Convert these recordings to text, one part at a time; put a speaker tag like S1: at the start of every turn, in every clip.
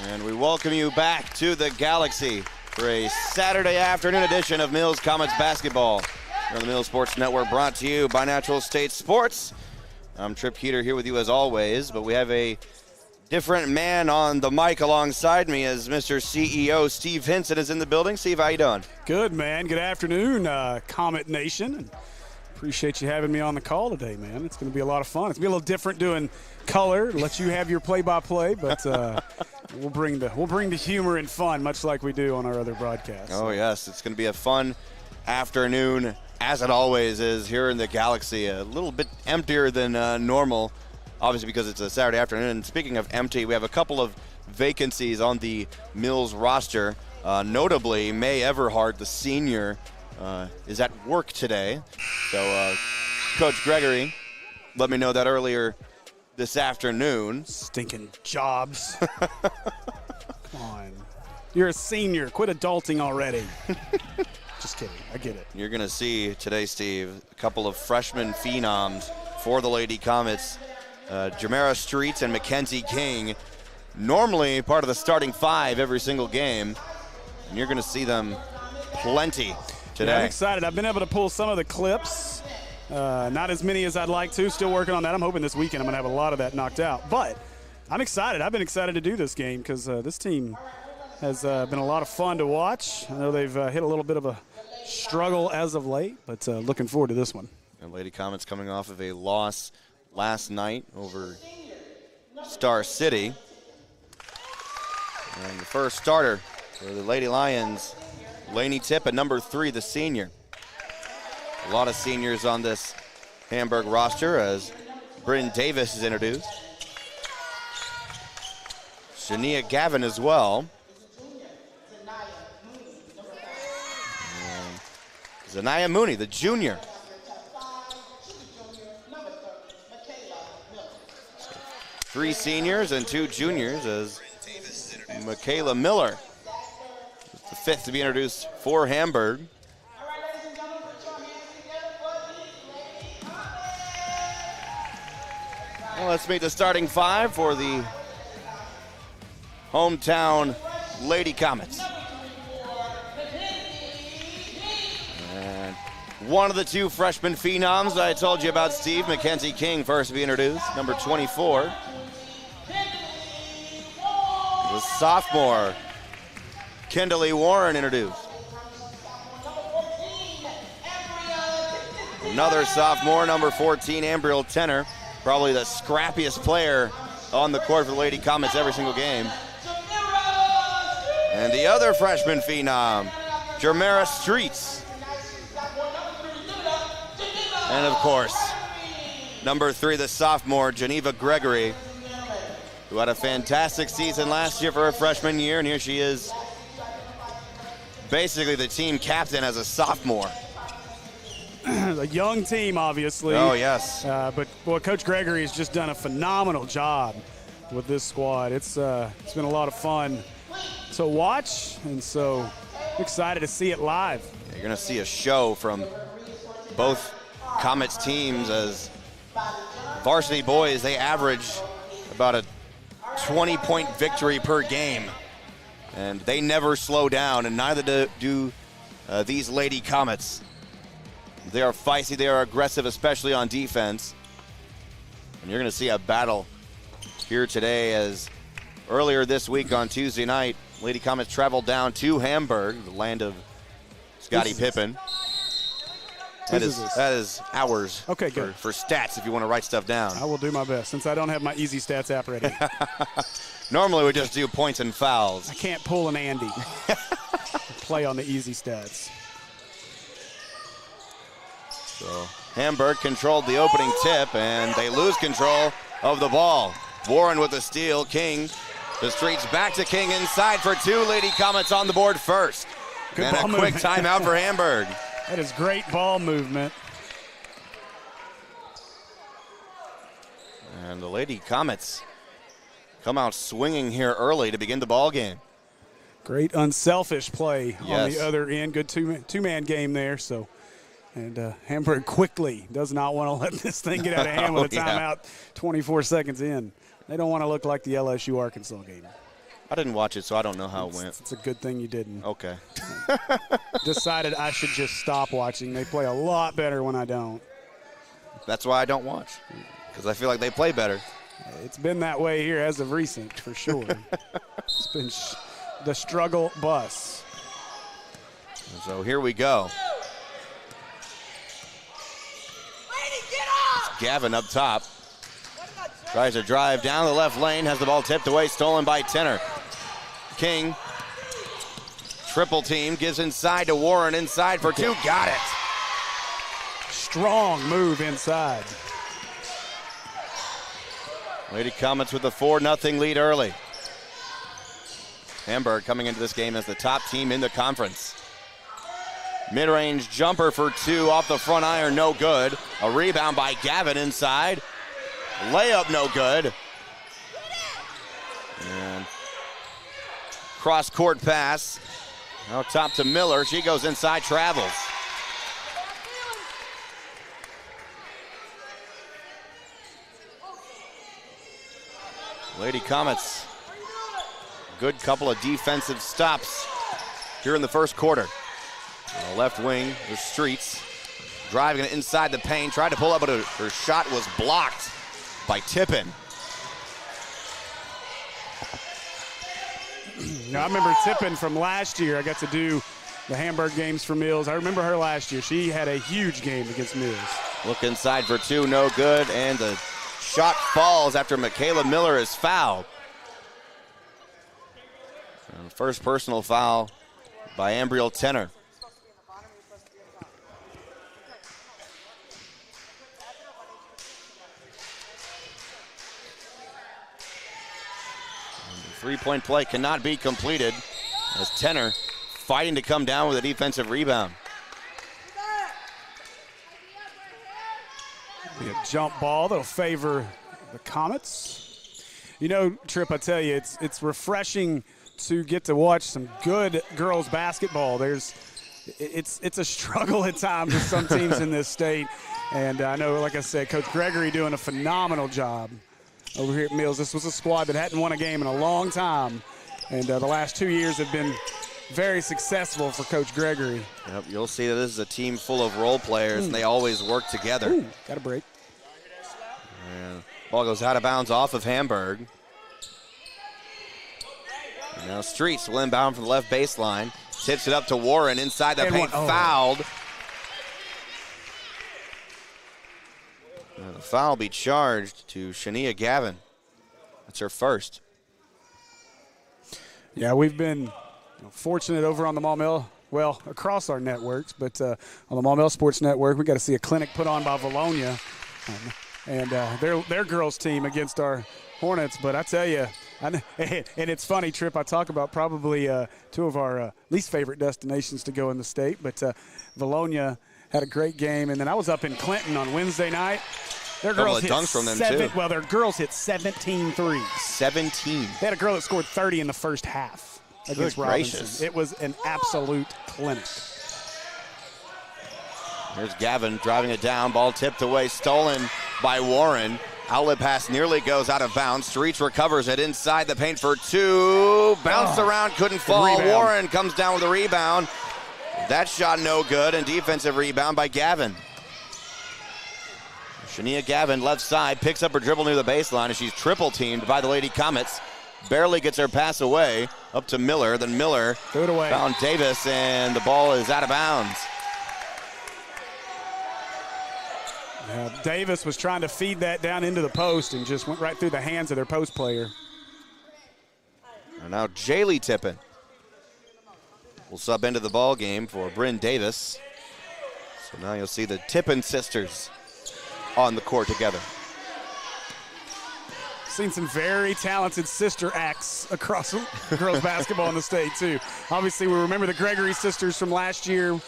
S1: And we welcome you back to the Galaxy for a Saturday afternoon edition of Mills Comets basketball. Here on the Mills Sports Network, brought to you by Natural State Sports. I'm Trip Keeter here with you as always, but we have a different man on the mic alongside me as Mr. CEO Steve Hinson is in the building. Steve, how you doing?
S2: Good, man. Good afternoon, Comet Nation. And appreciate you having me on the call today, man. It's going to be a lot of fun. It's going to be a little different doing color, let you have your play-by-play, but we'll bring the humor and fun, much like we do on our other broadcasts.
S1: Oh, yes. It's going to be a fun afternoon, as it always is here in the Galaxy. A little bit emptier than normal, obviously because it's a Saturday afternoon. And speaking of empty, we have a couple of vacancies on the Mills roster. Notably, May Everhart, the senior, is at work today. So Coach Gregory let me know that earlier this afternoon.
S2: Stinking jobs. Come on. You're a senior. Quit adulting already. Just kidding. I get it.
S1: You're going to see today, Steve, a couple of freshman phenoms for the Lady Comets. Jamera Streets and Mackenzie King, normally part of the starting five every single game. And you're going to see them plenty today.
S2: Yeah, I'm excited. I've been able to pull some of the clips. Not as many as I'd like to. Still working on that. I'm hoping this weekend I'm going to have a lot of that knocked out. But I'm excited. I've been excited to do this game because this team has been a lot of fun to watch. I know they've hit a little bit of a struggle as of late, but looking forward to this one.
S1: And Lady Comets coming off of a loss last night over Star City. And the first starter for the Lady Lions, Lainey Tipp at number 3, the senior. A lot of seniors on this Hamburg roster as Bryn Davis is introduced. Shania Gavin as well. And Zanaya Mooney, the junior. Three seniors and 2 juniors as Michaela Miller, the 5th to be introduced for Hamburg. Well, let's meet the starting 5 for the hometown Lady Comets. And one of the 2 freshman phenoms that I told you about, Steve, Mackenzie King, first to be introduced, number 24. The sophomore, Kendall Warren, introduced. Another sophomore, number 14, Ambriel Tenner, probably the scrappiest player on the court for the Lady Comets every single game. And the other freshman phenom, Jamera Streets. And of course, number 3, the sophomore, Geneva Gregory, who had a fantastic season last year for her freshman year, and here she is, basically the team captain as a sophomore.
S2: A young team, obviously.
S1: Oh, yes.
S2: But boy, Coach Gregory has just done a phenomenal job with this squad. It's been a lot of fun to watch, and so excited to see it live.
S1: You're going to see a show from both Comets teams as varsity boys, they average about a 20-point victory per game, and they never slow down, and neither do these Lady Comets. They are feisty, they are aggressive, especially on defense. And you're going to see a battle here today as earlier this week on Tuesday night, Lady Comets traveled down to Hamburg, the land of Scottie Pippen. That is ours.
S2: Okay, good.
S1: For stats if you want to write stuff down.
S2: I will do my best since I don't have my Easy Stats app ready.
S1: Normally we just do points and fouls.
S2: I can't pull an Andy. Play on the Easy Stats.
S1: So Hamburg controlled the opening tip, and they lose control of the ball. Warren with the steal. King, the Streets back to King inside for 2. Lady Comets on the board first.
S2: Good
S1: and a
S2: ball
S1: quick
S2: movement.
S1: timeout for Hamburg.
S2: That is great ball movement.
S1: And the Lady Comets come out swinging here early to begin the ball game.
S2: Great unselfish play
S1: Yes.
S2: on the other end. Good two-man game there. So, and Hamburg quickly does not want to let this thing get out of hand with a timeout 24 seconds in. They don't want to look like the LSU-Arkansas game.
S1: I didn't watch it, so I don't know how it went.
S2: It's a good thing you didn't.
S1: Okay.
S2: Decided I should just stop watching. They play a lot better when I don't.
S1: That's why I don't watch, because I feel like they play better.
S2: It's been that way here as of recent, for sure. It's been the struggle bus.
S1: So here we go. It's Gavin up top. Tries to drive down the left lane, has the ball tipped away, stolen by Tenner. King, triple team, gives inside to Warren, inside for two, got it.
S2: Strong move inside.
S1: Lady Comets with a 4-0 lead early. Hamburg coming into this game as the top team in the conference. Mid-range jumper for two off the front iron, no good. A rebound by Gavin inside. Layup no good. And cross-court pass. Now top to Miller. She goes inside, travels. Lady Comets, good couple of defensive stops here in the first quarter. On the left wing, the Streets driving it inside the paint, tried to pull up, but her shot was blocked by Tippin.
S2: Now, I remember Tippin from last year. I got to do the Hamburg games for Mills. I remember her last year. She had a huge game against Mills.
S1: Look inside for two, no good, and the shot falls after Michaela Miller is fouled. And first personal foul by Ambriel Tenner. Three-point play cannot be completed as Tenner fighting to come down with a defensive rebound.
S2: Be a jump ball that'll favor the Comets. You know, Tripp, I tell you, it's refreshing to get to watch some good girls basketball. It's a struggle at times with some teams in this state, and I know, like I said, Coach Gregory doing a phenomenal job over here at Mills. This was a squad that hadn't won a game in a long time, and the last 2 years have been very successful for Coach Gregory.
S1: Yep, you'll see that this is a team full of role players, and they always work together.
S2: Ooh, got a break.
S1: And ball goes out of bounds off of Hamburg. And now Streets will inbound from the left baseline. Tips it up to Warren inside the paint, fouled. And the foul will be charged to Shania Gavin. That's her first.
S2: Yeah, we've been fortunate over on the Maumelle, well, across our networks, but on the Maumelle Sports Network, we got to see a clinic put on by Valonia and their girls team against our Hornets. But I tell you, and it's funny, Tripp, I talk about probably two of our least favorite destinations to go in the state, but Valonia had a great game. And then I was up in Clinton on Wednesday night. Their girls hit
S1: dunks from them too.
S2: Well, their girls hit 17 threes.
S1: 17.
S2: They had a girl that scored 30 in the first half against Robinson.
S1: Gracious.
S2: It was an absolute clinic.
S1: Here's Gavin driving it down. Ball tipped away, stolen by Warren. Outlet pass nearly goes out of bounds. Streets recovers it inside the paint for two. Bounced around, couldn't fall.
S2: Rebound.
S1: Warren comes down with a rebound. That shot no good, and defensive rebound by Gavin. Shania Gavin, left side, picks up her dribble near the baseline as she's triple teamed by the Lady Comets. Barely gets her pass away, up to Miller. Then Miller
S2: Threw it away.
S1: found Davis, and the ball is out of bounds.
S2: Davis was trying to feed that down into the post and just went right through the hands of their post player.
S1: And now Jaylee Tippin will sub into the ball game for Bryn Davis. So now you'll see the Tippin sisters on the court together.
S2: Seen some very talented sister acts across girls basketball in the state too. Obviously, we remember the Gregory sisters from last year,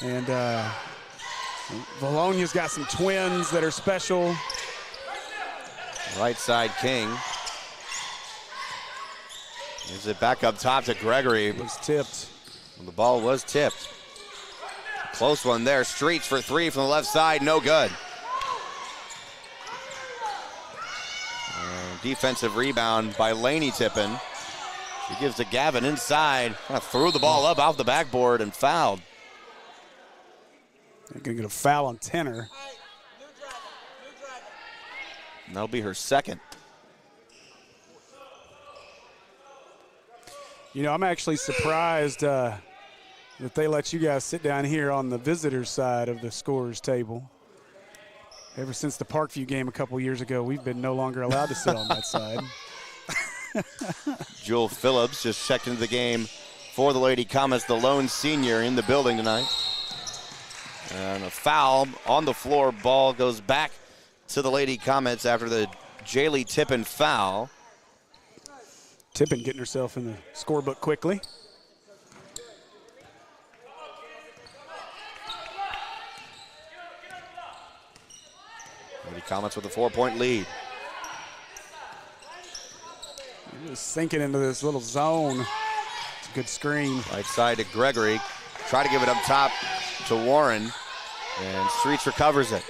S2: and Valonia's got some twins that are special.
S1: Right side King. Gives it back up top to Gregory.
S2: It was tipped.
S1: The ball was tipped. Close one there. Streets for three from the left side, no good. Defensive rebound by Laney Tippin. She gives to Gavin inside. Kind of threw the ball up off the backboard and fouled.
S2: They're going to get a foul on Tenner.
S1: And that'll be her second.
S2: You know, I'm actually surprised that they let you guys sit down here on the visitors' side of the scorers table. Ever since the Parkview game a couple years ago, we've been no longer allowed to sit on that side.
S1: Jewel Phillips just checked into the game for the Lady Comets, the lone senior in the building tonight. And a foul on the floor. Ball goes back to the Lady Comets after the Jaylee Tippin foul.
S2: Tippin getting herself in the scorebook quickly.
S1: Lady Comets with a 4-point lead.
S2: Just sinking into this little zone. It's a good screen.
S1: Right side to Gregory. Try to give it up top to Warren. And Streets recovers it.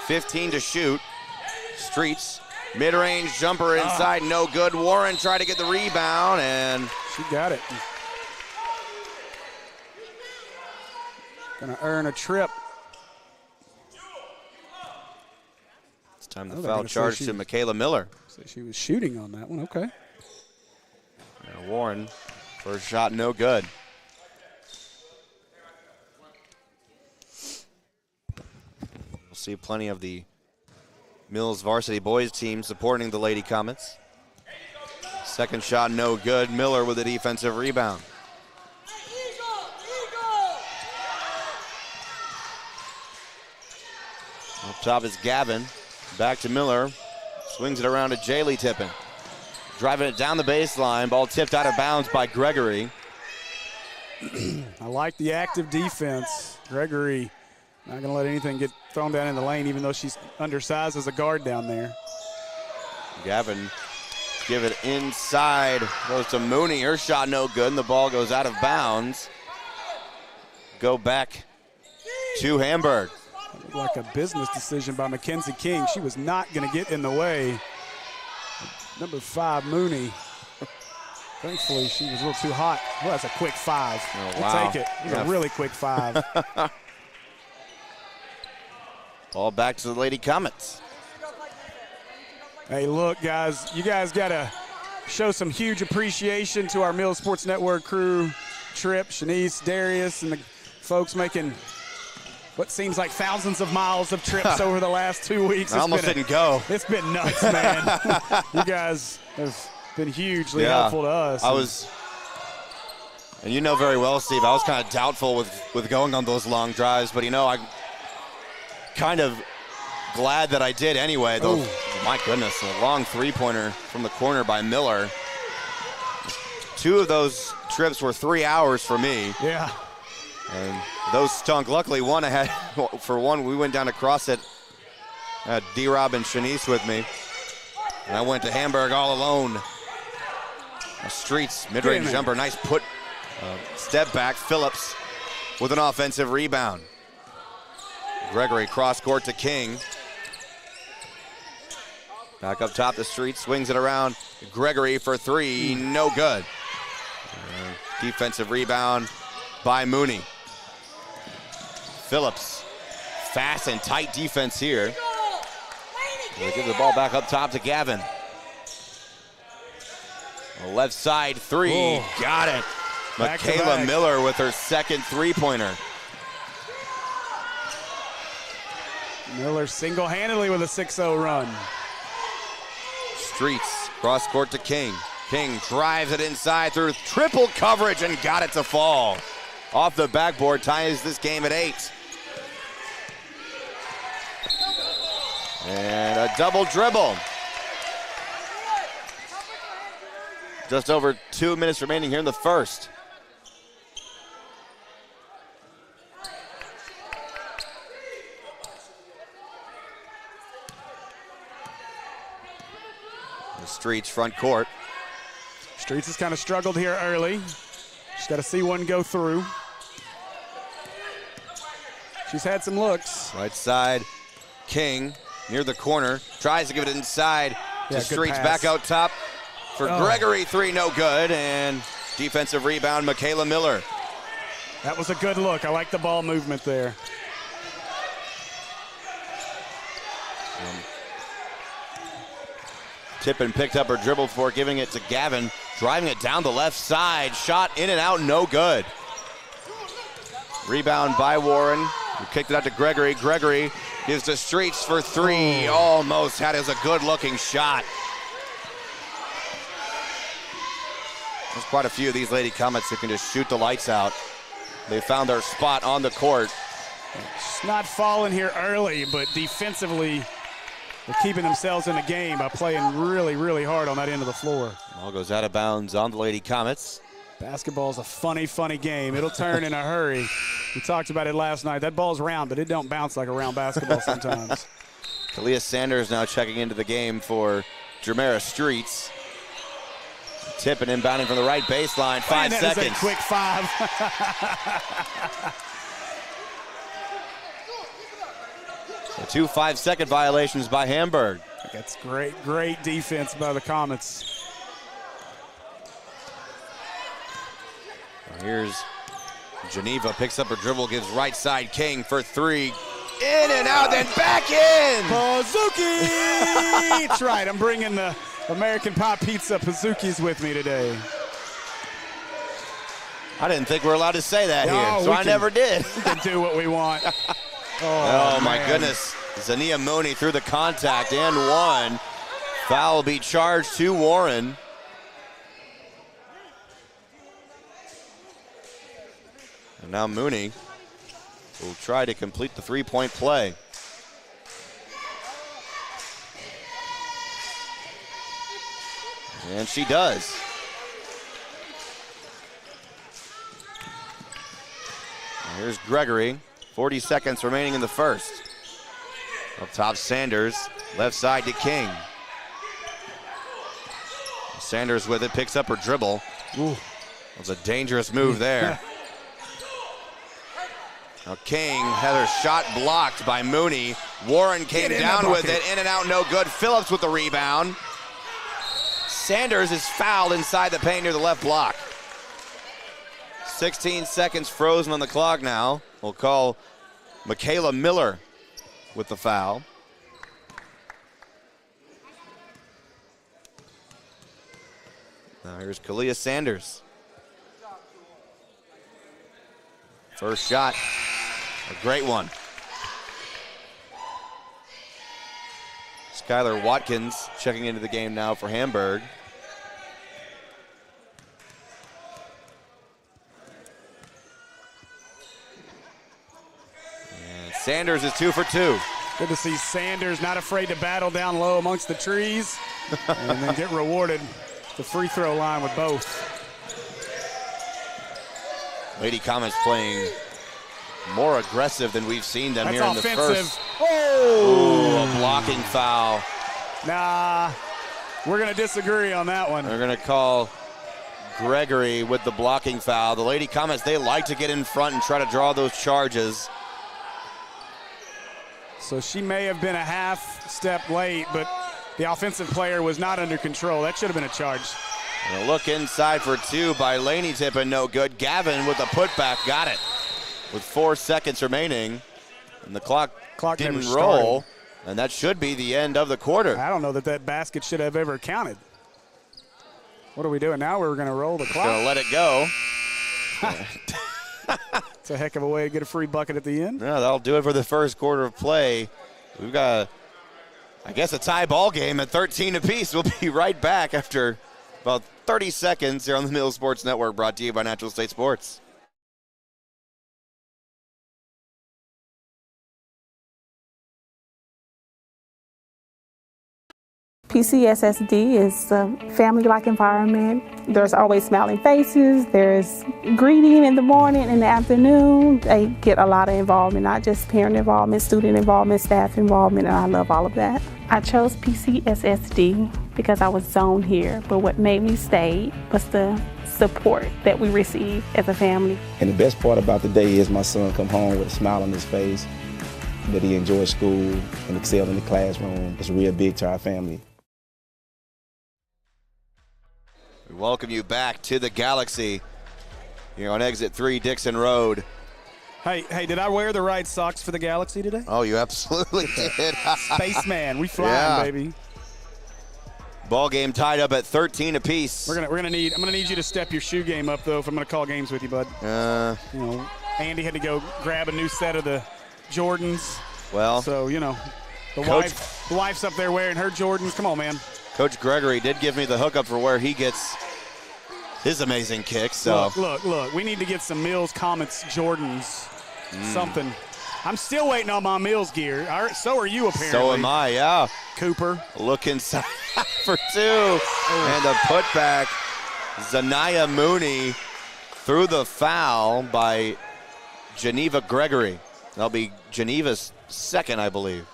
S1: 15 to shoot. Streets, mid-range jumper inside, no good. Warren tried to get the rebound, and
S2: she got it. Gonna earn a trip.
S1: It's time the foul charge to Michaela Miller.
S2: So she was shooting on that one, okay.
S1: And Warren, first shot, no good. We'll see plenty of the Mills varsity boys team supporting the Lady Comets. Second shot, no good. Miller with a defensive rebound. Up top is Gavin. Back to Miller. Swings it around to Jaylee Tippin. Driving it down the baseline. Ball tipped out of bounds by Gregory.
S2: I like the active defense. Gregory not going to let anything get thrown down in the lane, even though she's undersized as a guard down there.
S1: Gavin give it inside. Goes to Mooney. Her shot no good, and the ball goes out of bounds. Go back to Hamburg.
S2: Like a business decision by Mackenzie King. She was not going to get in the way. Number 5, Mooney. Thankfully, she was a little too hot. Well, that's a quick 5.
S1: Oh, wow.
S2: We'll take it. It's a really quick 5.
S1: Ball back to the Lady Comets.
S2: Hey, look, guys. You guys got to show some huge appreciation to our Mills Sports Network crew. Trip, Shanice, Darius, and the folks making what seems like thousands of miles of trips over the last 2 weeks.
S1: I almost didn't go.
S2: It's been nuts, man. You guys have been hugely helpful to us.
S1: And you know very well, Steve, I was kind of doubtful with going on those long drives, but you know, I'm kind of glad that I did anyway. Though, my goodness, a long three-pointer from the corner by Miller. 2 of those trips were 3 hours for me.
S2: Yeah.
S1: And those stunk. Luckily, one I had, for one, we went down to CrossFit. I had D-Rob and Shanice with me. And I went to Hamburg all alone. Streets, mid-range jumper, nice put. Step back, Phillips with an offensive rebound. Gregory cross court to King. Back up top, the Streets swings it around. Gregory for 3, no good. Defensive rebound by Mooney. Phillips, fast and tight defense here. They give the ball back up top to Gavin. Left side 3, got it. Michaela Miller with her second three-pointer.
S2: Miller single-handedly with a 6-0 run.
S1: Streets, cross court to King. King drives it inside through triple coverage and got it to fall. Off the backboard, ties this game at 8. And a double dribble. Just over 2 minutes remaining here in the first. The Streets front court.
S2: Streets has kind of struggled here early. She's got to see one go through. She's had some looks.
S1: Right side, King near the corner. Tries to give it inside to Streets. Back out top. for Gregory, three, no good, and defensive rebound, Michaela Miller.
S2: That was a good look. I like the ball movement there.
S1: Tippin picked up her dribble before giving it to Gavin, driving it down the left side. Shot in and out, no good. Rebound by Warren, who kicked it out to Gregory. Gregory gives to Streets for three. Almost had as a good-looking shot. There's quite a few of these Lady Comets who can just shoot the lights out. They found their spot on the court.
S2: It's not falling here early, but defensively, they're keeping themselves in the game by playing really, really hard on that end of the floor.
S1: Ball goes out of bounds on the Lady Comets.
S2: Basketball's a funny, funny game. It'll turn in a hurry. We talked about it last night. That ball's round, but it don't bounce like a round basketball sometimes.
S1: Kalia Sanders now checking into the game for Jermera Streets. Tippin inbounding from the right baseline. 5 seconds.
S2: That is a quick 5.
S1: So 2 5-second violations by Hamburg.
S2: That's great defense by the Comets.
S1: Here's Geneva, picks up her dribble, gives right side King for three. In and out, then back in!
S2: Pazuki! That's right, I'm bringing the American Pie Pizza Pazukis with me today.
S1: I didn't think we were allowed to say that here, so I never did.
S2: We can do what we want.
S1: Oh my goodness. Zania Mooney through the contact and one. Foul will be charged to Warren. And now Mooney will try to complete the three-point play. And she does. And here's Gregory. 40 seconds remaining in the first. Up top, Sanders. Left side to King. Sanders with it, picks up her dribble. Ooh. That was a dangerous move there. Now King had her shot blocked by Mooney. Warren came down with it, in and out, no good. Phillips with the rebound. Sanders is fouled inside the paint near the left block. 16 seconds frozen on the clock now. We'll call Michaela Miller with the foul. Now here's Kalia Sanders. First shot, a great one. Skylar Watkins checking into the game now for Hamburg. And Sanders is 2 for 2.
S2: Good to see Sanders not afraid to battle down low amongst the trees and then get rewarded the free throw line with both.
S1: Lady Comets playing more aggressive than we've seen them here in the first.
S2: Oh!
S1: Ooh, a blocking foul.
S2: Nah, we're going to disagree on that one.
S1: They're going to call Gregory with the blocking foul. The Lady Comets, they like to get in front and try to draw those charges.
S2: So she may have been a half step late, but the offensive player was not under control. That should have been a charge.
S1: And a look inside for two by Laney Tippin, no good. Gavin with a putback, got it. With 4 seconds remaining, and the clock didn't roll, and that should be the end of the quarter.
S2: I don't know that basket should have ever counted. What are we doing now? We're going to roll the clock.
S1: Going to let it go.
S2: It's a heck of a way to get a free bucket at the end.
S1: Yeah, that'll do it for the first quarter of play. We've got, I guess, a tie ball game at 13 apiece. We'll be right back after about 30 seconds here on the Middle Sports Network, brought to you by Natural State Sports.
S3: PCSSD is a family-like environment. There's always smiling faces. There's greeting in the morning, in the afternoon. They get a lot of involvement, not just parent involvement, student involvement, staff involvement, and I love all of that. I chose PCSSD because I was zoned here, but what made me stay was the support that we receive as a family.
S4: And the best part about the day is my son come home with a smile on his face, that he enjoys school and excel in the classroom. It's real big to our family.
S1: welcome you back to the Galaxy here on Exit 3 Dixon Road.
S2: Hey, did I wear the right socks for the Galaxy today?
S1: Oh, you absolutely did.
S2: Spaceman, we flying, baby.
S1: Ball game tied up at 13 apiece.
S2: I'm gonna need you to step your shoe game up though if I'm gonna call games with you, bud. You know, Andy had to go grab a new set of the Jordans.
S1: Well,
S2: so you know, the wife's up there wearing her Jordans. Come on, man.
S1: Coach Gregory did give me the hookup for where he gets his amazing kicks. So
S2: look, we need to get some Mills Comets Jordans. Something. I'm still waiting on my Mills gear. So are you, apparently.
S1: So am I, yeah.
S2: Cooper.
S1: Look inside for two. And the putback. Zanaya Mooney through the foul by Geneva Gregory. That'll be Geneva's second, I believe.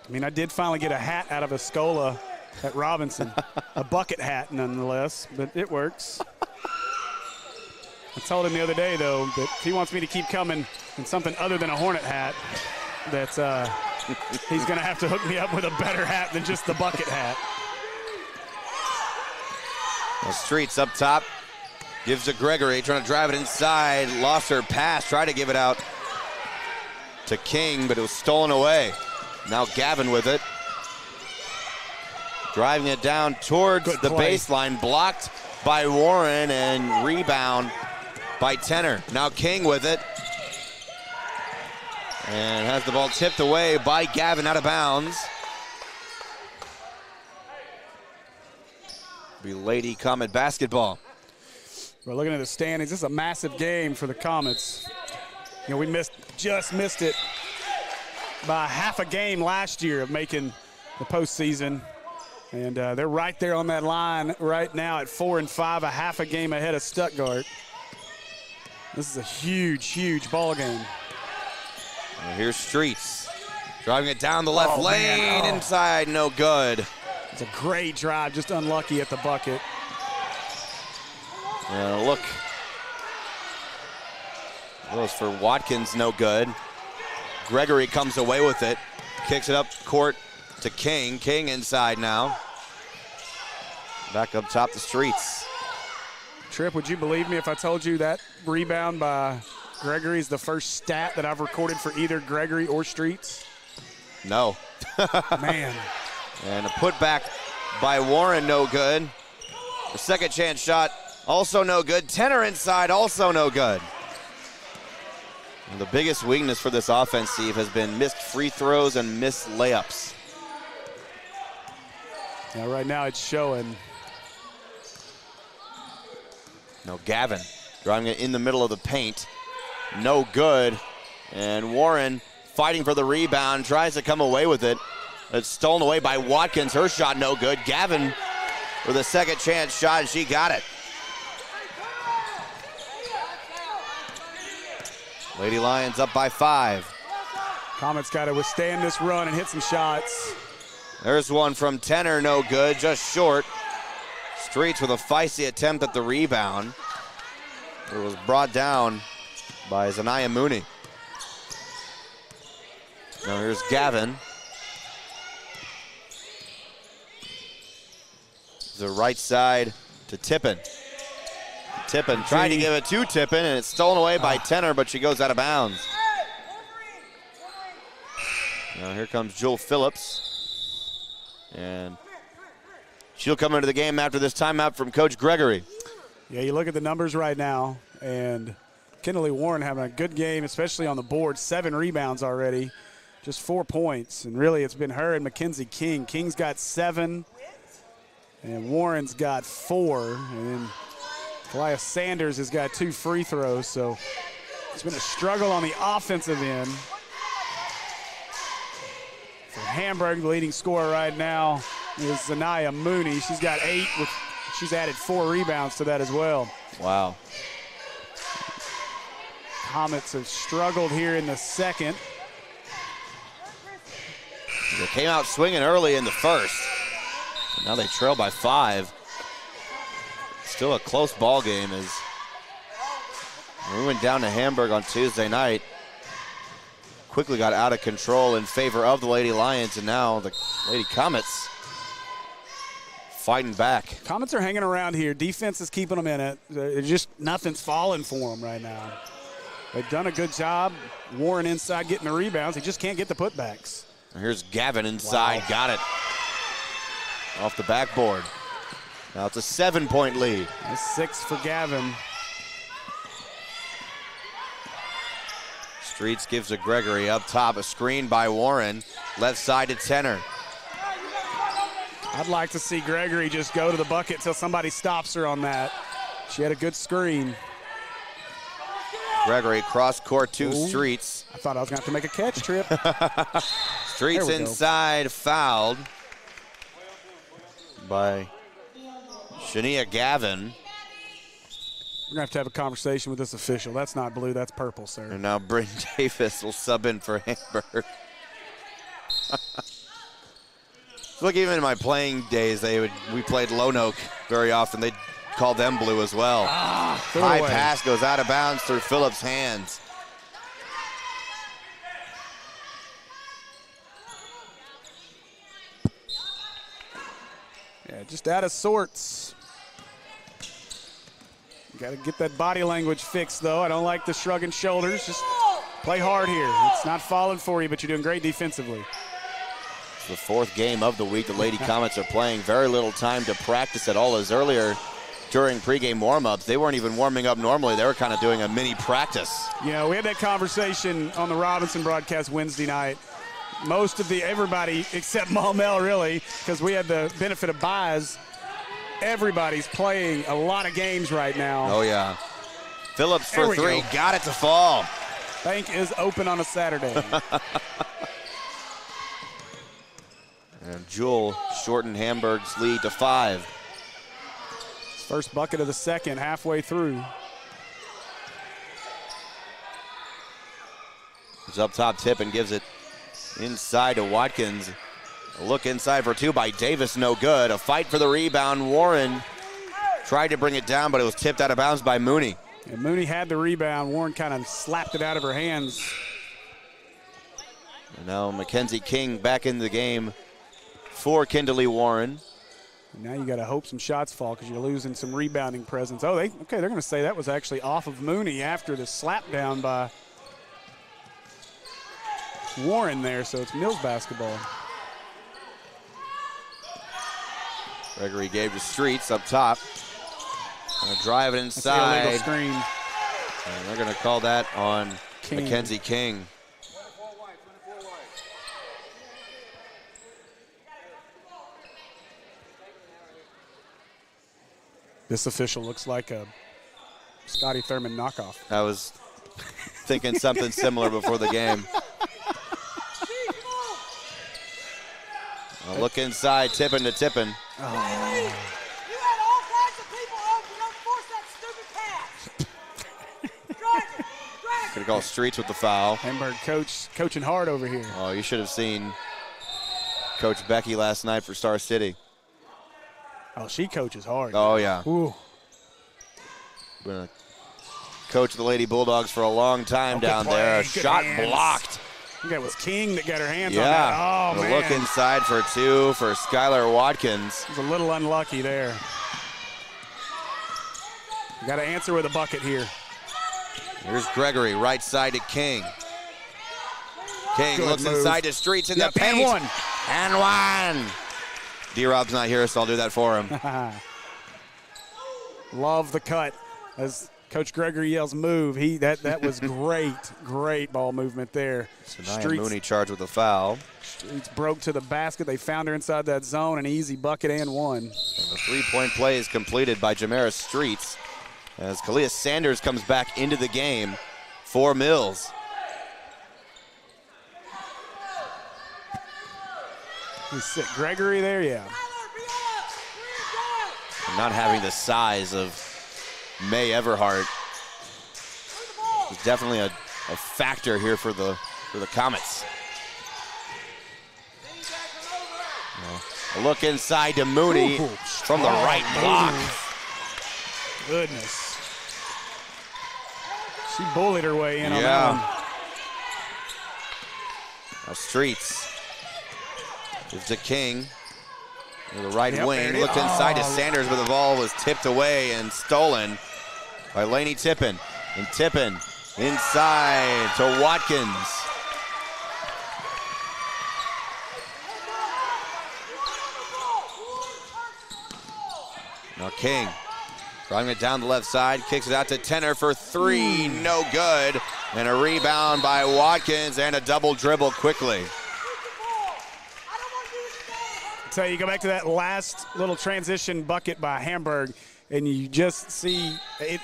S2: I mean, I did finally get a hat out of Escola at Robinson. A bucket hat, nonetheless, but it works. I told him the other day, though, that if he wants me to keep coming in something other than a Hornet hat, that he's going to have to hook me up with a better hat than just the bucket hat.
S1: The Streets up top. Gives to Gregory, trying to drive it inside. Lost her pass, tried to give it out to King, but it was stolen away. Now Gavin with it. Driving it down towards the baseline, blocked by Warren, and rebound by Tenner. Now King with it. And has the ball tipped away by Gavin out of bounds. Be Lady Comet basketball.
S2: We're looking at the standings. This is a massive game for the Comets. You know, we just missed it by half a game last year of making the postseason. And they're right there on that line right now at 4-5, a half a game ahead of Stuttgart. This is a huge, huge ball game.
S1: And here's Streets. Driving it down the left lane, inside, no good.
S2: It's a great drive, just unlucky at the bucket.
S1: And look. Goes for Watkins, no good. Gregory comes away with it. Kicks it up court to King. King inside now. Back up top the Streets.
S2: Tripp, would you believe me if I told you that rebound by Gregory is the first stat that I've recorded for either Gregory or Streets?
S1: No.
S2: Man.
S1: And a putback by Warren, no good. The second chance shot, also no good. Tenner inside, also no good. And the biggest weakness for this offense, Steve, has been missed free throws and missed layups.
S2: Yeah, right now it's showing.
S1: No, Gavin driving it in the middle of the paint. No good. And Warren fighting for the rebound, tries to come away with it. It's stolen away by Watkins. Her shot no good. Gavin with a second chance shot, and she got it. Lady Lions up by 5.
S2: Comets got to withstand this run and hit some shots.
S1: There's one from Tenner, no good, just short. Streets with a feisty attempt at the rebound. It was brought down by Zanaya Mooney. Now here's Gavin. The right side to Tippin. Tippin trying to give it to Tippin, and it's stolen away by Tenner, but she goes out of bounds. Now here comes Jewel Phillips. And she'll come into the game after this timeout from Coach Gregory.
S2: Yeah, you look at the numbers right now, and Kendall Warren having a good game, especially on the board. 7 rebounds already, just 4 points. And really, it's been her and Mackenzie King. King's got 7, and Warren's got 4. And then Elias Sanders has got 2 free throws, so it's been a struggle on the offensive end. For Hamburg, the leading scorer right now is Zanaya Mooney. She's got 8. She's added 4 rebounds to that as well.
S1: Wow.
S2: Comets have struggled here in the second.
S1: They came out swinging early in the first. Now they trail by 5. Still a close ball game as we went down to Hamburg on Tuesday night. Quickly got out of control in favor of the Lady Lions, and now the Lady Comets fighting back.
S2: Comets are hanging around here. Defense is keeping them in it. Just nothing's falling for them right now. They've done a good job. Warren inside getting the rebounds. He just can't get the putbacks.
S1: Here's Gavin inside. Wow. Got it. Off the backboard. Now it's a 7-point lead.
S2: That's 6 for Gavin.
S1: Streets gives to Gregory up top. A screen by Warren. Left side to Tenor.
S2: I'd like to see Gregory just go to the bucket till somebody stops her on that. She had a good screen.
S1: Gregory cross court to Streets.
S2: I thought I was going to have to make a catch trip.
S1: Streets inside, fouled by Shania Gavin.
S2: We're going to have a conversation with this official. That's not blue, that's purple, sir.
S1: And now Bryn Davis will sub in for Hamburg. Look, even in my playing days, we played Lone Oak very often. They'd call them blue as well. High pass goes out of bounds through Phillips' hands.
S2: Yeah, just out of sorts. Got to get that body language fixed, though. I don't like the shrugging shoulders. Just play hard here. It's not falling for you, but you're doing great defensively.
S1: It's the 4th game of the week. The Lady Comets are playing very little time to practice at all, as earlier during pregame warm-ups, they weren't even warming up normally. They were kind of doing a mini practice.
S2: Yeah, we had that conversation on the Robinson broadcast Wednesday night. Most of everybody except Maumelle, really, because we had the benefit of buys. Everybody's playing a lot of games right now.
S1: Oh, yeah. Phillips for 3. Got it to fall.
S2: Bank is open on a Saturday.
S1: And Jewel shortened Hamburg's lead to 5.
S2: First bucket of the second, halfway through.
S1: He's up top, tip, and gives it inside to Watkins. A look inside for 2 by Davis, no good. A fight for the rebound. Warren tried to bring it down, but it was tipped out of bounds by Mooney.
S2: And Mooney had the rebound. Warren kind of slapped it out of her hands.
S1: And now Mackenzie King back in the game for Kindley Warren.
S2: Now you got to hope some shots fall because you're losing some rebounding presence. Oh, they're going to say that was actually off of Mooney after the slap down by Warren there, so it's Mills basketball.
S1: Gregory gave to Streets up top. Gonna drive it inside.
S2: That's the illegal screen.
S1: And they're going to call that on Mackenzie King.
S2: This official looks like a Scotty Thurman knockoff.
S1: I was thinking something similar before the game. A look inside, Tippin to Tippin.
S5: Oh. You had all kinds of people up. You don't force that stupid pass. Drag it.
S1: Gonna call Streets with the foul.
S2: Hamburg coaching hard over here.
S1: Oh, you should have seen Coach Becky last night for Star City.
S2: Oh, she coaches hard.
S1: Oh, yeah.
S2: Ooh.
S1: Been a coach of the Lady Bulldogs for a long time down there. A shot blocked.
S2: I think that was King that got her hands on that. Oh, man.
S1: Look inside for 2 for Skylar Watkins.
S2: It was a little unlucky there. You got to answer with a bucket here.
S1: Here's Gregory, right side to King. King
S2: Good
S1: looks
S2: move.
S1: inside to Streets in the paint. And one. D-Rob's not here, so I'll do that for him.
S2: Love the cut. As Coach Gregory yells, move. That was great ball movement there.
S1: So Mooney charged with a foul.
S2: Streets broke to the basket. They found her inside that zone. An easy bucket and one.
S1: And the 3-point play is completed by Jamera Streets as Kalia Sanders comes back into the game for Mills.
S2: Gregory there, yeah.
S1: Not having the size of May Everhart is definitely a factor here for the Comets. A look inside to Mooney from the right block.
S2: Goodness. She bullied her way in on that one.
S1: Now Streets gives to King. The right
S2: Yep,
S1: wing
S2: there it
S1: looked
S2: is.
S1: inside to
S2: Oh.
S1: Sanders, but the ball was tipped away and stolen by Laney Tippin. And Tippin inside to Watkins. Now King driving it down the left side, kicks it out to Tenner for three, no good. And a rebound by Watkins and a double dribble quickly.
S2: So you go back to that last little transition bucket by Hamburg, and you just see it.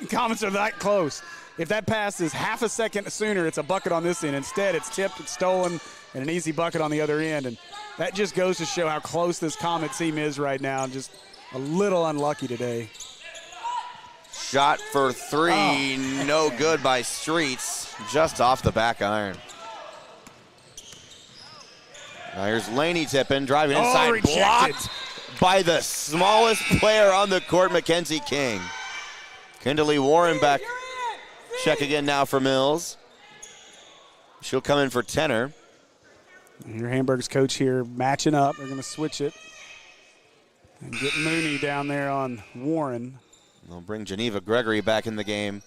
S2: Comets are that close. If that pass is half a second sooner, it's a bucket on this end. Instead, it's tipped, it's stolen, and an easy bucket on the other end. And that just goes to show how close this Comet team is right now. Just a little unlucky today.
S1: Shot for three, no good by Streets, just off the back iron. Now here's Laney Tippin driving inside,
S2: rejected.
S1: blocked by the smallest player on the court, Mackenzie King. Kindley Warren back. Check again now for Mills. She'll come in for Tenner.
S2: Your Hamburg's coach here matching up. They're going to switch it and get Mooney down there on Warren.
S1: They'll bring Geneva Gregory back in the game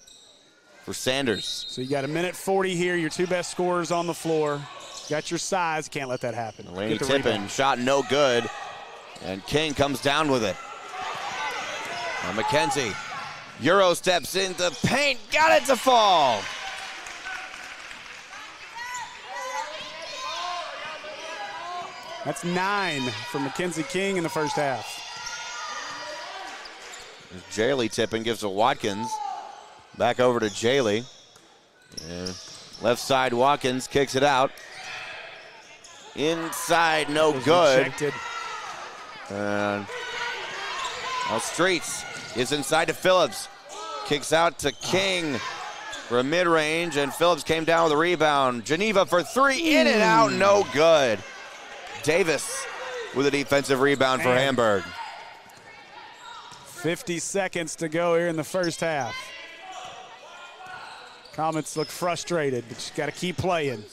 S1: for Sanders.
S2: So you got a minute 40 here. Your two best scorers on the floor. Got your size. Can't let that happen.
S1: Laney
S2: Get the
S1: Tippin,
S2: rebound.
S1: shot no good. And King comes down with it. Now McKenzie, Euro steps into paint, got it to fall.
S2: That's 9 from Mackenzie King in the first half.
S1: Jaley Tippin gives to Watkins. Back over to Jaley. Yeah. Left side, Watkins kicks it out. Inside, no good.
S2: Rejected.
S1: And now Streets is inside to Phillips. Kicks out to King for a mid-range, and Phillips came down with a rebound. Geneva for three, in and out, no good. Davis with a defensive rebound for Hamburg.
S2: 50 seconds to go here in the first half. Comets look frustrated, but you got to keep playing.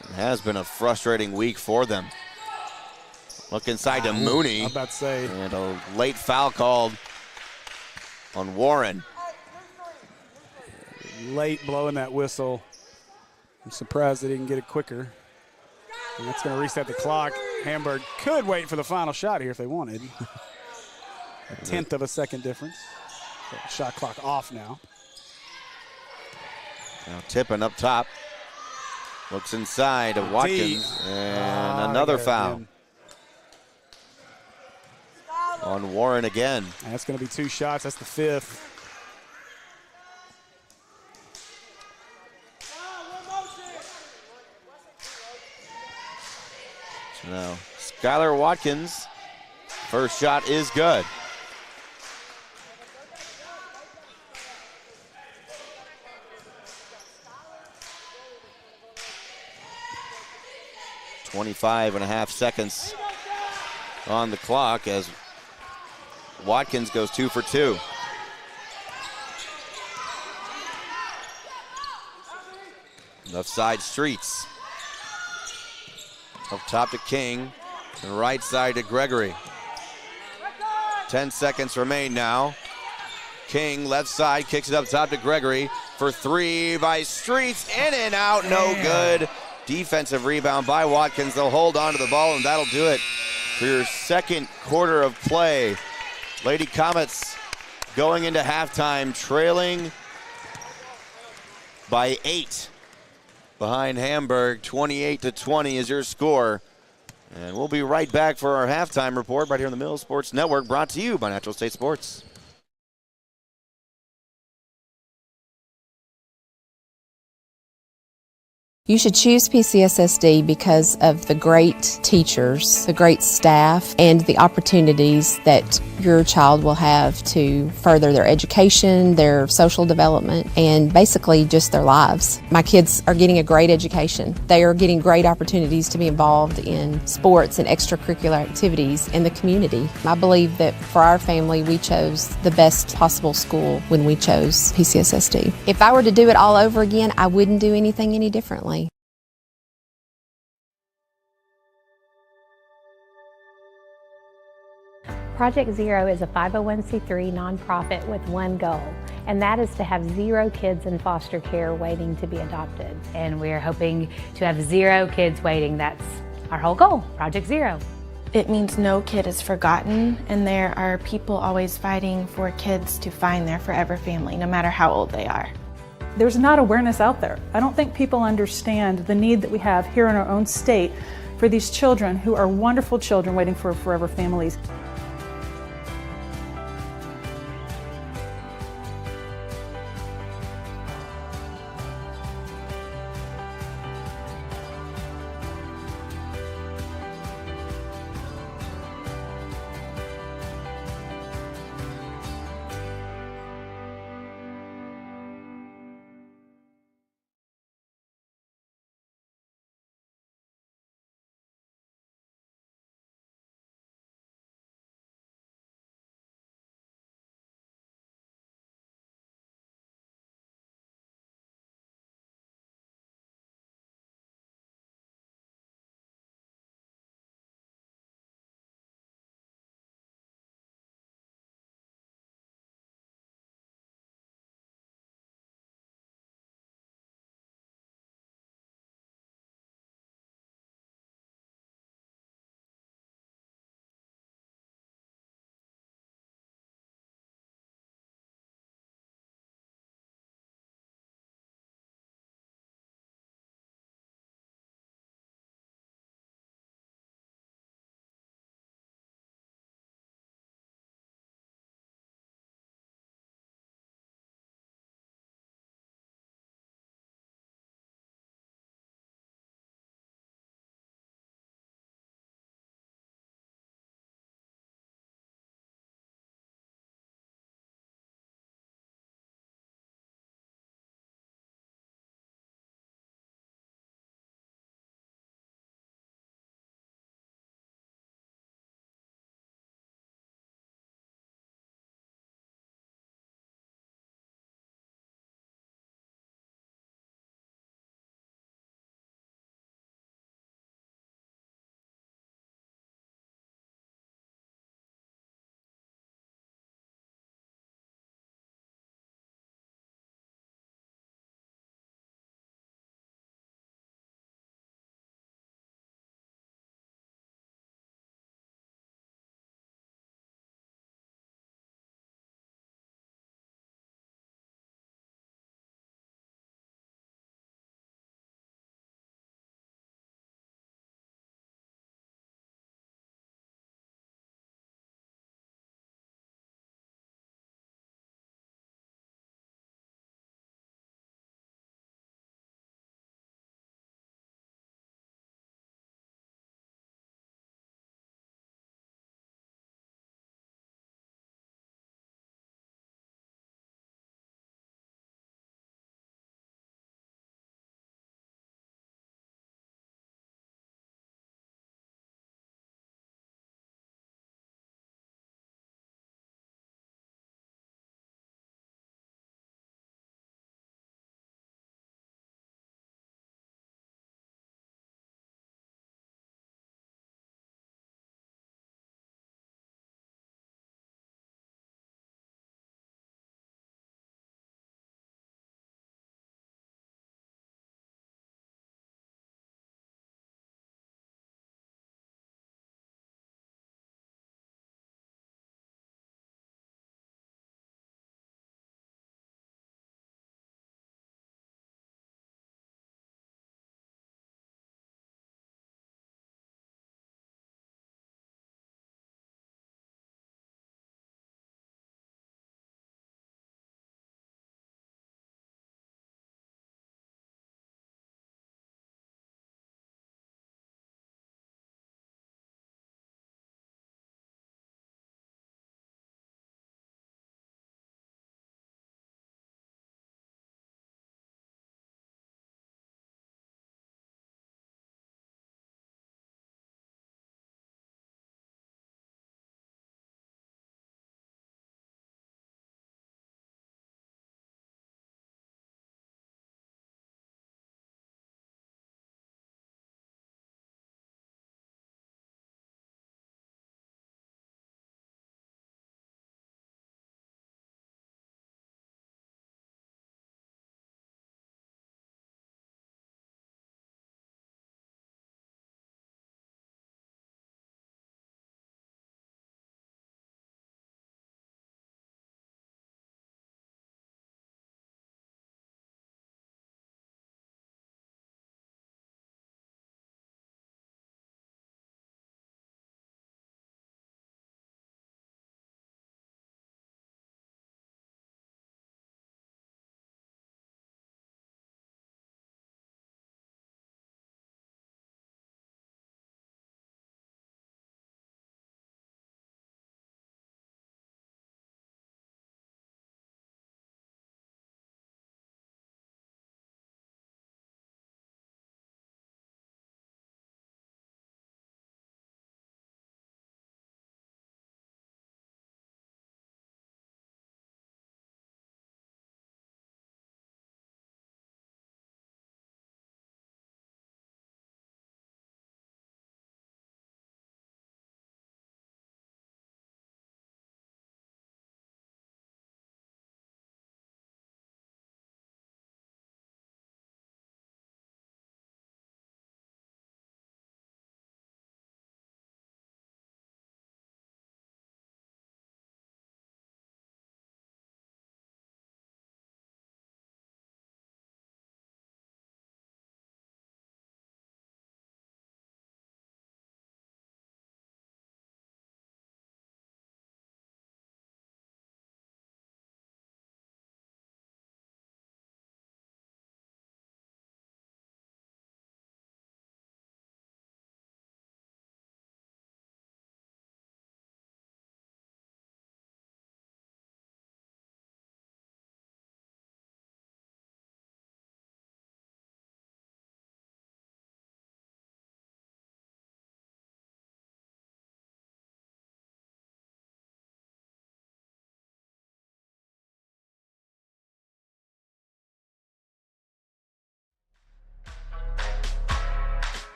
S1: It has been a frustrating week for them. Look inside to Mooney.
S2: I'm about to say.
S1: And a late foul called on Warren.
S2: Late blowing that whistle. I'm surprised they didn't get it quicker. And that's going to reset the clock. Hamburg could wait for the final shot here if they wanted. A tenth of a second difference. So shot clock off now.
S1: Now Tippin up top. Looks inside to Watkins. And another foul on Warren again.
S2: And that's going to be 2 shots. That's the 5th.
S1: So now Skylar Watkins, first shot is good. .25.5 seconds on the clock as Watkins goes 2 for 2. Left side, Streets. Up top to King, and right side to Gregory. 10 seconds remain now. King, left side, kicks it up top to Gregory for three by Streets, in and out, no good. Defensive rebound by Watkins. They'll hold on to the ball, and that'll do it for your second quarter of play. Lady Comets going into halftime, trailing by 8. Behind Hamburg, 28-20 is your score. And we'll be right back for our halftime report right here on the Mill Sports Network, brought to you by Natural State Sports.
S6: You should choose PCSSD because of the great teachers, the great staff, and the opportunities that your child will have to further their education, their social development, and basically just their lives. My kids are getting a great education. They are getting great opportunities to be involved in sports and extracurricular activities in the community. I believe that for our family, we chose the best possible school when we chose PCSSD. If I were to do it all over again, I wouldn't do anything any differently.
S7: Project Zero is a 501c3 nonprofit with one goal, and that is to have 0 kids in foster care waiting to be adopted.
S8: And we're hoping to have 0 kids waiting. That's our whole goal, Project Zero.
S9: It means no kid is forgotten, and there are people always fighting for kids to find their forever family, no matter how old they are.
S10: There's not awareness out there. I don't think people understand the need that we have here in our own state for these children who are wonderful children waiting for forever families.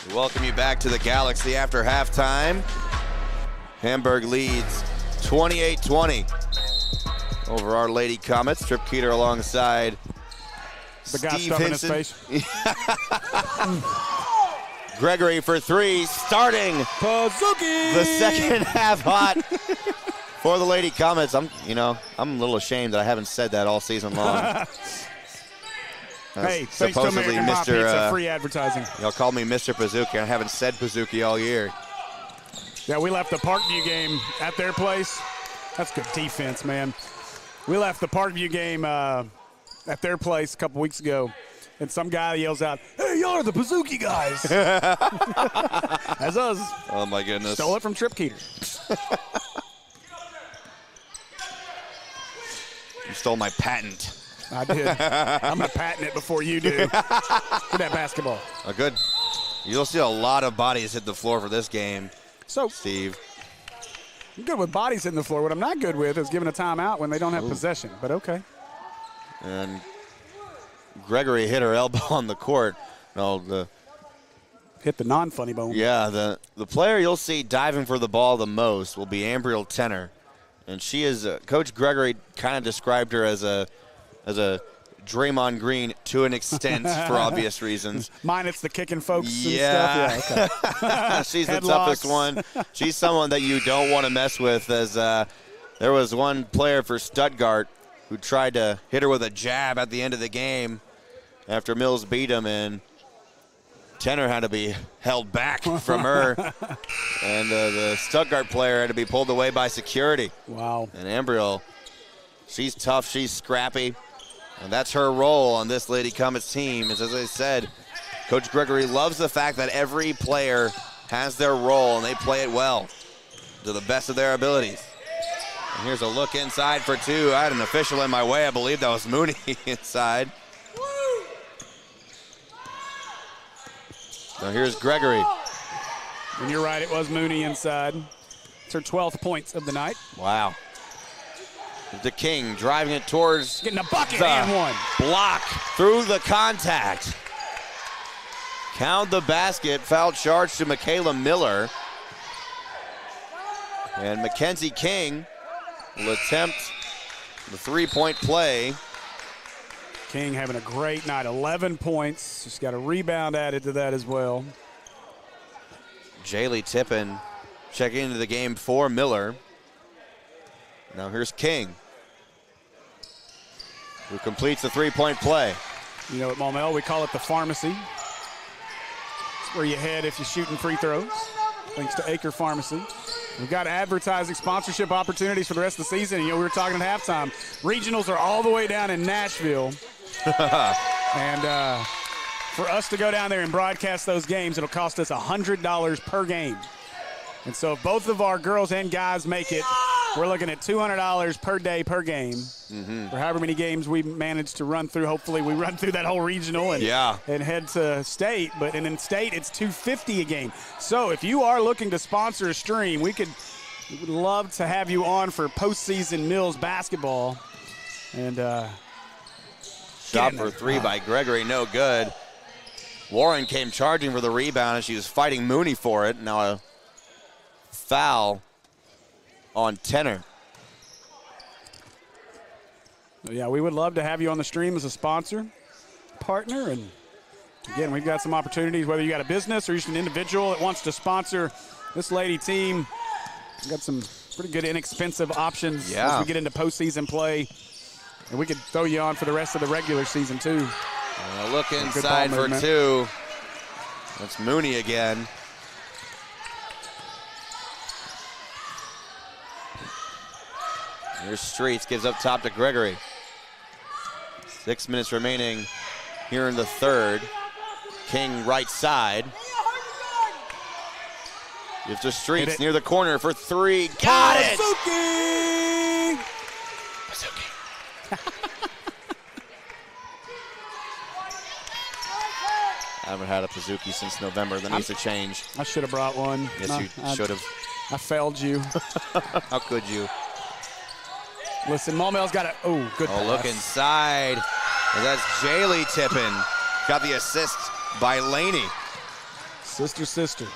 S1: We welcome you back to the Galaxy after halftime. Hamburg leads 28-20 over our Lady Comets. Trip Keeter alongside
S2: the guy
S1: Steve
S2: stuffing his
S1: Hinson.
S2: face.
S1: Gregory for three, starting
S2: Pazuki!
S1: the second half hot for the Lady Comets. I'm a little ashamed that I haven't said that all season long.
S2: Hey, thanks to American Mop Pizza, free advertising.
S1: Y'all called me Mr. Pazuki, and I haven't said Pazuki all year.
S2: Yeah, we left the Parkview game at their place. That's good defense, man. We left the Parkview game at their place a couple weeks ago, and some guy yells out, "Hey, y'all are the Pazuki guys." That's us.
S1: Oh, my goodness.
S2: Stole it from Trip Keeter.
S1: You stole my patent.
S2: I did. I'm going to patent it before you do. Get that basketball.
S1: Good. You'll see a lot of bodies hit the floor for this game,
S2: So,
S1: Steve.
S2: I'm good with bodies hitting the floor. What I'm not good with is giving a timeout when they don't have possession, but okay.
S1: And Gregory hit her elbow on the court.
S2: Hit the non-funny bone.
S1: Yeah, the player you'll see diving for the ball the most will be Ambriel Tenner. And she is, Coach Gregory kind of described her as a Draymond Green to an extent for obvious reasons.
S2: Minus the kicking folks
S1: yeah.
S2: and stuff. Yeah, okay.
S1: She's the toughest one. She's someone that you don't want to mess with, as there was one player for Stuttgart who tried to hit her with a jab at the end of the game after Mills beat him, and Tenner had to be held back from her. And the Stuttgart player had to be pulled away by security.
S2: Wow.
S1: And Ambriel, she's tough, she's scrappy. And that's her role on this Lady Comets team. As I said, Coach Gregory loves the fact that every player has their role and they play it well to the best of their abilities. And here's a look inside for two. I had an official in my way. I believe that was Mooney inside. Now here's Gregory.
S2: And you're right, it was Mooney inside. It's her 12th points of the night.
S1: Wow. The King driving it towards
S2: getting a bucket and one.
S1: Block through the contact. Count the basket. Foul charge to Michaela Miller. And Mackenzie King will attempt the three-point play.
S2: King having a great night, 11 points. Just got a rebound added to that as well.
S1: Jaylee Tippin checking into the game for Miller. Now here's King, who completes the three-point play.
S2: You know, at Maumelle, we call it the pharmacy. It's where you head if you're shooting free throws, thanks to Acre Pharmacy. We've got advertising sponsorship opportunities for the rest of the season. You know, we were talking at halftime. Regionals are all the way down in Nashville. And for us to go down there and broadcast those games, it'll cost us $100 per game. And so if both of our girls and guys make it, we're looking at $200 per day per game for however many games we manage to run through. Hopefully we run through that whole regional and head to state. But in state, it's $250 a game. So if you are looking to sponsor a stream, we would love to have you on for postseason Mills basketball. And
S1: shot for three by Gregory, no good. Warren came charging for the rebound, and she was fighting Mooney for it. Now a foul on Tenner.
S2: Yeah, we would love to have you on the stream as a sponsor, partner. And again, we've got some opportunities, whether you got a business or you're just an individual that wants to sponsor this Lady team. We've got some pretty good inexpensive options as we get into postseason play. And we could throw you on for the rest of the regular season, too.
S1: Look inside for two. That's Mooney again. Here's Streets, gives up top to Gregory. 6 minutes remaining here in the third. King right side. Gives to Streets near the corner for three. Got it!
S2: Pazuki!
S1: I haven't had a Pazuki since November. That needs to change.
S2: I should have brought one.
S1: Yes, you should have.
S2: I failed you.
S1: How could you?
S2: Listen, Maumell's got a good pass.
S1: Look inside. And that's Jaylee Tippin. Got the assist by Laney.
S2: Sister.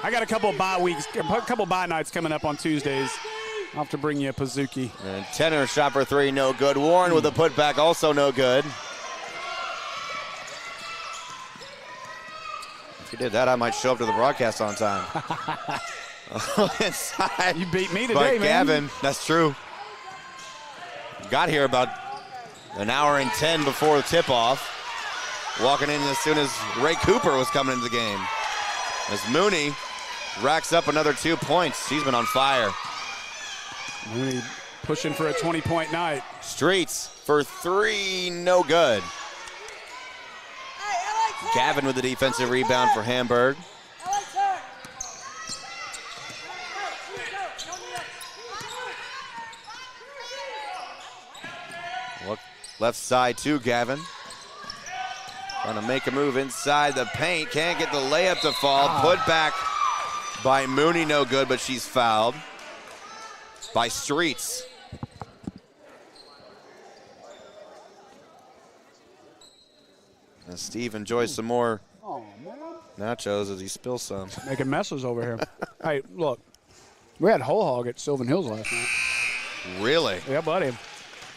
S2: I got a couple of bye nights coming up on Tuesdays. I'll have to bring you a Pazuki.
S1: And Tenor shot for three, no good. Warren with a putback, also no good. If you did that, I might show up to the broadcast on time. Inside.
S2: You beat me today, man.
S1: Gavin, that's true. Got here about an hour and 10 before the tip-off. Walking in as soon as Ray Cooper was coming into the game. As Mooney racks up another 2 points. She's been on fire.
S2: Mooney pushing for a 20-point night.
S1: Streets for three, no good. Gavin with the defensive rebound for Hamburg. Look left side to Gavin. Trying to make a move inside the paint. Can't get the layup to fall. Put back by Mooney, no good, but she's fouled by Streets. And Steve enjoys some more nachos as he spills some.
S2: Making messes over here. Hey, look, we had whole hog at Sylvan Hills last night.
S1: Really?
S2: Yeah, buddy.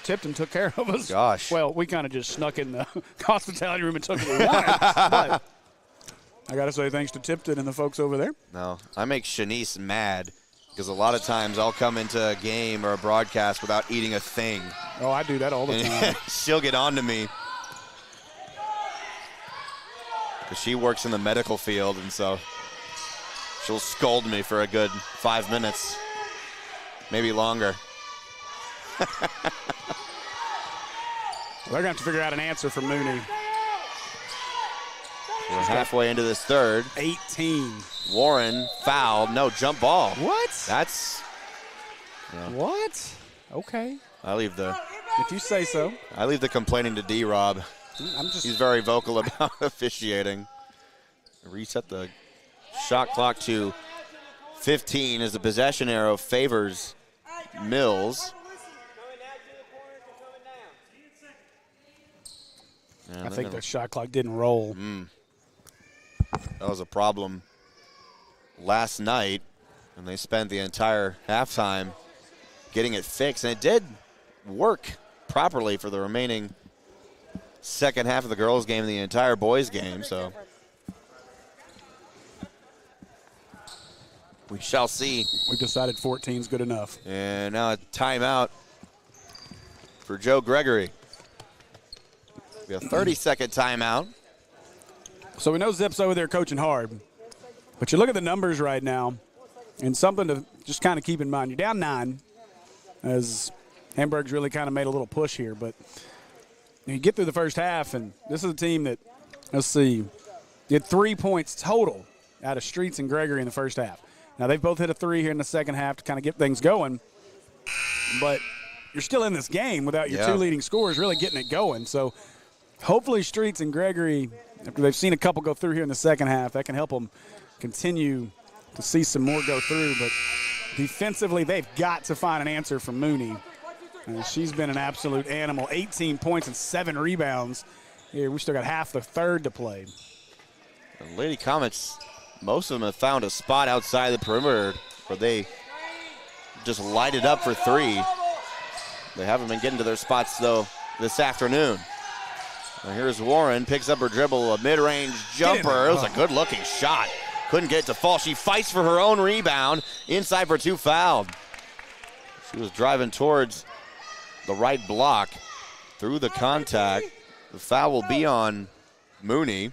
S2: Tipton took care of us.
S1: Gosh.
S2: Well, we kind of just snuck in the hospitality room and took what we wanted. But I got to say thanks to Tipton and the folks over there.
S1: No, I make Shanice mad because a lot of times I'll come into a game or a broadcast without eating a thing.
S2: Oh, I do that all the time.
S1: She'll get on to me. Because she works in the medical field, and so she'll scold me for a good 5 minutes, maybe longer.
S2: They're going to have to figure out an answer for Mooney.
S1: We're halfway into this third.
S2: 18.
S1: Warren fouled. No, jump ball.
S2: What?
S1: That's.
S2: Yeah. What? Okay.
S1: If
S2: you say so.
S1: I leave the complaining to D-Rob. He's very vocal about officiating. Reset the shot clock to 15 as the possession arrow favors Mills.
S2: I think the shot clock didn't roll.
S1: That was a problem last night, and they spent the entire halftime getting it fixed, and it did work properly for the remaining second half of the girls' game and the entire boys' game, so we shall see.
S2: We've decided 14 is good enough.
S1: And now a timeout for Joe Gregory. We have a 30-second timeout.
S2: So we know Zip's over there coaching hard, but you look at the numbers right now, and something to just kind of keep in mind. You're down 9, as Hamburg's really kind of made a little push here, but you get through the first half, and this is a team that, let's see, did 3 points total out of Streets and Gregory in the first half. Now, they've both hit a 3 here in the second half to kind of get things going, but you're still in this game without your two leading scorers really getting it going. So hopefully Streets and Gregory, after they've seen a couple go through here in the second half, that can help them continue to see some more go through. But defensively, they've got to find an answer from Mooney. She's been an absolute animal. 18 points and 7 rebounds. Here, we still got half the third to play.
S1: The Lady Comets, most of them have found a spot outside the perimeter where they just light it up for three. They haven't been getting to their spots, though, this afternoon. Now here's Warren, picks up her dribble, a mid-range jumper. It was a good-looking shot. Couldn't get it to fall. She fights for her own rebound. Inside for 2, fouled. She was driving towards the right block through the contact. The foul will be on Mooney.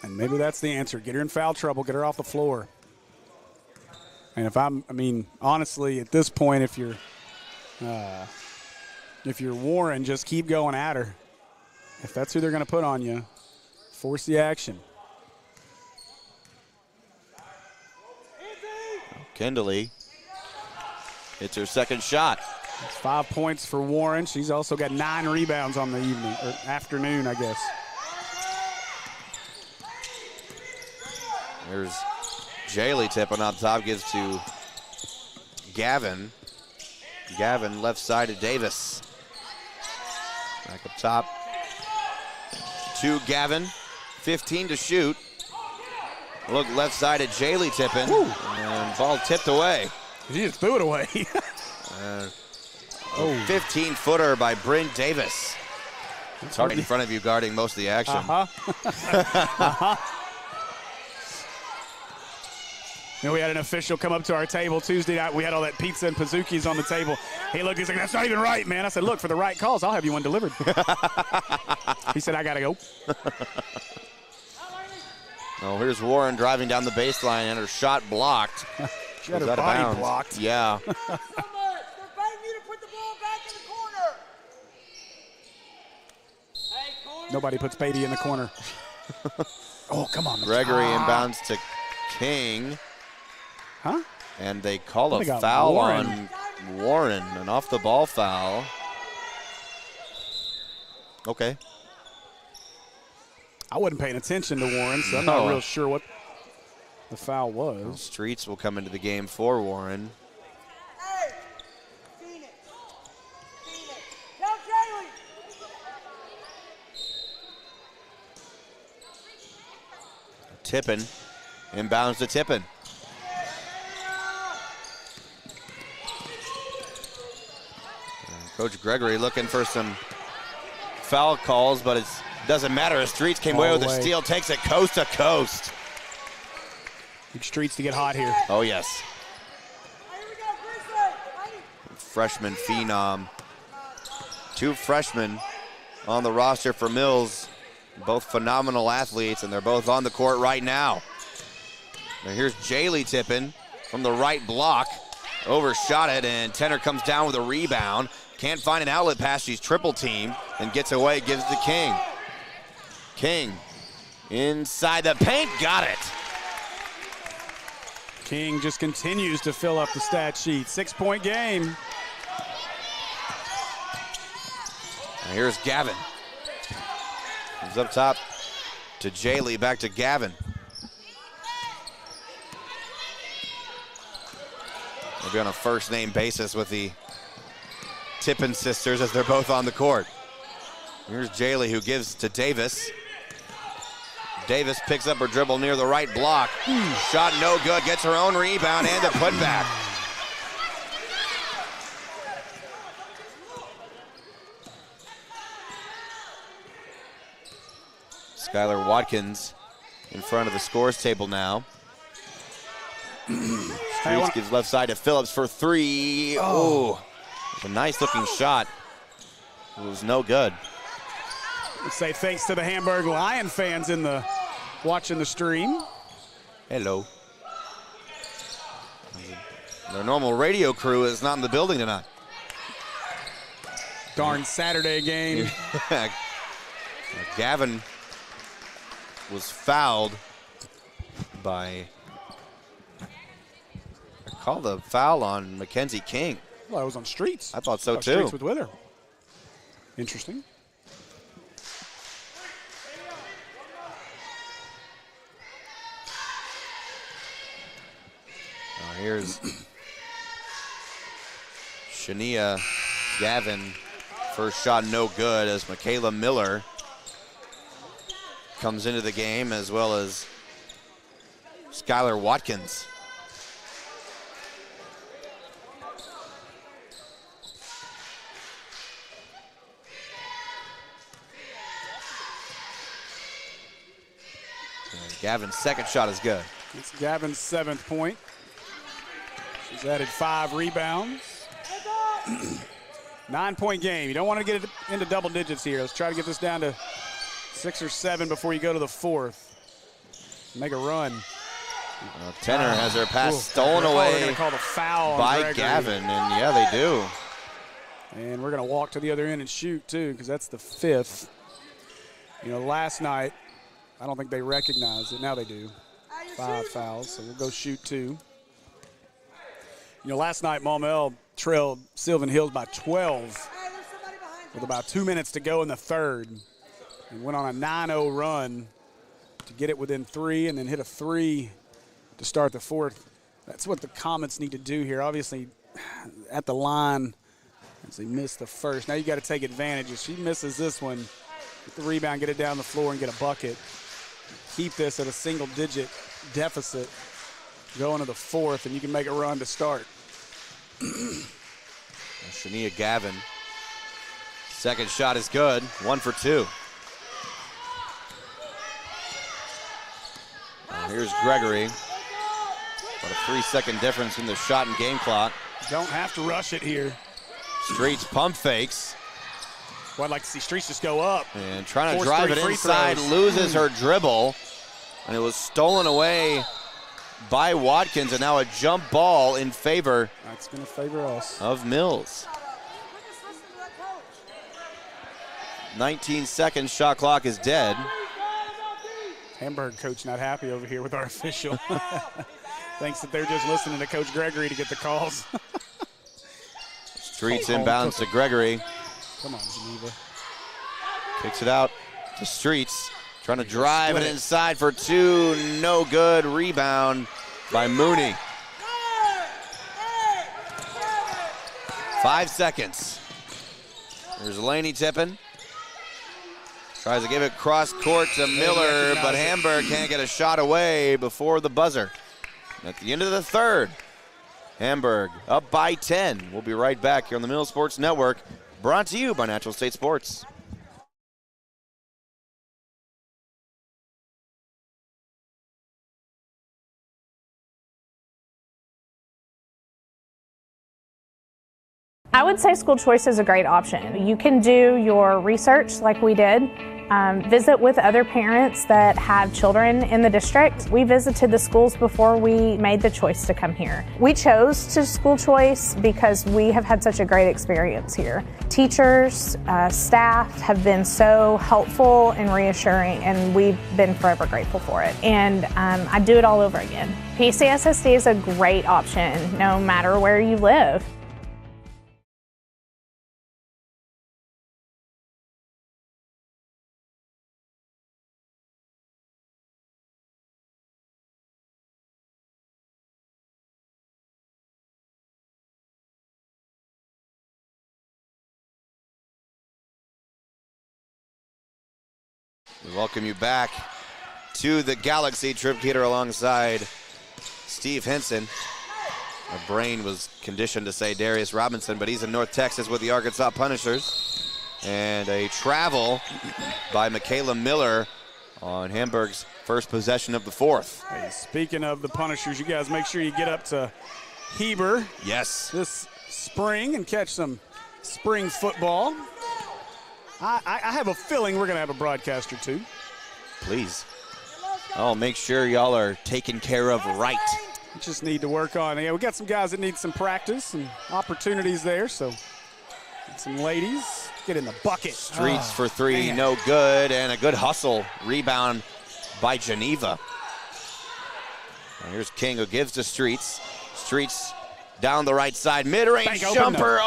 S2: And maybe that's the answer. Get her in foul trouble. Get her off the floor. And honestly, at this point, if you're Warren, just keep going at her. If that's who they're going to put on you, force the action.
S1: Kendley hits her second shot.
S2: It's 5 points for Warren. She's also got 9 rebounds on the evening, or afternoon, I guess.
S1: There's Jaylee tipping up top, gives to Gavin. Gavin left side to Davis. Back up top to Gavin. 15 to shoot. Look left side at Jaylee Tippin. And ball tipped away.
S2: He just threw it away.
S1: 15-footer by Bryn Davis. It's hard in front of you guarding most of the action.
S2: And we had an official come up to our table Tuesday night. We had all that pizza and Pazookies on the table. He looked, he's like, that's not even right, man. I said, look, for the right cause, I'll have you one delivered. He said, I got to go.
S1: Oh, here's Warren driving down the baseline and her shot blocked.
S2: She had her body blocked.
S1: Yeah.
S5: They're begging you to put the ball back in the corner. Hey, corner.
S2: Nobody puts baby in the corner. Oh, come on.
S1: Gregory inbounds to King.
S2: Huh?
S1: And they call a foul on Warren, an off-the-ball foul. Okay.
S2: I wasn't paying attention to Warren, so I'm not real sure what the foul was.
S1: Well, Streets will come into the game for Warren.
S5: Hey, Phoenix. Tell Jaylee.
S1: Tippin. Inbounds to Tippin. Coach Gregory looking for some foul calls, but it doesn't matter. Streets came away with a steal, takes it coast to coast.
S2: Big Streets to get hot here.
S1: Oh, yes. Freshman phenom. 2 freshmen on the roster for Mills. Both phenomenal athletes, and they're both on the court right now. Now here's Jaylee Tippin from the right block. Overshot it, and Tenner comes down with a rebound. Can't find an outlet pass. She's triple teamed and gets away, gives to King. King inside the paint, got it.
S2: King just continues to fill up the stat sheet. 6-point game.
S1: Now here's Gavin. Comes up top to Jaylee, back to Gavin. They'll be on a first-name basis with the Tippin sisters as they're both on the court. Here's Jaylee, who gives to Davis. Davis picks up her dribble near the right block. Shot no good, gets her own rebound and a putback. Skylar Watkins in front of the scores table now. Streets gives left side to Phillips for 3. Oh, it's a nice looking shot. It was no good.
S2: Let's say thanks to the Hamburg Lion fans in the watching the stream.
S1: Hello. Their normal radio crew is not in the building tonight.
S2: Darn Saturday game.
S1: Gavin was fouled by, I called the foul on Mackenzie King.
S2: Well, it was on Streets.
S1: I thought so too.
S2: Streets was with her. Interesting.
S1: Here's Shania Gavin. First shot no good as Michaela Miller comes into the game, as well as Skylar Watkins. Gavin's second shot is good.
S2: It's Gavin's 7th point. She's added 5 rebounds. 9-point game. You don't want to get it into double digits here. Let's try to get this down to 6 or 7 before you go to the 4th. Make a run.
S1: Tenner has her pass stolen away.
S2: They're going to call the foul
S1: by
S2: on
S1: Gavin, and yeah, they do.
S2: And we're going to walk to the other end and shoot, too, because that's the 5th. You know, last night, I don't think they recognized it. Now they do. 5 fouls, so we'll go shoot 2. You know, last night, Maumelle trailed Sylvan Hills by 12 with about 2 minutes to go in the third and went on a 9-0 run to get it within 3 and then hit a 3 to start the 4th. That's what the Comets need to do here. Obviously, at the line, as they missed the first. Now you got to take advantage. If she misses this one, get the rebound, get it down the floor, and get a bucket. keep this at a single-digit deficit going to the fourth, and you can make a run to start.
S1: Shania Gavin. Second shot is good. 1 for 2. Here's Gregory. About a 3-second difference in the shot and game clock.
S2: Don't have to rush it here.
S1: Streets pump fakes.
S2: Well, I'd like to see Streets just go up.
S1: And trying to drive it inside,
S2: throws.
S1: loses her dribble. And it was stolen away by Watkins, and now a jump ball in favor.
S2: That's going to favor us.
S1: Of Mills. 19 seconds, shot clock is dead.
S2: Hamburg coach not happy over here with our official. Thinks that they're just listening to Coach Gregory to get the calls.
S1: Streets inbounds to Gregory.
S2: Come on, Geneva.
S1: Kicks it out to Streets. Trying to drive it inside for 2. No good. Rebound by Mooney. 5 seconds. There's Laney Tippin. Tries to give it cross court to Miller, but Hamburg can't get a shot away before the buzzer. At the end of the third, Hamburg up by 10. We'll be right back here on the Mill Sports Network, brought to you by Natural State Sports.
S11: I would say school choice is a great option. You can do your research like we did, visit with other parents that have children in the district. We visited the schools before we made the choice to come here. We chose to school choice because we have had such a great experience here. Teachers, staff have been so helpful and reassuring, and we've been forever grateful for it. And I'd do it all over again. PCSSD is a great option no matter where you live.
S1: We welcome you back to the Galaxy. Trip Keeter alongside Steve Henson. My brain was conditioned to say Darius Robinson, but he's in North Texas with the Arkansas Punishers. And a travel by Michaela Miller on Hamburg's first possession of the fourth.
S2: Hey, speaking of the Punishers, you guys make sure you get up to Heber this spring and catch some spring football. I have a feeling we're going to have a broadcaster too.
S1: Please. I'll make sure y'all are taken care of right.
S2: We just need to work on it. Yeah, we got some guys that need some practice and opportunities there, so some ladies get in the bucket.
S1: Streets for 3, no good, and a good hustle. Rebound by Geneva. And here's King who gives to Streets. Streets down the right side, mid-range jumper.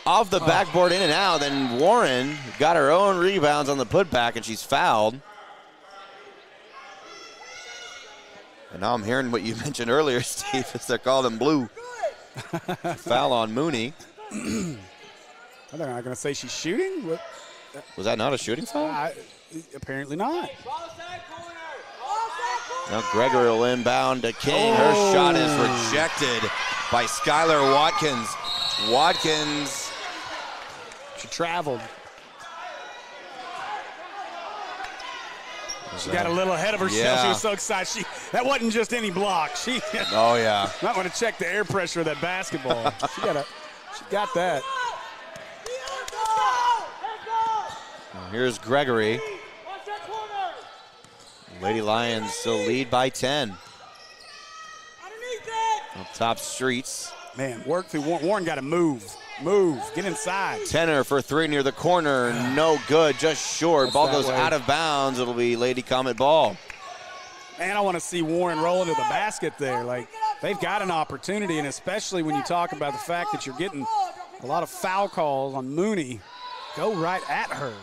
S1: Off the backboard, in and out. Then Warren got her own rebounds on the putback, and she's fouled. And now I'm hearing what you mentioned earlier, Steve, is they're calling him blue. Foul on Mooney.
S2: They're not going to say she's shooting? What?
S1: Was that not a shooting foul?
S2: Apparently not.
S1: Now Gregory will inbound to King. Her shot is rejected by Skylar Watkins. Watkins.
S2: She traveled. She got a little ahead of herself.
S1: Yeah.
S2: She was so excited. That wasn't just any block. She might want to check the air pressure of that basketball. She got that.
S1: Now here's Gregory. Lady Lions still lead by 10. Up top, Streets.
S2: Man, work through Warren. Got to move, get inside.
S1: Tenor for 3 near the corner, no good, just short. Ball goes out of bounds. It'll be Lady Comet ball.
S2: Man, I want to see Warren roll into the basket there. Like, they've got an opportunity, and especially when you talk about the fact that you're getting a lot of foul calls on Mooney. Go right at her.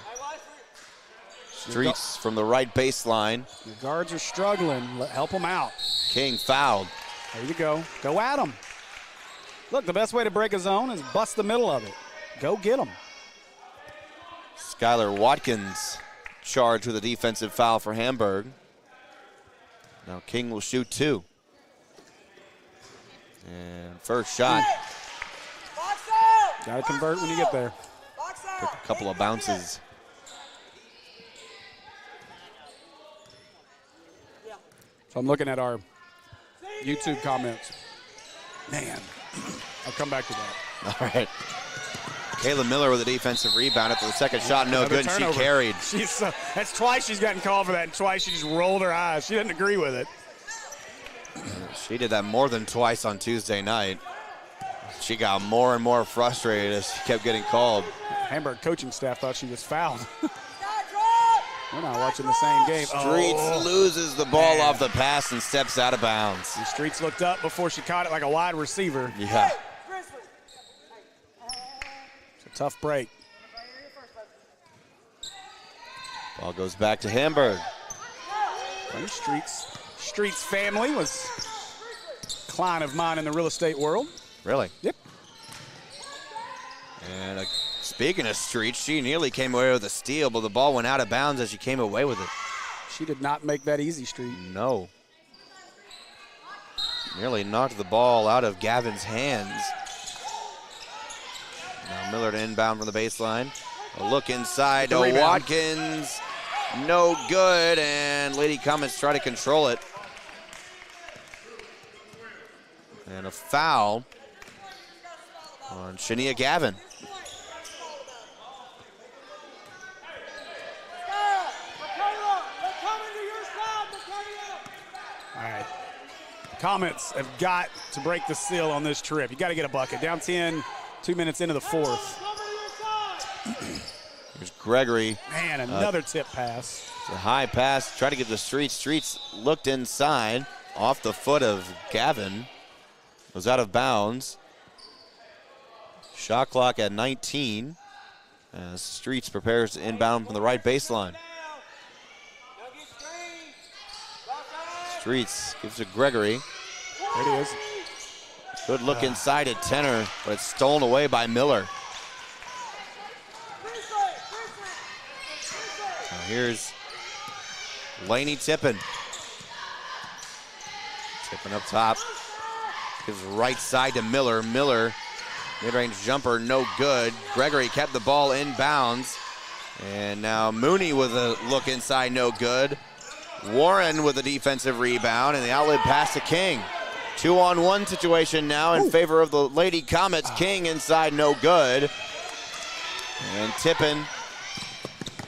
S1: Streets from the right baseline.
S2: The guards are struggling. Help them out.
S1: King fouled.
S2: There you go. Go at them. Look, the best way to break a zone is bust the middle of it. Go get them.
S1: Skylar Watkins charged with a defensive foul for Hamburg. Now King will shoot 2. And first shot.
S2: Got to convert when you get there.
S1: Took a couple of bounces.
S2: So I'm looking at our YouTube comments. Man, I'll come back to that.
S1: All right. Kayla Miller with a defensive rebound after the second shot, no good, and she carried.
S2: That's twice she's gotten called for that, and twice she just rolled her eyes. She didn't agree with it.
S1: She did that more than twice on Tuesday night. She got more and more frustrated as she kept getting called.
S2: Hamburg coaching staff thought she was fouled. We're not watching the same game.
S1: Streets loses the ball off the pass and steps out of bounds.
S2: And Streets looked up before she caught it like a wide receiver.
S1: Yeah.
S2: It's a tough break.
S1: Ball goes back to Hamburg.
S2: Streets family was a client of mine in the real estate world.
S1: Really?
S2: Yep.
S1: And speaking of Streets, she nearly came away with a steal, but the ball went out of bounds as she came away with it.
S2: She did not make that easy, Street.
S1: No. Nearly knocked the ball out of Gavin's hands. Now Miller to inbound from the baseline. A look inside to Watkins. No good, and Lady Comets try to control it. And a foul on Shania Gavin.
S2: All right. Comets have got to break the seal on this trip. You got to get a bucket. Down 10, 2 minutes into the fourth.
S1: Here's Gregory.
S2: Man, another tip pass.
S1: It's a high pass. Try to get the Streets. Streets looked inside off the foot of Gavin. Was out of bounds. Shot clock at 19 as Streets prepares to inbound from the right baseline. Streets gives to Gregory.
S2: There it is.
S1: Good look inside at Tenor, but it's stolen away by Miller. Now here's Laney Tippin. Tippin up top. Gives right side to Miller. Miller, mid-range jumper, no good. Gregory kept the ball in bounds. And now Mooney with a look inside, no good. Warren with a defensive rebound, and the outlet pass to King. 2-on-1 situation now in favor of the Lady Comets. King inside, no good. And Tippin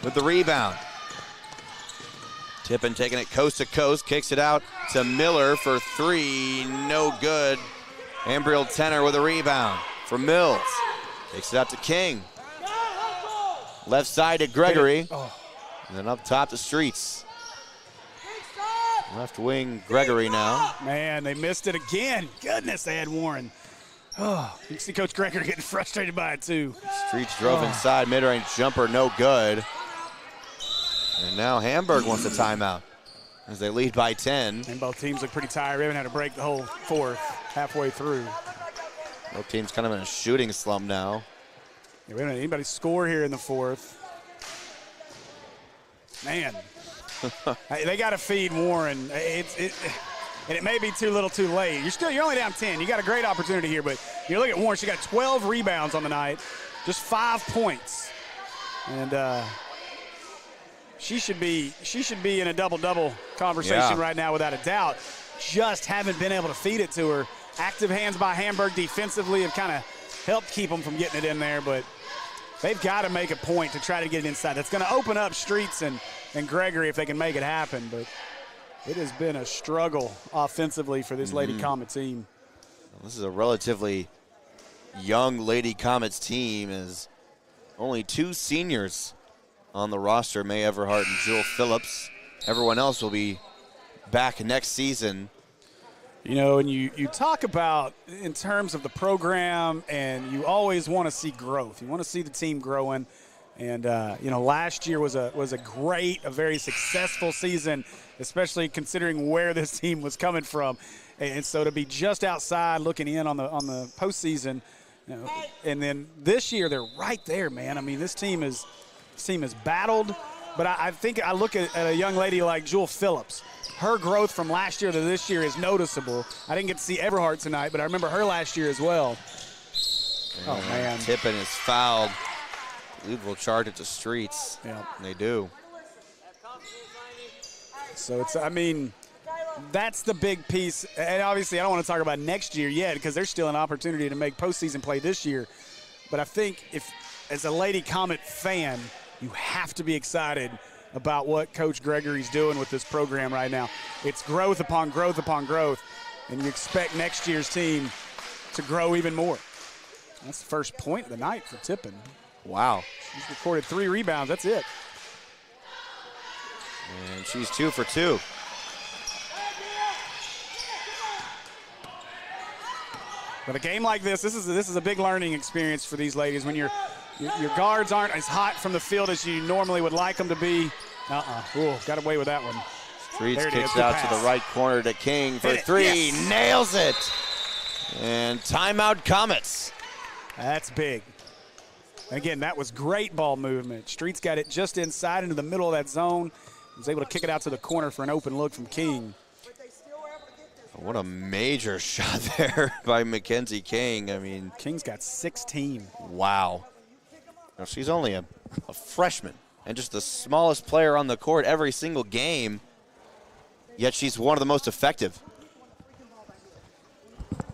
S1: with the rebound. Tippin taking it coast to coast, kicks it out to Miller for 3, no good. Ambriel Tenor with a rebound for Mills. Takes it out to King. Left side to Gregory. And then up top to Streets. Left wing Gregory now.
S2: Man, they missed it again. Goodness, they had Warren. Oh, you can see Coach Gregory getting frustrated by it too.
S1: Streets drove inside, mid-range jumper, no good. And now Hamburg wants a timeout as they lead by 10.
S2: And both teams look pretty tired. We haven't had a break the whole fourth, halfway through.
S1: Both teams kind of in a shooting slump now.
S2: Yeah, we haven't had anybody score here in the fourth. Man, they got to feed Warren. And it may be too little too late. You're only down 10. You got a great opportunity here, but you look at Warren, she got 12 rebounds on the night, just 5 points. And she should be in a double-double conversation right now without a doubt. Just haven't been able to feed it to her. Active hands by Hamburg defensively have kind of helped keep them from getting it in there, but they've got to make a point to try to get it inside. That's going to open up Streets and Gregory if they can make it happen, but it has been a struggle offensively for this Lady Comet team.
S1: This is a relatively young Lady Comets team, as only 2 seniors on the roster, May Everhart and Jewel Phillips. Everyone else will be back next season.
S2: You know, and you talk about in terms of the program, and you always want to see growth. You want to see the team growing. And, last year was a very successful season, especially considering where this team was coming from. And so to be just outside looking in on the postseason, and then this year they're right there, man. I mean, this team is battled. But I think I look at a young lady like Jewel Phillips, her growth from last year to this year is noticeable. I didn't get to see Everhart tonight, but I remember her last year as well. Oh, man.
S1: Tippin is fouled. I believe we'll charge it to Streets.
S2: Yeah.
S1: And they do.
S2: So it's, I mean, that's the big piece. And obviously I don't want to talk about next year yet because there's still an opportunity to make postseason play this year. But I think if, as a Lady Comet fan, you have to be excited about what Coach Gregory's doing with this program right now. It's growth upon growth upon growth, and you expect next year's team to grow even more. That's the first point of the night for Tippin.
S1: Wow.
S2: She's recorded 3 rebounds. That's it.
S1: And she's 2 for 2.
S2: But a game like this is a big learning experience for these ladies. When your guards aren't as hot from the field as you normally would like them to be. Ooh, got away with that one.
S1: Streets kicks out to the right corner to King for 3. Yes. Nails it. And timeout Comets.
S2: That's big. Again, that was great ball movement. Streets got it just inside into the middle of that zone. Was able to kick it out to the corner for an open look from King.
S1: What a major shot there by Mackenzie King. I mean,
S2: King's got 16.
S1: Wow. Now, she's only a freshman and just the smallest player on the court every single game, yet she's one of the most effective.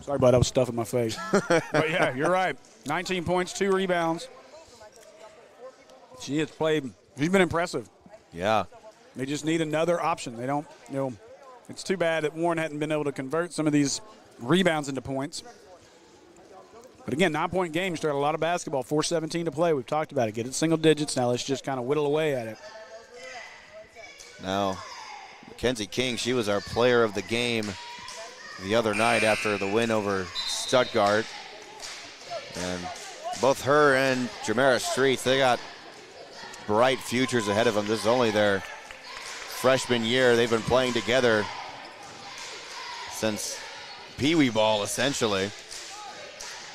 S2: Sorry about that, I was stuffing my face. But yeah, you're right. 19 points, 2 rebounds. She has played, she's been impressive.
S1: Yeah.
S2: They just need another option. They don't, it's too bad that Warren hadn't been able to convert some of these rebounds into points. But again, 9-point game, you start a lot of basketball, 4:17 to play. We've talked about it. Get it single digits. Now let's just kind of whittle away at it.
S1: Now, Mackenzie King, she was our player of the game the other night after the win over Stuttgart. And both her and Jamera Streets, they got bright futures ahead of them. This is only their freshman year. They've been playing together since Pee Wee ball, essentially.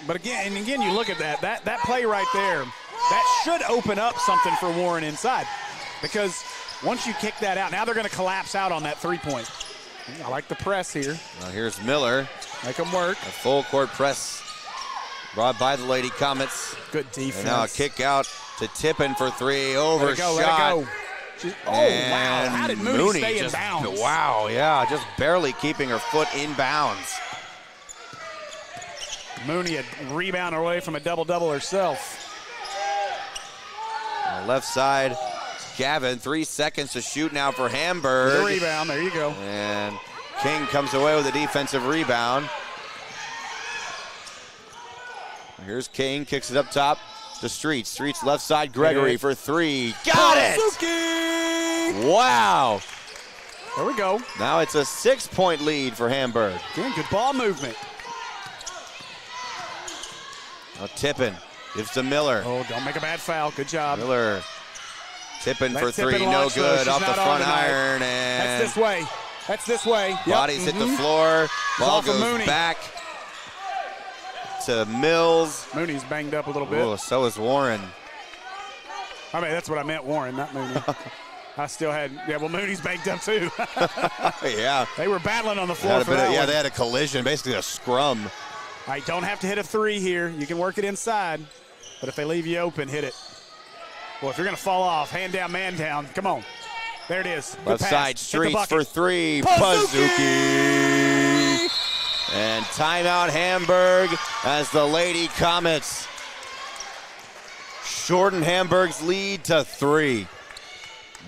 S2: But again, you look at that play right there, that should open up something for Warren inside. Because once you kick that out, now they're going to collapse out on that 3-point. I like the press here.
S1: Now here's Miller.
S2: Make them work.
S1: A full court press brought by the Lady Comets.
S2: Good defense.
S1: And now a kick out to Tippin for 3. Overshot.
S2: Let it go. Wow. How did Mooney stay in bounds?
S1: Wow, yeah, just barely keeping her foot in bounds.
S2: Mooney a rebound away from a double-double herself.
S1: On the left side, Gavin, 3 seconds to shoot now for Hamburg.
S2: Good rebound, there you go.
S1: And King comes away with a defensive rebound. Here's King, kicks it up top to Streets. Streets left side, Gregory for 3. Got it! Wow.
S2: There we go.
S1: Now it's a 6-point lead for Hamburg.
S2: Good ball movement.
S1: Now Tippin gives to Miller.
S2: Oh, don't make a bad foul. Good job.
S1: Miller Tippin for 3, no good. Off the front iron. And
S2: that's this way. That's this way.
S1: Bodies hit the floor. Ball goes back to Mills.
S2: Mooney's banged up a little bit.
S1: Oh, so is Warren.
S2: I mean, that's what I meant, Warren, not Mooney. I still had, well, Mooney's banged up too.
S1: Yeah.
S2: They were battling on the floor for that one.
S1: They had a collision, basically a scrum.
S2: I don't have to hit a 3 here. You can work it inside, but if they leave you open, hit it. Well, if you're going to fall off, hand down, man down. Come on. There it is.
S1: Left side, Streets for 3. Pazuki. And timeout Hamburg as the Lady Comets shorten Hamburg's lead to 3.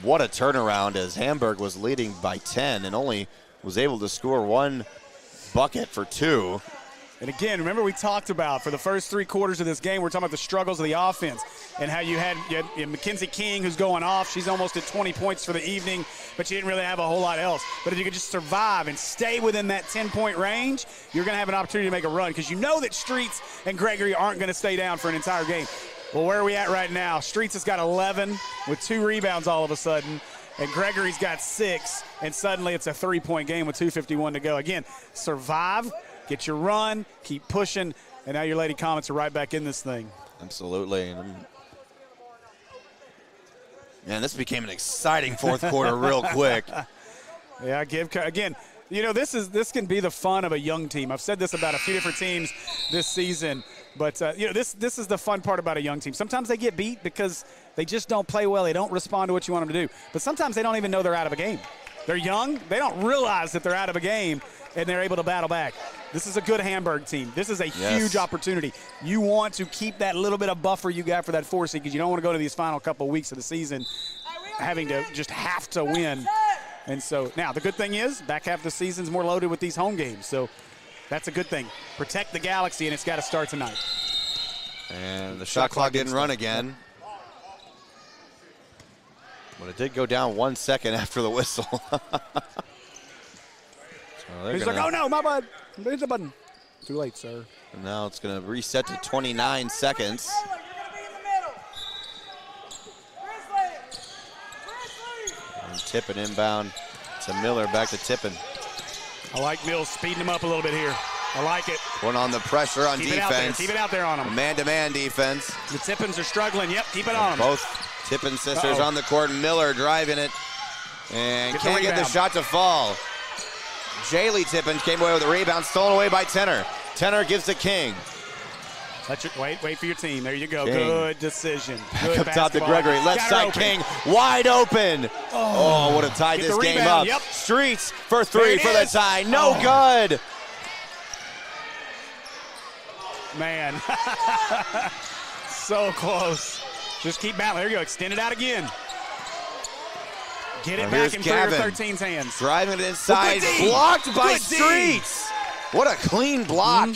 S1: What a turnaround, as Hamburg was leading by 10 and only was able to score 1 bucket for 2.
S2: And again, remember we talked about for the first 3 quarters of this game, we're talking about the struggles of the offense and how you had Mackenzie King who's going off. She's almost at 20 points for the evening, but she didn't really have a whole lot else. But if you could just survive and stay within that 10-point range, you're going to have an opportunity to make a run because you know that Streets and Gregory aren't going to stay down for an entire game. Well, where are we at right now? Streets has got 11 with 2 rebounds all of a sudden, and Gregory's got 6, and suddenly it's a 3-point game with 2:51 to go. Again, survive, get your run, keep pushing, and now your Lady Comets are right back in this thing.
S1: Absolutely. Man, this became an exciting fourth quarter real quick.
S2: Yeah, again, this can be the fun of a young team. I've said this about a few different teams this season, but this is the fun part about a young team. Sometimes they get beat because they just don't play well. They don't respond to what you want them to do. But sometimes they don't even know they're out of a game. They're young. They don't realize that they're out of a game, and they're able to battle back. This is a good Hamburg team. This is a huge opportunity. You want to keep that little bit of buffer you got for that 4 seed because you don't want to go to these final couple weeks of the season having to just have to win. And so now the good thing is back half of the season's more loaded with these home games. So that's a good thing. Protect the Galaxy, and it's got to start tonight.
S1: And the shot clock didn't run again. But it did go down 1 second after the whistle.
S2: He's like, oh no, my bad. There's the button. Too late, sir.
S1: And now it's going to reset to 29 seconds. And Tippin inbound to Miller, back to Tippin.
S2: I like Mills speeding him up a little bit here. I like it.
S1: Putting on the pressure on defense.
S2: Keep it out there on him.
S1: Man-to-man defense.
S2: The Tippins are struggling. Yep, keep it on them.
S1: Both Tippin sisters on the court. Miller driving it. And can't get the shot to fall. Jaylee Tippin came away with a rebound, stolen away by Tenor. Tenor gives to King.
S2: Wait for your team. There you go. King. Good decision. Good
S1: up top to Gregory. Left side King. Wide open. Oh, would have tied this game up.
S2: Yep.
S1: Streets for three for the tie. No good.
S2: Man. So close. Just keep battling. There you go. Extend it out again. Get it back in Gavin. 13's hands.
S1: Driving it inside. Blocked by Streets. What a clean block.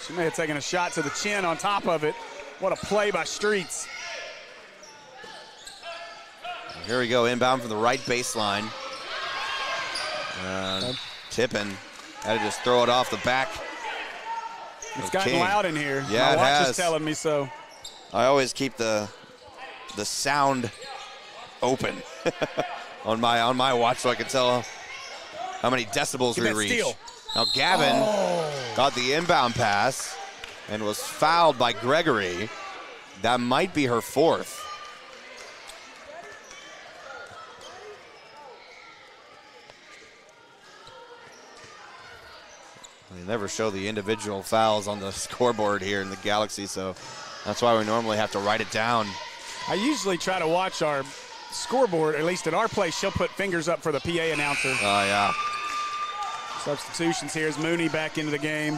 S2: She may have taken a shot to the chin on top of it. What a play by Streets.
S1: Here we go, inbound from the right baseline. Tippin had to just throw it off the back.
S2: It's gotten loud in here.
S1: Yeah,
S2: my watch
S1: has.
S2: is telling me so.
S1: I always keep the sound open on my watch so I can tell how many decibels we reach.
S2: Steal.
S1: Now Gavin got the inbound pass and was fouled by Gregory. That might be her fourth. They never show the individual fouls on the scoreboard here in the Galaxy, so that's why we normally have to write it down.
S2: I usually try to watch our scoreboard, at least at our place. She'll put fingers up for the PA announcer.
S1: Oh, yeah.
S2: Substitutions here as Mooney back into the game.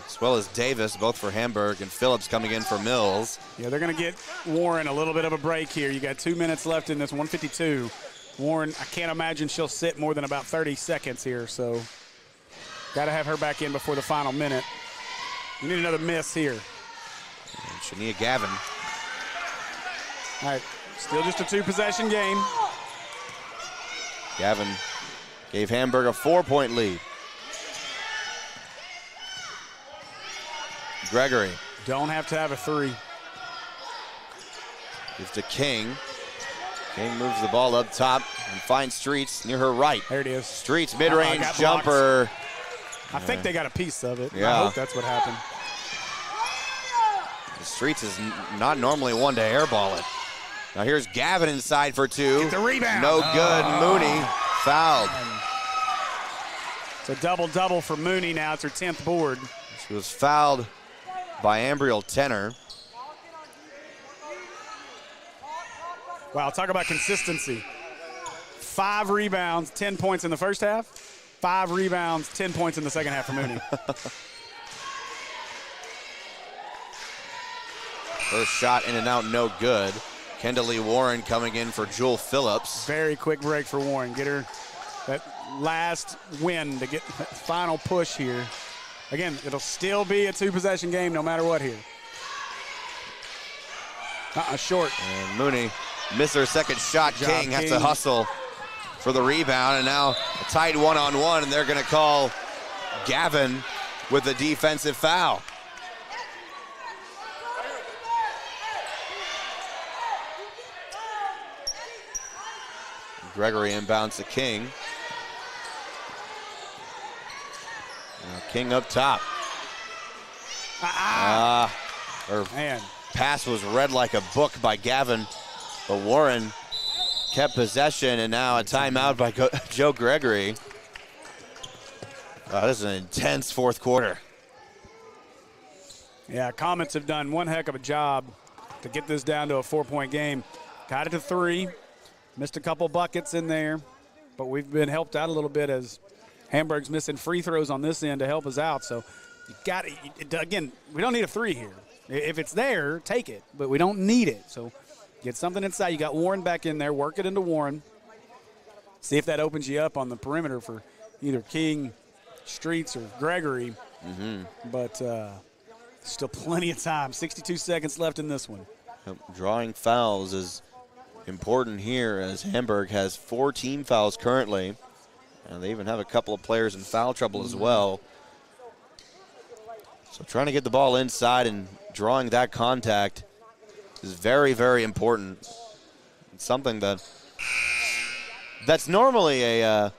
S1: As well as Davis, both for Hamburg, and Phillips coming in for Mills.
S2: Yeah, they're going to get Warren a little bit of a break here. You got 2 minutes left in this 152. Warren, I can't imagine she'll sit more than about 30 seconds here, so got to have her back in before the final minute. We need another miss here.
S1: And Shania Gavin.
S2: All right, still just a 2-possession game.
S1: Gavin gave Hamburg a 4-point lead. Gregory.
S2: Don't have to have a 3.
S1: Gives to King. King moves the ball up top and finds Streets near her right.
S2: There it is.
S1: Streets mid-range jumper.
S2: I think they got a piece of it.
S1: Yeah.
S2: I hope that's what happened.
S1: The Streets is not normally one to airball it. Now here's Gavin inside for 2.
S2: Get the rebound.
S1: No good. Mooney fouled.
S2: It's a double-double for Mooney now. It's her 10th board.
S1: She was fouled by Ambriel Tenor.
S2: Wow, talk about consistency. 5 rebounds, 10 points in the first half. 5 rebounds, 10 points in the second half for Mooney.
S1: First shot in and out, no good. Kendall Warren coming in for Jewel Phillips.
S2: Very quick break for Warren. Get her that last win to get that final push here. Again, it'll still be a 2-possession game no matter what here. Short.
S1: And Mooney missed her second shot. King has to hustle for the rebound, and now a tight one-on-one, and they're going to call Gavin with a defensive foul. Gregory inbounds to King. Now King up top. Her pass was read like a book by Gavin, but Warren kept possession, and now a timeout by Joe Gregory. This is an intense fourth quarter.
S2: Yeah, Comets have done one heck of a job to get this down to a 4-point game. Got it to 3. Missed a couple buckets in there, but we've been helped out a little bit as Hamburg's missing free throws on this end to help us out. So you got it. Again, we don't need a 3 here. If it's there, take it, but we don't need it. So get something inside. You got Warren back in there. Work it into Warren. See if that opens you up on the perimeter for either King, Streets, or Gregory. But still plenty of time. 62 seconds left in this one.
S1: Drawing fouls is important here as Hamburg has 4 team fouls currently. And they even have a couple of players in foul trouble as well. So trying to get the ball inside and drawing that contact is very, very important. It's something that's normally a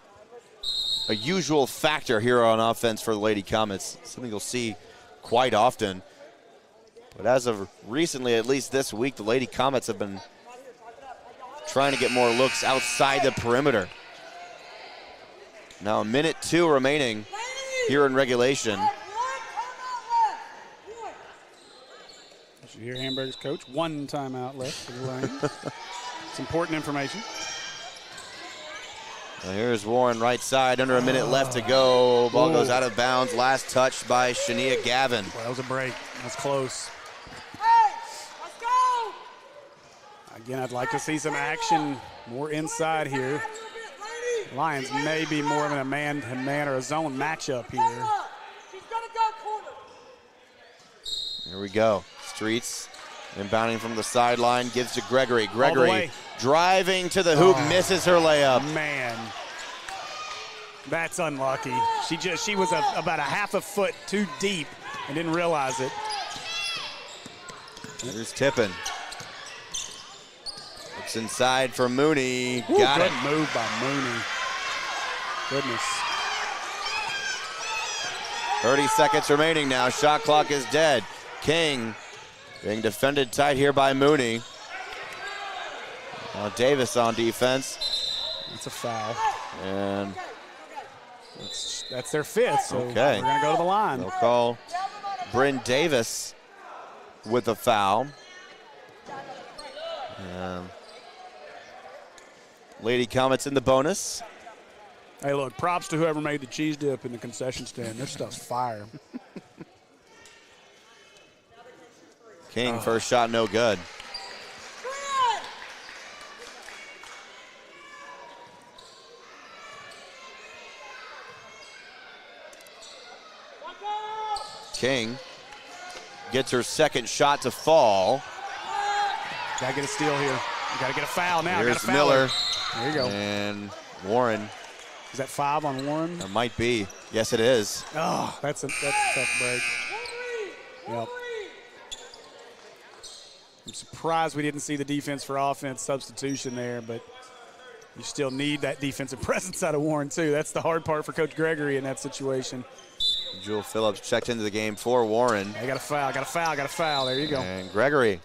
S1: usual factor here on offense for the Lady Comets. Something you'll see quite often. But as of recently, at least this week, the Lady Comets have been trying to get more looks outside the perimeter. Now 1:02 remaining here in regulation.
S2: Did you hear Hamburg's coach? 1 timeout left for the Lions. It's important information.
S1: Now here's Warren right side, under a minute left to go. Ball goes out of bounds. Last touch by Shania Gavin.
S2: Well, that was a break. That's close.
S5: Hey, let's go!
S2: Again, I'd like to see some action more inside here. Lions may be more of a man-to-man or a zone matchup here.
S5: She's gonna go corner.
S1: Here we go. Streets inbounding from the sideline, gives to Gregory. Gregory driving to the hoop, misses her layup.
S2: Man, that's unlucky. She was about a half a foot too deep and didn't realize it.
S1: Here's Tippin. Looks inside for Mooney.
S2: Ooh,
S1: got
S2: good
S1: it.
S2: move by Mooney. Goodness.
S1: 30 seconds remaining now. Shot clock is dead. King being defended tight here by Mooney. Now Davis on defense.
S2: That's a foul.
S1: And
S2: that's their 5th, so
S1: okay,
S2: we're going to go to the line.
S1: They'll call Bryn Davis with a foul. And Lady Comets in the bonus.
S2: Hey, look, props to whoever made the cheese dip in the concession stand. This stuff's fire.
S1: King, first shot, no good. King gets her second shot to fall.
S2: Got to get a steal here. You got to get a foul now.
S1: Here's Miller.
S2: There you go.
S1: And Warren.
S2: Is that 5 on Warren?
S1: It might be. Yes, it is.
S2: Oh, that's a tough break. Yep. I'm surprised we didn't see the defense for offense substitution there, but you still need that defensive presence out of Warren, too. That's the hard part for Coach Gregory in that situation.
S1: Jewel Phillips checked into the game for Warren.
S2: They got a foul. There you go.
S1: And Gregory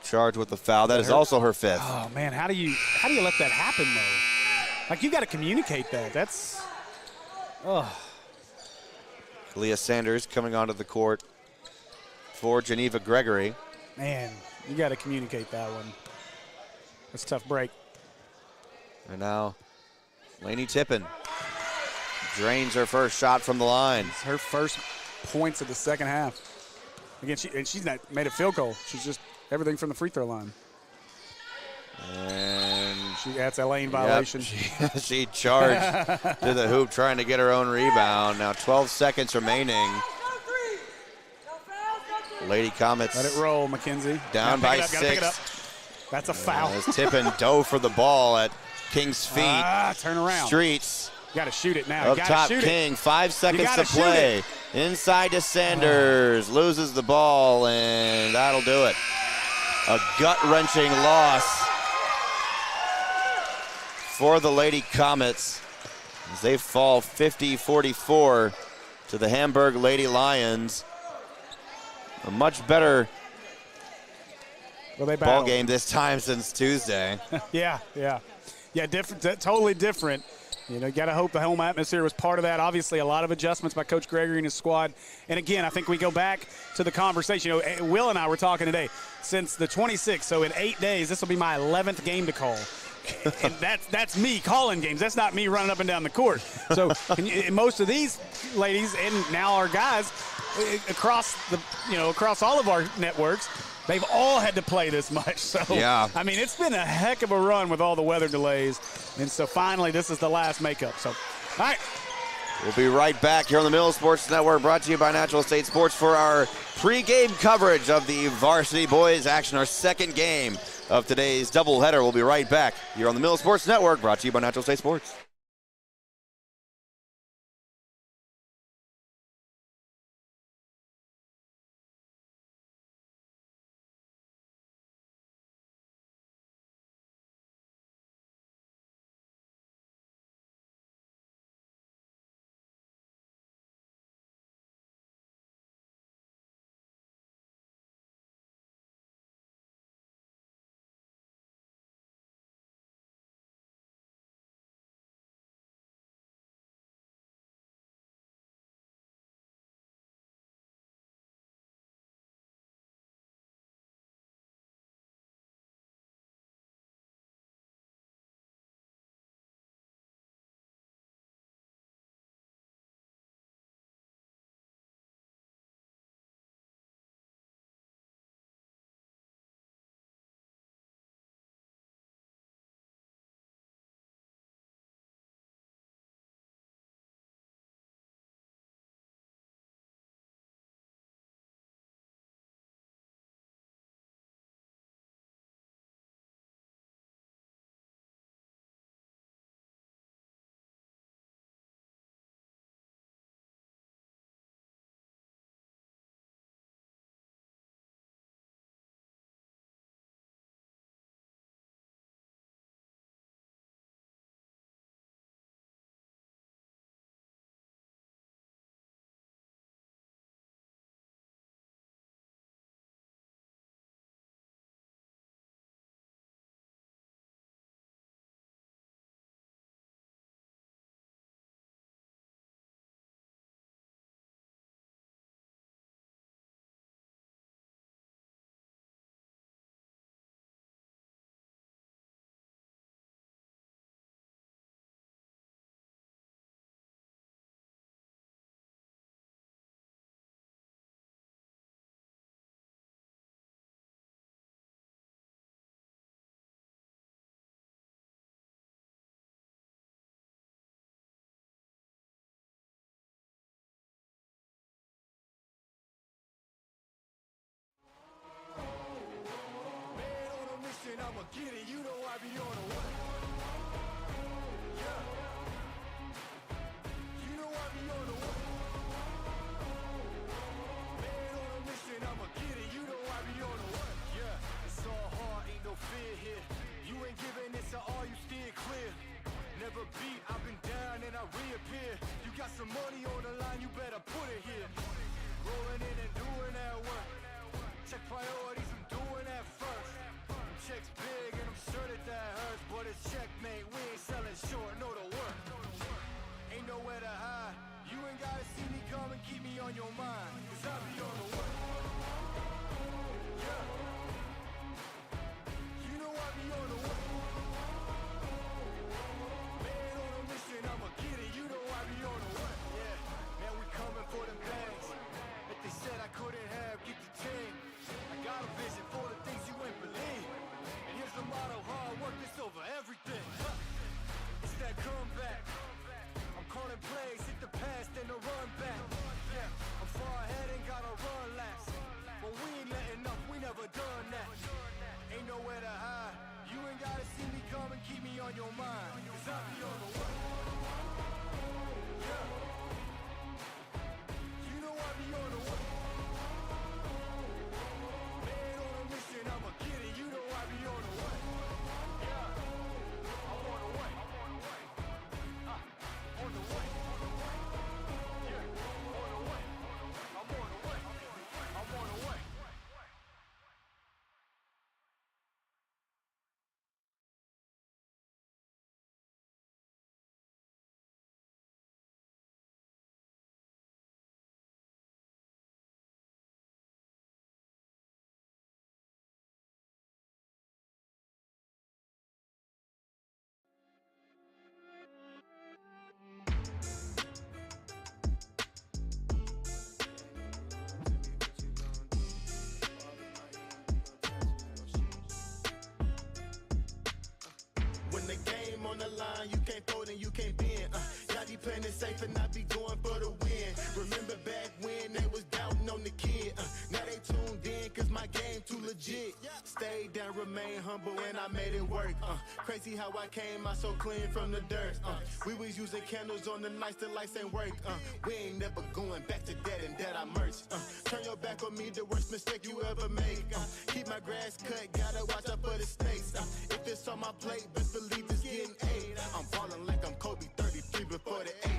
S1: charged with the foul. That is also her 5th.
S2: Oh, man, how do you let that happen, though? Like, you got to communicate that. That's,
S1: Leah Sanders coming onto the court for Geneva Gregory.
S2: Man, you got to communicate that one. That's a tough break.
S1: And now Lainey Tippin drains her first shot from the line.
S2: It's her first points of the second half. Again, she's not made a field goal. She's just everything from the free throw line.
S1: And
S2: that's a lane violation.
S1: She charged to the hoop trying to get her own rebound. Now 12 seconds remaining. Lady Comets.
S2: Let it roll, McKenzie.
S1: Down by 6.
S2: Pick it up. That's a foul.
S1: As Tippin dove for the ball at King's feet.
S2: Turn around.
S1: Streets.
S2: You got to shoot it now.
S1: Up top, King. 5 seconds to play. Inside to Sanders. Loses the ball, and that'll do it. A gut-wrenching loss for the Lady Comets as they fall 50-44 to the Hamburg Lady Lions. A much better
S2: Well, they
S1: ball game this time since Tuesday.
S2: Yeah, different, totally different. You know, you got to hope the home atmosphere was part of that. Obviously, a lot of adjustments by Coach Gregory and his squad. And again, I think we go back to the conversation. You know, Will and I were talking today. Since the 26th, so in 8 days, this will be my 11th game to call. And that's me calling games. That's not me running up and down the court. So most of these ladies and now our guys across all of our networks, they've all had to play this much. So,
S1: yeah.
S2: I mean, it's been a heck of a run with all the weather delays. And so finally, this is the last makeup. So, all right.
S1: We'll be right back here on the Mill Sports Network, brought to you by Natural State Sports for our pregame coverage of the Varsity Boys action, our second game of today's doubleheader. We'll be right back here on the Mill Sports Network, brought to you by Natural State Sports.
S12: I'ma get it, you know I be on the way. Yeah. You know I be on the way. Man on a mission, I'ma get it, you know I be on the way. Yeah, it's all hard, ain't no fear here. You ain't giving it, so all you steer clear. Never beat, I've been down and I reappear. You got some money on the line, you better put it here. Rolling in and doing that work. Check priorities, I'm doing that first. Checks big and I'm sure that hurts, but it's checkmate. We ain't selling short, know the work. Ain't nowhere to hide. You ain't gotta see me come and keep me on your mind, cause I be on the way. Yeah. You know I be on the way. Man on a mission, I'ma get it. You know I be on the way. Yeah, man, we coming for them bags that they said I couldn't have. Get the team. I got a vision for the things you ain't believe. And here's the motto: hard work is over everything. It's that come line, you can't fold and you can't bend. Y'all be playing it safe and I be going for the win. Remember back when they was doubting on the kid. Now they tuned in cause my game too legit. Stayed down, remain humble and I made it work. Crazy how I came out so clean from the dirt. We was using candles on the nights the lights ain't work. We ain't never going back to that and that I merch. Turn your back on me, the worst mistake you ever make. Keep my grass cut, gotta watch out for the snakes. If it's on my plate, best believe it's getting 8. I'm ballin' like I'm Kobe 33 before the 8.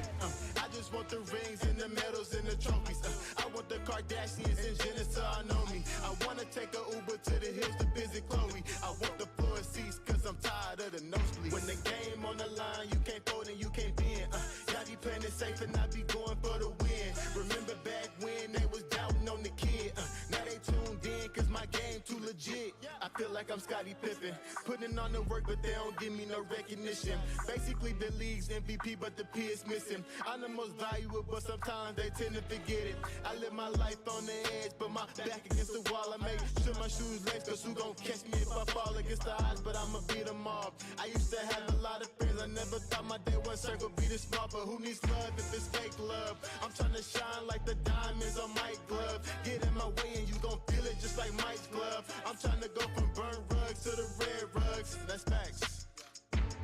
S12: I just want the rings and the medals and the trophies. I want the Kardashians and Jenner to all know me. I wanna take a Uber to the hills to visit Chloe. I want the floor seats cause I'm tired of the nosebleeds. When the game on the line, you can't fold and you can't bend. Y'all be playing it safe and I be going for the win. Remember back when they was doubting on the kid. Now they tuned in cause my game too legit. I feel like I'm Scottie Pippen, putting on the work but they don't give me no recognition. Basically the league's MVP but the P is missing. I'm the most valuable but sometimes they tend to forget it. I live my life on the edge but my back against the wall. I make sure my shoes lace cause who gon' catch me if I fall against the odds, but I'ma beat them all. I used to have a lot of friends, I never thought my day one circle be this small, but who needs love if it's fake love? I'm trying to shine like the diamonds on Mike's glove. Get in my way and you gon' feel it just like Mike's glove. I'm trying to go from burnt rugs to the red rugs. That's facts.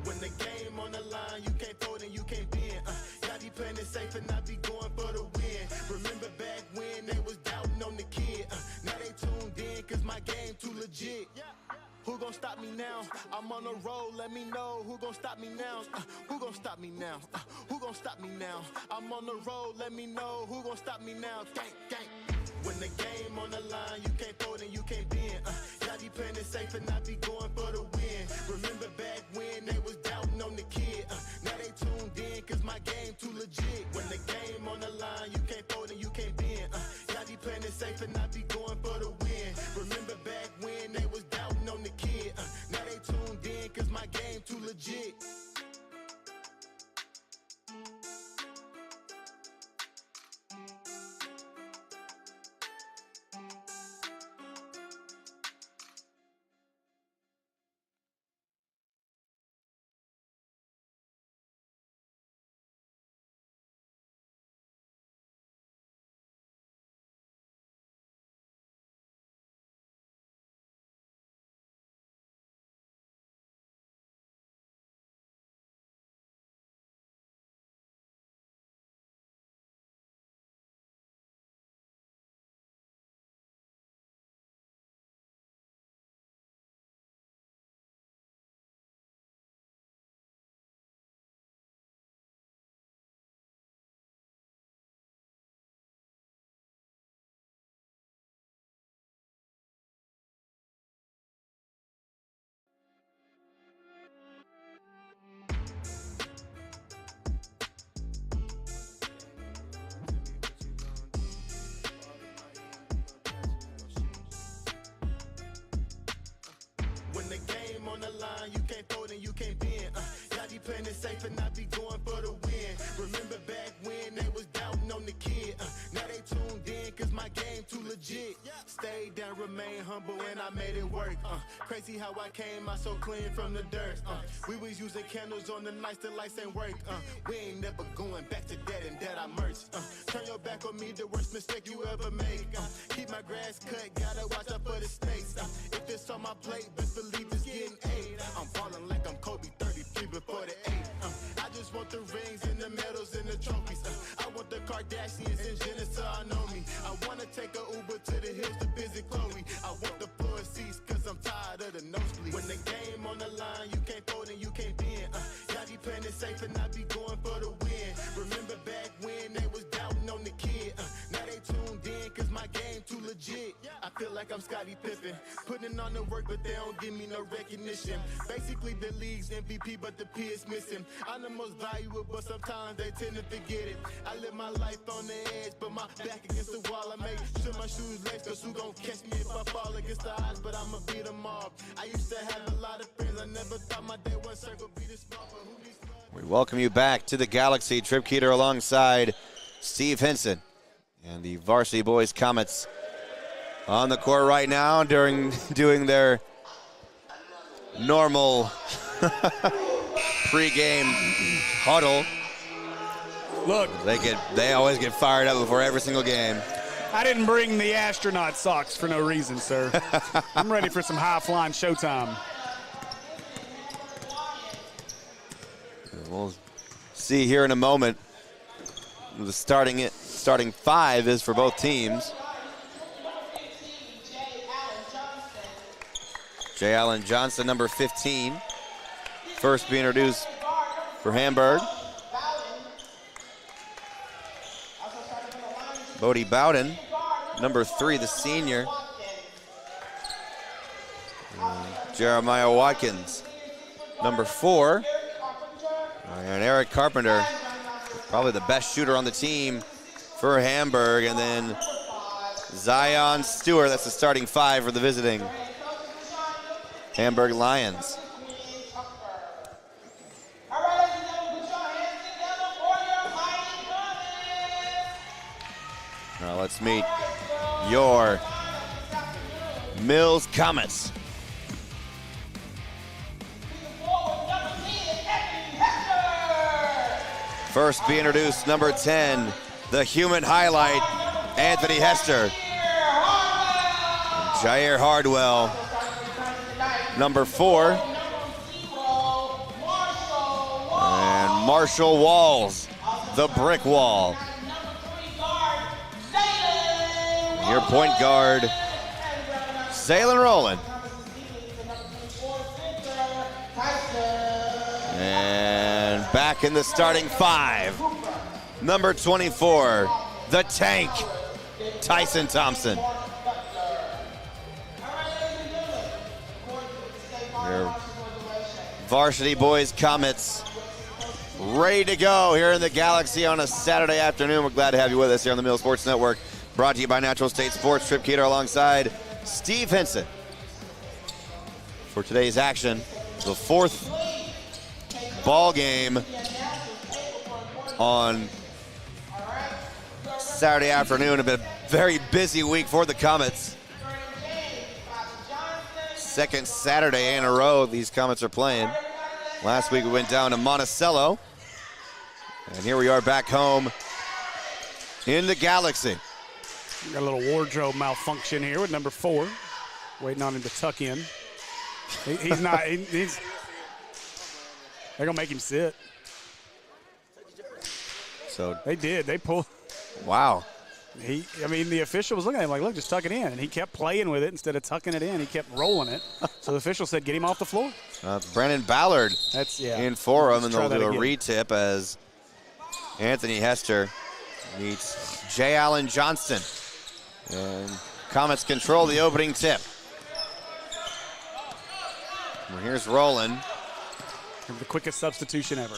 S12: When the game on the line, you can't fold and you can't bend. Y'all be playing it safe and I be going for the win. Remember back when they was doubting on the kid. Now they tuned in cause my game too legit. Who gon' stop me now? I'm on the road, let me know. Who gon' stop me now? Who gon' stop me now? Who gon' stop me now? I'm on the road, let me know. Who gon' stop me now? Gang, gang. When the game on the line, you can't fold and you can't bend. Y'all be playing it safe and I be going for the win. Remember back when they was doubting on the kid. Now they tuned in cause my game too legit. When the game on the line, you can't fold and you can't bend. Y'all be playing it safe and I be going for the win. Remember back when they was doubting on the kid. Now they tuned in cause my game too legit. When the game on the line, you can't fold and you can't bend. Y'all be playing it safe and I be going for the win. Remember back when they was doubting on the kid. Now they tuned in cause my game too legit. Stayed down, remain humble and I made it work. Crazy how I came out so clean from the dirt. We was using candles on the nights the lights ain't work. We ain't never going back to that and that I merch. Turn your back on me, the worst mistake you ever make. Keep my grass cut, gotta watch out for the snakes. If it's on my plate, best believe it's getting 8. I'm ballin' like I'm Kobe 33 before the 8. I just want the rings and the medals and the trophies. I want the Kardashians and Jenner to all know me. I wanna take a Uber to the hills to visit Chloe. I want the floor seats cause I'm tired of the nosebleeds. When the game on the line, you can't fold and you can't bend. Y'all be playing it safe and I be going for the win. Remember back when they was doubting on the kid. Now they tuned in cause my game too legit. I feel like I'm Scottie Pippen, putting on the work but they don't give me no recognition. Basically the league's MVP but the P is missing. I'm the most valuable but sometimes they tend to forget it. I live my life on the edge but my back against the wall. I make sure my shoes lace cause who gon' catch me if I fall against the odds, but I'ma beat them all. I used to have a lot of friends, I never thought my day one circle be this small, but who needs love?
S1: We welcome you back to the Galaxy. Trip Keeter alongside Steve Henson and the Varsity Boys Comets on the court right now doing their normal pregame huddle.
S2: Look,
S1: they always get fired up before every single game.
S2: I didn't bring the astronaut socks for no reason, sir. I'm ready for some high-flying showtime.
S1: We'll see here in a moment. The starting five is for both teams. J. Allen Johnson, number 15. First being introduced for Hamburg. Bodie Bowden, number 3, the senior. Jeremiah Watkins, number 4. And Eric Carpenter, probably the best shooter on the team for Hamburg. And then Zion Stewart, that's the starting 5 for the visiting Hamburg Lions. Now let's meet your Mills Comets. First be introduced, number 10, the human highlight, Anthony Hester. And Jair Hardwell, number 4. And Marshall Walls, the brick wall. Your point guard, Sailing Rowland. And back in the starting 5, number 24, the tank, Tyson Thompson. Your Varsity boys Comets ready to go here in the Galaxy on a Saturday afternoon. We're glad to have you with us here on the Mill Sports Network. Brought to you by Natural State Sports. Trip Keeter alongside Steve Henson. For today's action, the 4th ball game on Saturday afternoon. It's been a very busy week for the Comets. Second Saturday in a row these Comets are playing. Last week we went down to Monticello. And here we are back home in the Galaxy.
S2: Got a little wardrobe malfunction here with number 4. Waiting on him to tuck in. He's not, they're going to make him sit.
S1: So
S2: they did. They pulled.
S1: Wow.
S2: The official was looking at him like, look, just tuck it in. And he kept playing with it instead of tucking it in. He kept rolling it. So the official said, get him off the floor.
S1: Brandon Ballard in for him, and they'll do a retip as Anthony Hester meets J. Allen Johnston. And Comets control the opening tip. Well, here's Rowland.
S2: The quickest substitution ever.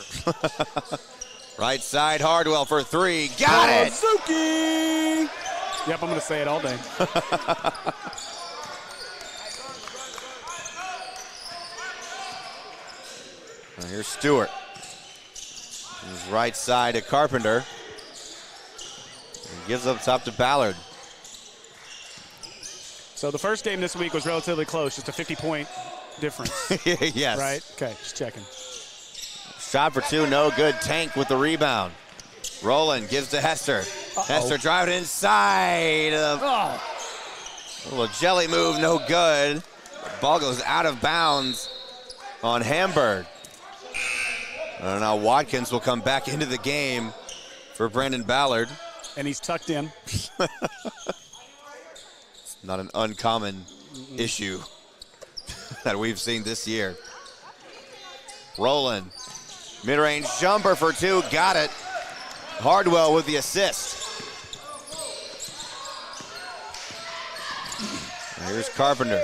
S1: Right side, Hardwell for 3. Got it!
S2: Suzuki! Yep, I'm going to say it all day.
S1: Well, here's Stewart. He's right side to Carpenter. And gives up top to Ballard.
S2: So the first game this week was relatively close, just a 50-point difference.
S1: Yes.
S2: Right? Okay, just checking.
S1: Shot for 2, no good. Tank with the rebound. Rowland gives to Hester. Hester driving inside. A little jelly move, no good. Ball goes out of bounds on Hamburg. And now Watkins will come back into the game for Brandon Ballard.
S2: And he's tucked in.
S1: Not an uncommon issue that we've seen this year. Rowland, mid-range jumper for 2, got it. Hardwell with the assist. And here's Carpenter.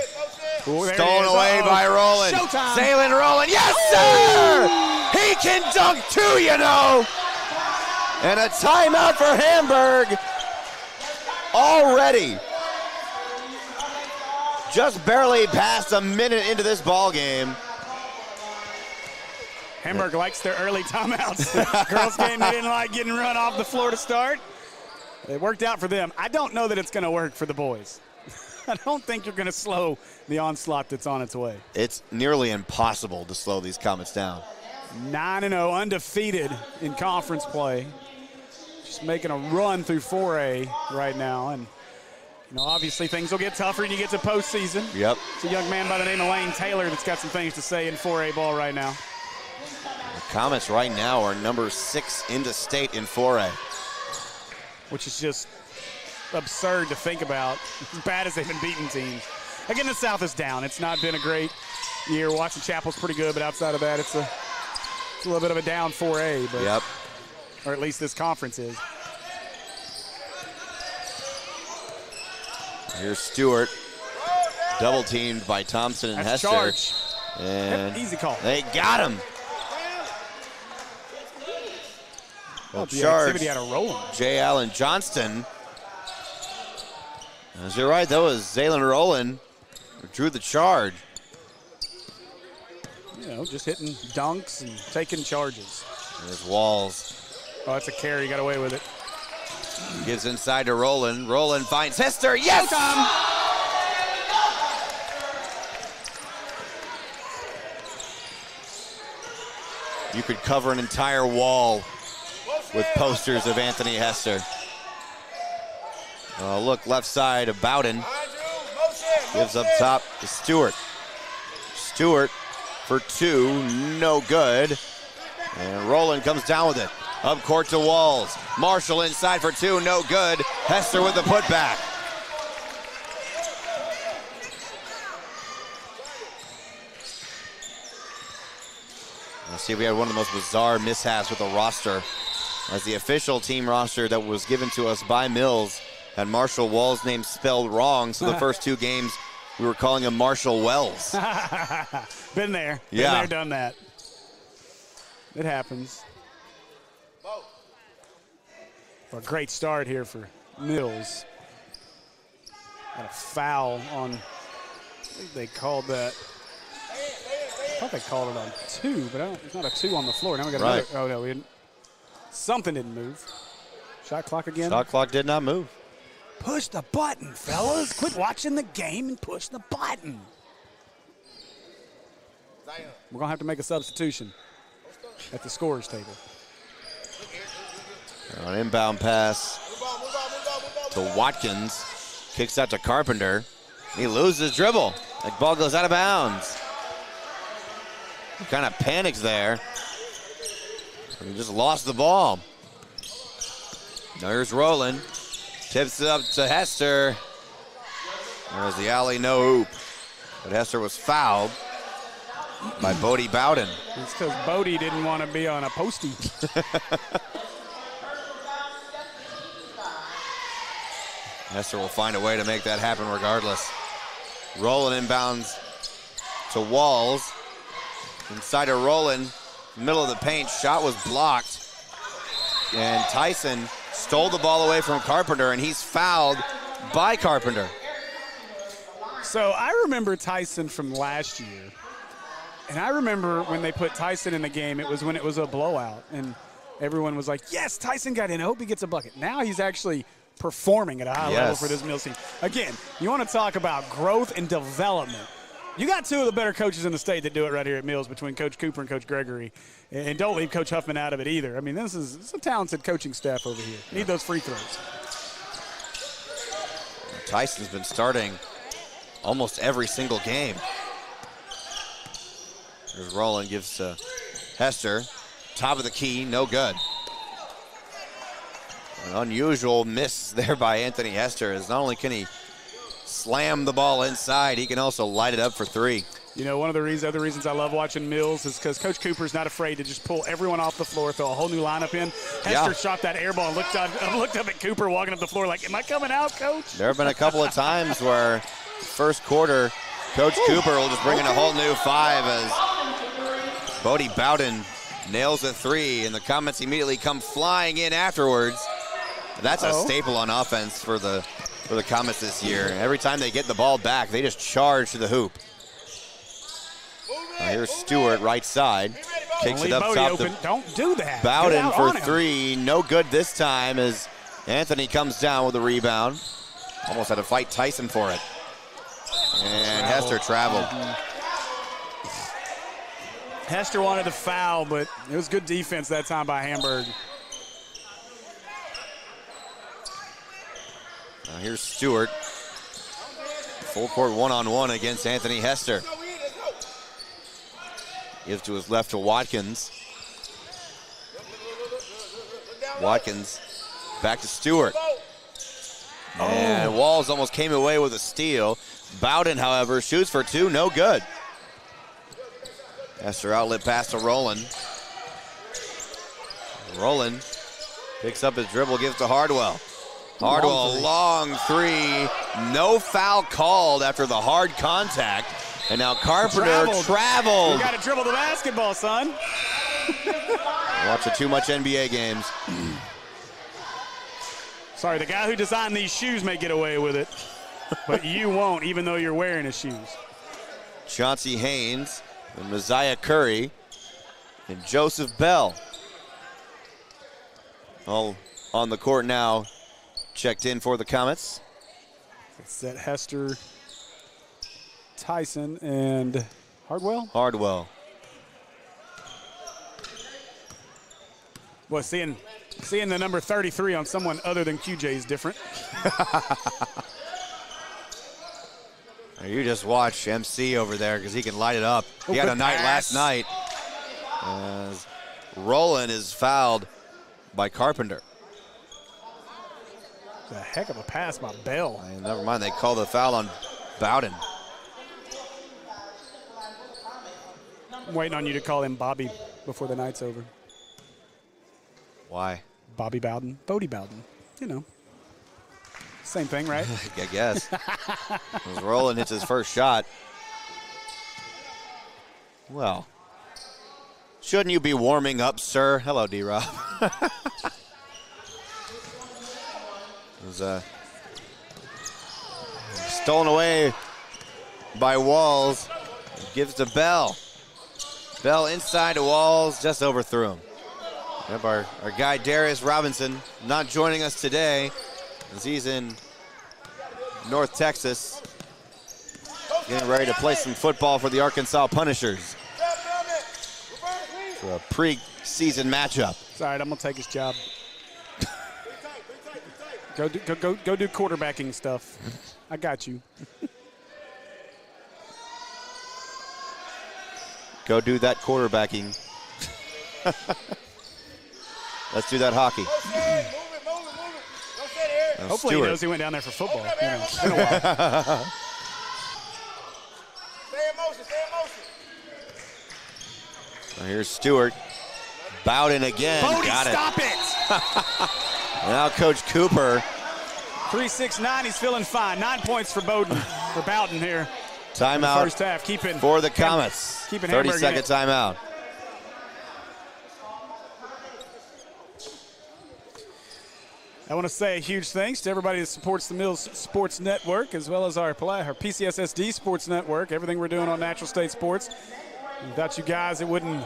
S1: Stolen away by Rowland. Sailing Rowland, yes sir! He can dunk too, you know! And a timeout for Hamburg already. Just barely past a minute into this ball game.
S2: Hamburg likes their early timeouts. Girls game, they didn't like getting run off the floor to start. It worked out for them. I don't know that it's going to work for the boys. I don't think you're going to slow the onslaught that's on its way.
S1: It's nearly impossible to slow these Comets down.
S2: 9-0, undefeated in conference play. Just making a run through 4A right now. And, obviously things will get tougher when you get to postseason.
S1: Yep.
S2: It's a young man by the name of Lane Taylor that's got some things to say in 4A ball right now.
S1: The Comets right now are number 6 in the state in 4A.
S2: Which is just absurd to think about, as bad as they've been beating teams. Again, the South is down. It's not been a great year. Watson Chapel's pretty good, but outside of that, it's a little bit of a down 4A. But,
S1: yep.
S2: Or at least this conference is.
S1: Here's Stewart, double teamed by Thompson and
S2: That's
S1: Hester.
S2: Charge.
S1: And
S2: Easy call.
S1: They got him. Well,
S2: the
S1: charge.
S2: activity out of Roland.
S1: J. Allen Johnston. As you're right, that was Zaylen Rowland who drew the charge.
S2: Just hitting dunks and taking charges.
S1: There's Walls.
S2: Oh, that's a carry. Got away with it.
S1: Gives inside to Rowland. Rowland finds Hester. Yes! You could cover an entire wall with posters of Anthony Hester. Look, left side of Bowden. Gives up top to Stewart. Stewart for 2, no good. And Rowland comes down with it. Up court to Walls. Marshall inside for 2, no good. Hester with the putback. Let's see, we had one of the most bizarre mishaps with the roster, as the official team roster that was given to us by Mills had Marshall Wall's name spelled wrong, so the first 2 games we were calling him Marshall Wells.
S2: Been there.
S1: Yeah.
S2: Been there, done that. It happens. A great start here for Mills. Got a foul on, I think they called that. I thought they called it on 2, but it's not a 2 on the floor. Now we got another. Oh, no, we didn't. Something didn't move. Shot clock again.
S1: Shot clock did not move.
S2: Push the button, fellas. Quit watching the game and push the button. We're going to have to make a substitution at the scorer's table.
S1: An inbound pass to Watkins. Kicks out to Carpenter. He loses dribble. The ball goes out of bounds. He kind of panics there. He just lost the ball. Now here's Rowland. Tips it up to Hester. There's the alley, no hoop. But Hester was fouled by Bodie Bowden.
S2: It's because Bodie didn't want to be on a postie.
S1: Hester will find a way to make that happen regardless. Rowland inbounds to Walls. Inside to Rowland, middle of the paint. Shot was blocked. And Tyson stole the ball away from Carpenter, and he's fouled by Carpenter.
S2: So I remember Tyson from last year. And I remember when they put Tyson in the game, it was when it was a blowout. And everyone was like, yes, Tyson got in. I hope he gets a bucket. Now he's actually performing at a high level for this Mills team. Again, you want to talk about growth and development. You got 2 of the better coaches in the state that do it right here at Mills, between Coach Cooper and Coach Gregory. And don't leave Coach Huffman out of it either. I mean, this is a talented coaching staff over here. Need those free throws.
S1: Tyson's been starting almost every single game. There's Rowland, gives to Hester. Top of the key, no good. An unusual miss there by Anthony Hester, as not only can he slam the ball inside, he can also light it up for 3.
S2: You know, one of the other reasons I love watching Mills is because Coach Cooper's not afraid to just pull everyone off the floor, throw a whole new lineup in. Hester shot that air ball and looked up at Cooper walking up the floor like, am I coming out, Coach?
S1: There have been a couple of times where first quarter, Coach Cooper will just bring in a whole new 5 as Bodie Bowden nails a 3, and the Comets immediately come flying in afterwards. That's a staple on offense for the Comets this year. Every time they get the ball back, they just charge to the hoop. Here's Stewart, right side. Kicks it up top.
S2: Don't do that.
S1: Bowden for 3. No good this time as Anthony comes down with a rebound. Almost had to fight Tyson for it. And Hester traveled.
S2: Hester wanted to foul, but it was good defense that time by Hamburg.
S1: Now here's Stewart. Full court one-on-one against Anthony Hester. Gives to his left to Watkins. Watkins back to Stewart. And Walls almost came away with a steal. Bowden, however, shoots for two, no good. Hester outlet pass to Rowland. Rowland picks up his dribble, gives to Hardwell. Hardwell, long three, no foul called after the hard contact. And now Carpenter traveled.
S2: You got to dribble the basketball, son.
S1: Watching too much NBA games.
S2: Sorry, the guy who designed these shoes may get away with it, but you won't, even though you're wearing his shoes.
S1: Chauncey Haynes and Messiah Curry and Joseph Bell. All on the court now, checked in for the Comets.
S2: It's that Hester, Tyson, and Hardwell?
S1: Hardwell.
S2: Well, seeing the number 33 on someone other than QJ is different.
S1: You just watch MC over there because he can light it up. He had a night last night. As Rowland is fouled by Carpenter.
S2: A heck of a pass by Bell.
S1: Never mind, they call the foul on Bowden.
S2: I'm waiting on you to call him Bobby before the night's over.
S1: Why?
S2: Bobby Bowden, Bodie Bowden. You know, same thing, right?
S1: I guess. As Rowland hits his first shot. Well, shouldn't you be warming up, sir? Hello, D-Rob. It was stolen away by Walls. Gives to Bell. Bell inside to Walls, just overthrew him. Yep, our guy Darius Robinson not joining us today as he's in North Texas getting ready to play some football for the Arkansas Punishers for a pre-season matchup.
S2: It's all right, I'm going to take his job. Go do quarterbacking stuff. I got you.
S1: Go do that quarterbacking. Let's do that hockey.
S2: Hopefully he knows he went down there for football. You know, it's been a while.
S5: Stay in motion, stay in motion.
S1: Well, here's Stewart. Bowden again.
S2: Bodie,
S1: got it.
S2: stop it!
S1: Now Coach Cooper.
S2: 3-6-9, he's feeling fine. 9 points for Bowden, for Bowden here.
S1: Timeout
S2: first half,
S1: for the Comets. 30-second timeout.
S2: I want to say a huge thanks to everybody that supports the Mills Sports Network, as well as our PCSSD Sports Network, everything we're doing on Natural State Sports. Without you guys, it wouldn't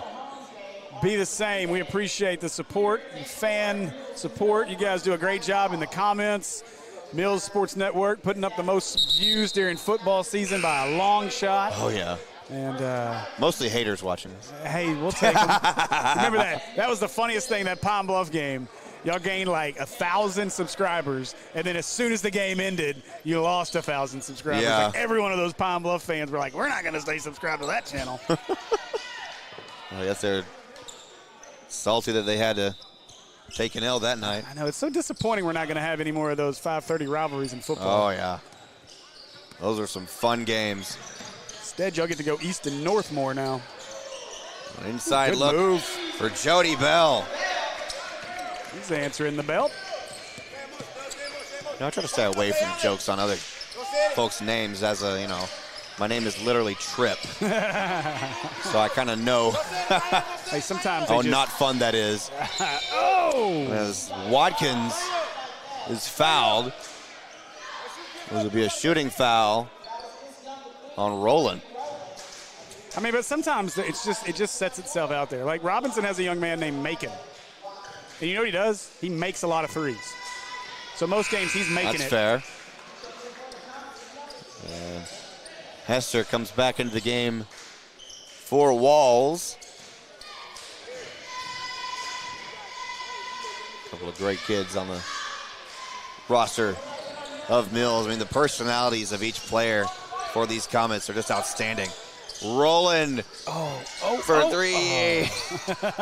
S2: be the same. We appreciate the support, the fan support. You guys do a great job in the comments. Mills Sports Network putting up the most views during football season by a long shot.
S1: Oh, yeah.
S2: And
S1: mostly haters watching this.
S2: Hey, we'll take them. Remember that. That was the funniest thing, that Pine Bluff game. Y'all gained like 1,000 subscribers, and then as soon as the game ended, you lost 1,000 subscribers.
S1: Yeah.
S2: Like every one of those Pine Bluff fans were like, we're not going to stay subscribed to that channel.
S1: I guess they're salty that they had to take an L that night.
S2: I know, it's so disappointing we're not going to have any more of those 5:30 rivalries in football.
S1: Oh, yeah. Those are some fun games.
S2: Instead, y'all get to go east and north more now.
S1: Inside
S2: Good
S1: look
S2: move
S1: for Jody Bell.
S2: He's answering the belt.
S1: I try to stay away from jokes on other folks' names as a, my name is literally Trip. So I kind of know
S2: hey, sometimes
S1: how not fun that is.
S2: Oh!
S1: As Watkins is fouled. This will be a shooting foul on Rowland.
S2: I mean, but sometimes it just sets itself out there. Like Robinson has a young man named Macon. And you know what he does? He makes a lot of threes. So most games he's making
S1: That's
S2: it.
S1: fair. And Hester comes back into the game for Walls. couple of great kids on the roster of Mills. I mean, the personalities of each player for these Comets are just outstanding. Rolling for three.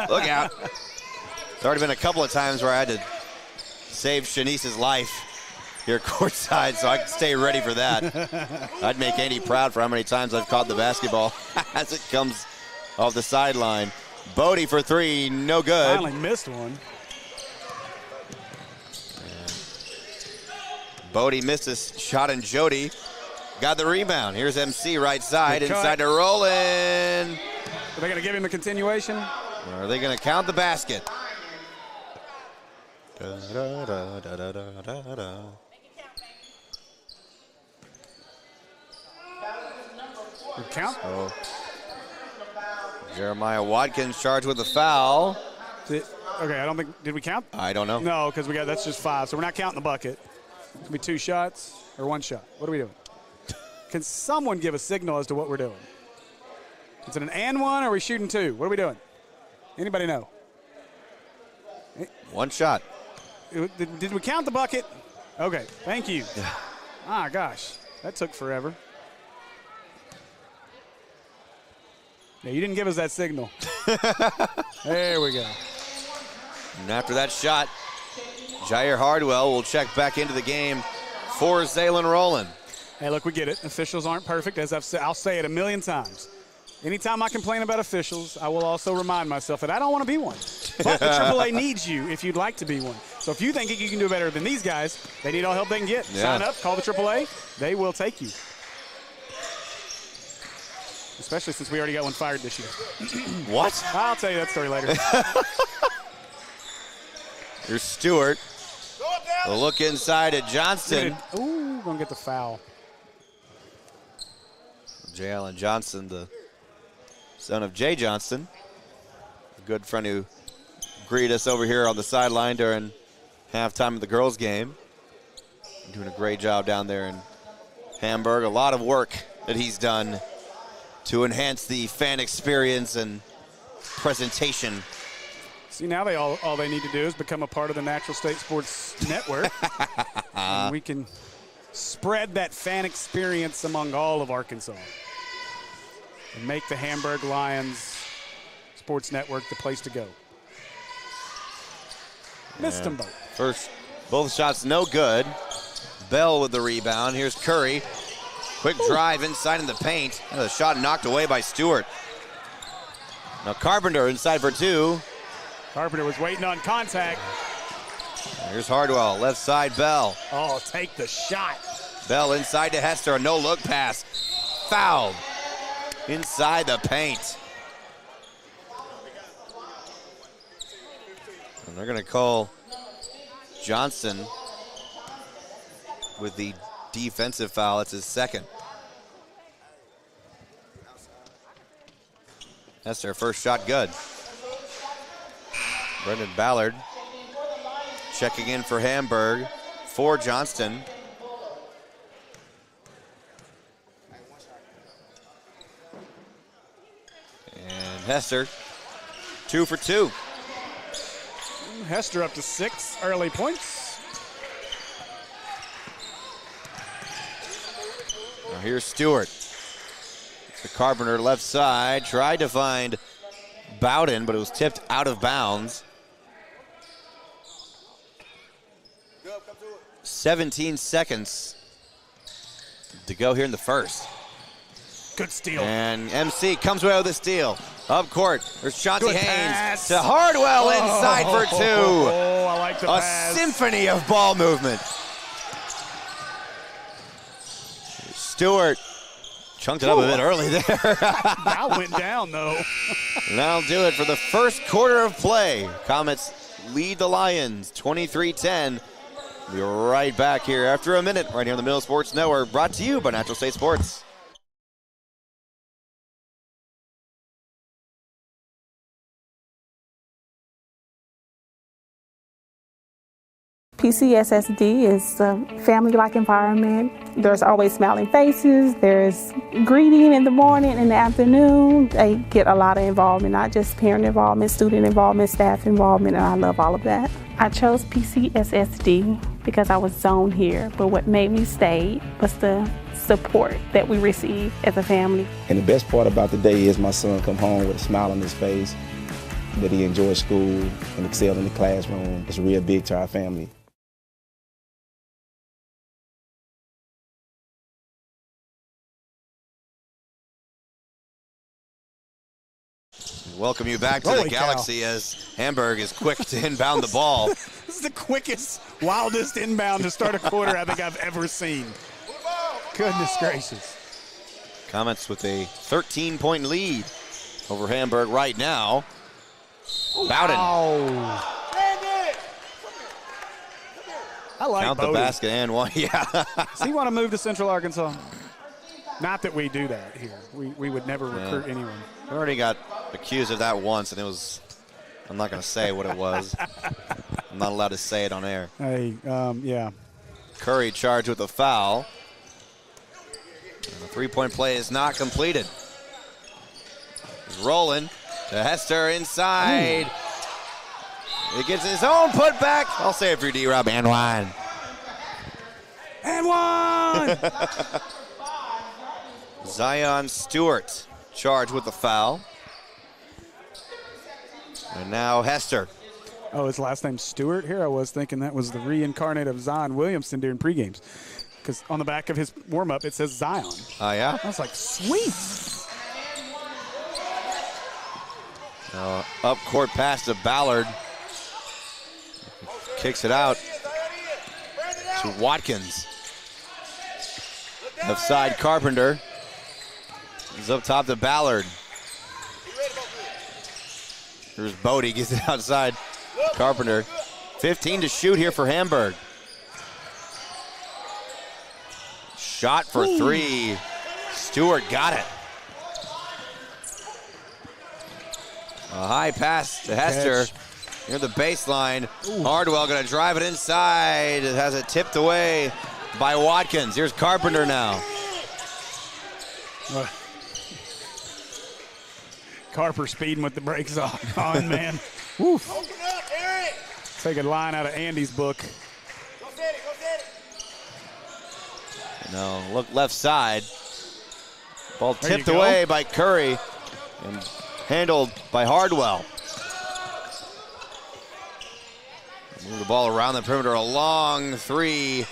S1: Look out. There's already been a couple of times where I had to save Shanice's life here courtside, so I can stay ready for that. I'd make Andy proud for how many times I've caught the basketball as it comes off the sideline. Bodie for three, no good.
S2: Finally missed one.
S1: Bodie missed a shot, and Jody got the rebound. Here's MC right side, inside to Roland.
S2: Are they going to give him a continuation?
S1: Or are they going to count the basket?
S2: Count.
S1: So, Jeremiah Watkins charged with a foul.
S2: Okay, I don't think, did we count?
S1: I don't know.
S2: No, because that's just 5, so we're not counting the bucket. It's going to be 2 shots or 1 shot. What are we doing? Can someone give a signal as to what we're doing? Is it an and 1 or are we shooting 2? What are we doing? Anybody know?
S1: 1 shot.
S2: Did we count the bucket? Okay, thank you. Ah, gosh, that took forever. Yeah, you didn't give us that signal. There we go.
S1: And after that shot, Jair Hardwell will check back into the game for Zaylen Rowland.
S2: Hey, look, we get it. Officials aren't perfect, as I'll say it a million times. Anytime I complain about officials, I will also remind myself that I don't want to be one. But the AAA needs you if you'd like to be one. So if you think you can do better than these guys, they need all help they can get.
S1: Yeah.
S2: Sign up, call the AAA. They will take you. Especially since we already got one fired this year.
S1: What?
S2: I'll tell you that story later.
S1: Here's Stewart. A look inside at Johnston.
S2: Ooh, gonna get the foul.
S1: J. Allen Johnson, the son of Jay Johnston, a good friend who greeted us over here on the sideline during halftime of the girls' game. Doing a great job down there in Hamburg. A lot of work that he's done to enhance the fan experience and presentation.
S2: See, now all they need to do is become a part of the Natural State Sports Network. And we can spread that fan experience among all of Arkansas and make the Hamburg Lions Sports Network the place to go. Missed them both.
S1: Both shots no good. Bell with the rebound. Here's Curry. Quick drive inside in the paint. And the shot knocked away by Stewart. Now Carpenter inside for 2.
S2: Carpenter was waiting on contact.
S1: Here's Hardwell, left side Bell.
S2: Oh, take the shot.
S1: Bell inside to Hester, a no-look pass. Fouled inside the paint. And they're gonna call Johnson with the defensive foul. It's his second. Hester, first shot good. Brendan Ballard checking in for Hamburg for Johnston. And Hester, 2 for 2.
S2: Hester up to 6 early points.
S1: Now here's Stewart. The Carpenter left side, tried to find Bowden, but it was tipped out of bounds. 17 seconds to go here in the first.
S2: Good steal.
S1: And MC comes away with a steal. Up court, there's Chauncey
S2: Good
S1: Haynes
S2: pass.
S1: to Hardwell inside for 2.
S2: Oh, I like the pass.
S1: A symphony of ball movement. Stewart chunked it up a bit early there.
S2: That went down, though.
S1: And that'll do it for the first quarter of play. Comets lead the Lions 23-10. We're right back here after a minute right here on the Mill Sports Network, brought to you by Natural State Sports.
S3: PCSSD is a family-like environment. There's always smiling faces. There's greeting in the morning and the afternoon. They get a lot of involvement, not just parent involvement, student involvement, staff involvement, and I love all of that. I chose PCSSD because I was zoned here, but what made me stay was the support that we receive as a family.
S4: And the best part about the day is my son come home with a smile on his face, that he enjoys school and excelled in the classroom. It's real big to our family.
S1: Welcome you back to the Galaxy as Hamburg is quick to inbound the ball.
S2: This is the quickest, wildest inbound to start a quarter I think I've ever seen. Goodness gracious.
S1: Comets with a 13-point lead over Hamburg right now. Bowden.
S2: I like
S1: Count
S2: Bodie.
S1: the basket and one. Yeah.
S2: Does he want to move to Central Arkansas? Not that we do that here. We would never recruit anyone.
S1: We already got accused of that once, and it was, I'm not going to say what it was. I'm not allowed to say it on air.
S2: Hey, yeah.
S1: Curry charged with a foul. And the three-point play is not completed. He's rolling to Hester inside. He gets his own putback. I'll say it for you, D-Rob. And one.
S2: And one!
S1: Zion Stewart charged with the foul. And now Hester.
S2: Oh, his last name's Stewart here? I was thinking that was the reincarnate of Zion Williamson during pregames. Because on the back of his warm-up, it says Zion.
S1: Oh, yeah?
S2: I was like, sweet.
S1: Up court pass to Ballard. Kicks it out to Watkins. Left side, Carpenter. He's up top to Ballard. Here's Bodie, gets it outside. Carpenter. 15 to shoot here for Hamburg. Shot for three. Stewart got it. A high pass to Hester. Near the baseline. Hardwell going to drive it inside. It has it tipped away by Watkins. Here's Carpenter now.
S2: Carper speeding with the brakes on, man. Woof. Take a line out of Andy's book.
S1: No, look left side. Ball tipped away by Curry and handled by Hardwell. Move the ball around the perimeter. A long three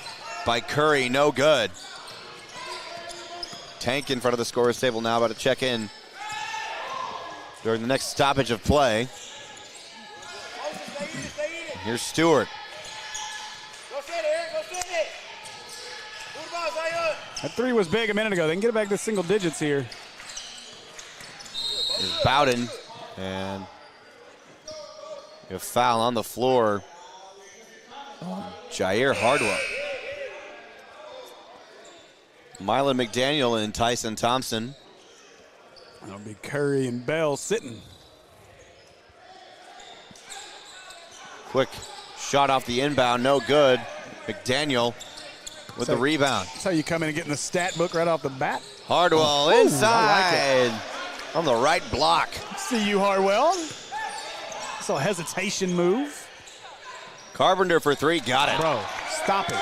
S1: by Curry, no good. Tank in front of the scorer's table now, about to check in during the next stoppage of play. Here's Stewart.
S2: That three was big a minute ago. They can get it back to single digits here.
S1: Here's Bowden, and a foul on the floor. Jair Hardwell. Mylan McDaniel and Tyson Thompson.
S2: That'll be Curry and Bell sitting.
S1: Quick shot off the inbound, no good. McDaniel with the rebound.
S2: That's how you come in and get in the stat book right off the bat.
S1: Hardwell inside on the right block.
S2: See you, Hardwell. It's a hesitation move.
S1: Carpenter for three, got it.
S2: Bro, stop it.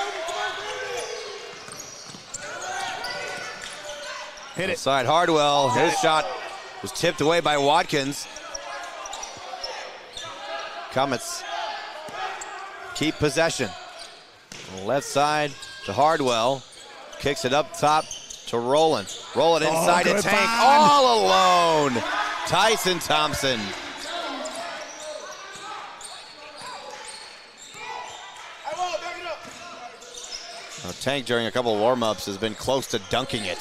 S2: Hit it.
S1: Inside Hardwell, his shot was tipped away by Watkins. Comets keep possession. Left side to Hardwell. Kicks it up top to Rowland. Rowland inside to Tank, all alone. Tyson Thompson. Now, Tank during a couple of warm-ups has been close to dunking it.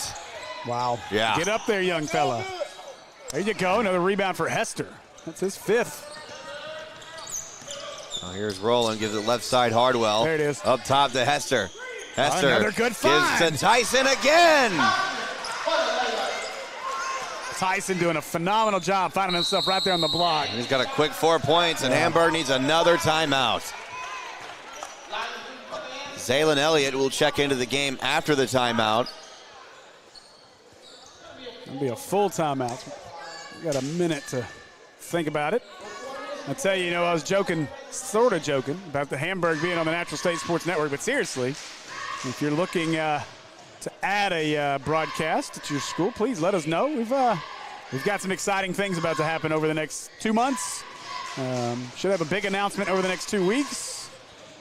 S2: Wow.
S1: Yeah.
S2: Get up there, young fella. There you go. Another rebound for Hester. That's his fifth.
S1: Oh, here's Rowland, gives it left side Hardwell.
S2: There it is.
S1: Up top to Hester. Hester
S2: another good find.
S1: gives to Tyson again.
S2: Tyson doing a phenomenal job finding himself right there on the block.
S1: He's got a quick 4 points, and Hamburg needs another timeout. Zaylin Elliott will check into the game after the timeout.
S2: It'll be a full timeout. We got a minute to think about it. I tell you, I was joking, sort of joking, about the Hamburg being on the Natural State Sports Network, but seriously, if you're looking to add a broadcast at your school, please let us know. We've got some exciting things about to happen over the next 2 months. Should have a big announcement over the next 2 weeks,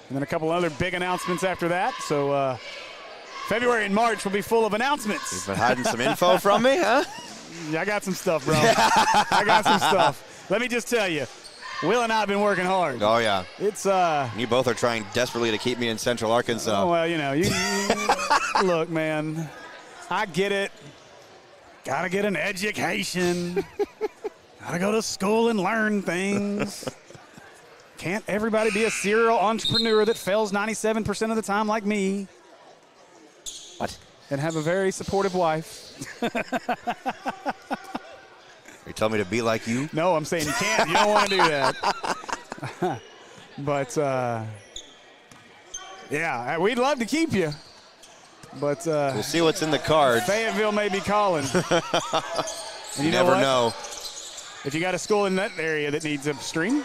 S2: and then a couple other big announcements after that. So February and March will be full of announcements.
S1: You've been hiding some info from me, huh?
S2: Yeah, I got some stuff, bro. I got some stuff. Let me just tell you, Will and I have been working hard.
S1: Oh, yeah.
S2: It's
S1: You both are trying desperately to keep me in Central Arkansas.
S2: Oh, well, you look, man, I get it. Gotta get an education. Gotta go to school and learn things. Can't everybody be a serial entrepreneur that fails 97% of the time like me?
S1: What?
S2: And have a very supportive wife.
S1: You telling me to be like you?
S2: No, I'm saying you can't. You don't want to do that. But, yeah, we'd love to keep you. But
S1: we'll see what's in the cards.
S2: Fayetteville may be calling.
S1: You never know.
S2: If you got a school in that area that needs a string,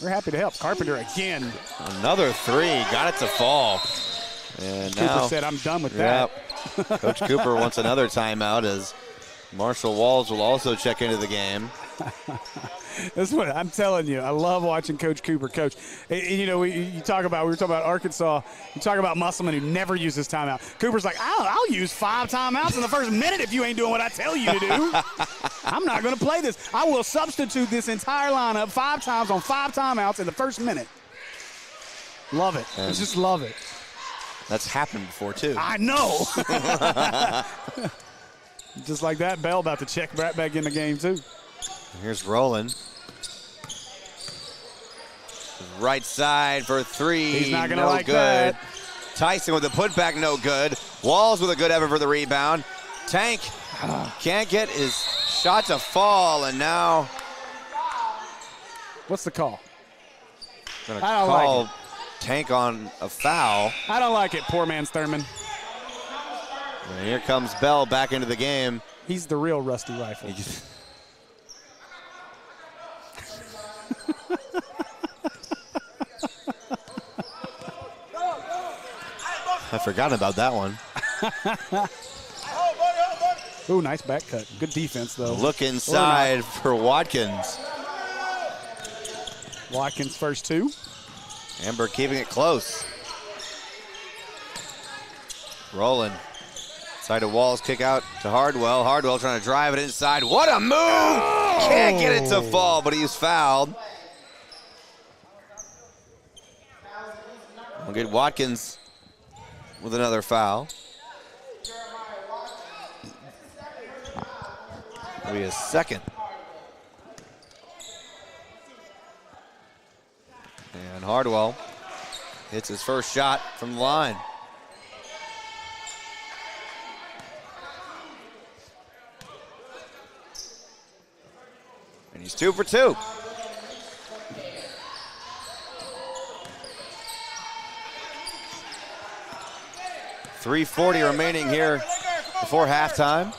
S2: we're happy to help. Carpenter again.
S1: Another three. Got it to fall. And
S2: Cooper
S1: now,
S2: said, I'm done with that.
S1: Coach Cooper wants another timeout as Marshall Walls will also check into the game.
S2: That's what I'm telling you. I love watching Coach Cooper coach. You know, we were talking about Arkansas. You talk about Musselman who never uses timeout. Cooper's like, I'll use 5 timeouts in the first minute if you ain't doing what I tell you to do. I'm not going to play this. I will substitute this entire lineup 5 times on 5 timeouts in the first minute. Love it. I just love it.
S1: That's happened before, too.
S2: I know. Just like that, Bell about to check right back in the game, too.
S1: Here's Rowland. Right side for 3.
S2: He's not going to
S1: no
S2: like
S1: good.
S2: that.
S1: Tyson with the putback, no good. Walls with a good effort for the rebound. Tank can't get his shot to fall, and now.
S2: What's the call?
S1: Gonna
S2: I don't
S1: call
S2: like it.
S1: Tank on a foul.
S2: I don't like it, poor man's Thurman.
S1: And here comes Bell back into the game.
S2: He's the real Rusty Rifle.
S1: I've forgotten about that one.
S2: Ooh, nice back cut. Good defense, though.
S1: Look inside for Watkins.
S2: Watkins first 2.
S1: Hamburg keeping it close. Rolling. Side of Walls, kick out to Hardwell. Hardwell trying to drive it inside. What a move! Oh! Can't get it to fall, but he's fouled. We'll get Watkins with another foul. That'll be his second. And Hardwell hits his first shot from the line. And he's 2 for 2. .340 remaining here before halftime.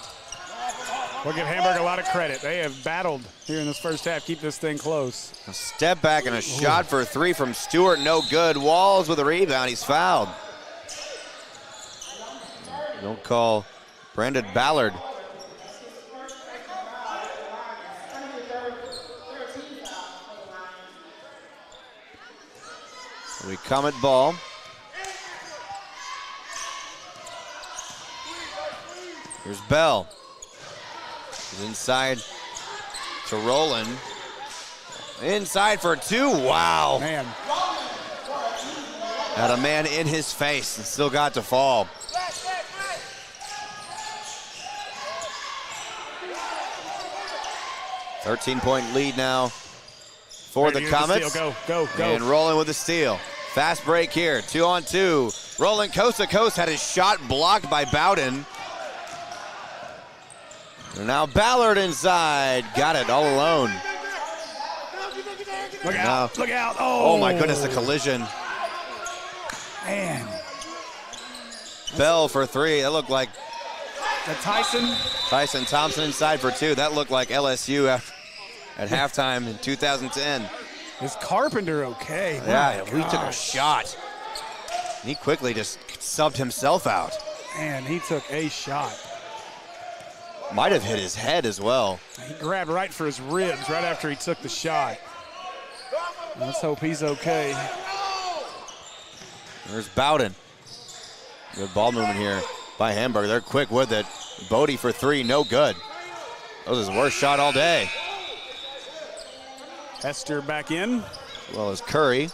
S2: We'll give Hamburg a lot of credit. They have battled here in this first half, keep this thing close.
S1: A step back and a shot for 3 from Stewart, no good. Walls with a rebound, he's fouled. Don't call Brandon Ballard. We Comet ball. Here's Bell. He's inside to Rowland. Inside for 2. Wow.
S2: Man.
S1: Had a man in his face and still got to fall. .13 lead now for the Comets.
S2: Go.
S1: And Rowland with the steal. Fast break here. 2-on-2. Rowland coast to coast, had his shot blocked by Bowden. And now Ballard inside. Got it all alone.
S2: Look out. Look out.
S1: Oh my goodness, the collision.
S2: Man.
S1: Bell for three. That looked like
S2: Tyson
S1: Thompson inside for two. That looked like LSU at halftime in 2010.
S2: Is Carpenter okay?
S1: Yeah, he took a shot. He quickly just subbed himself out.
S2: Man, he took a shot.
S1: Might have hit his head as well.
S2: He grabbed right for his ribs right after he took the shot. Let's hope he's okay.
S1: There's Bowden. Good ball movement here by Hamburg. They're quick with it. Bodie for three, no good. That was his worst shot all day.
S2: Hester back in.
S1: As well as Curry.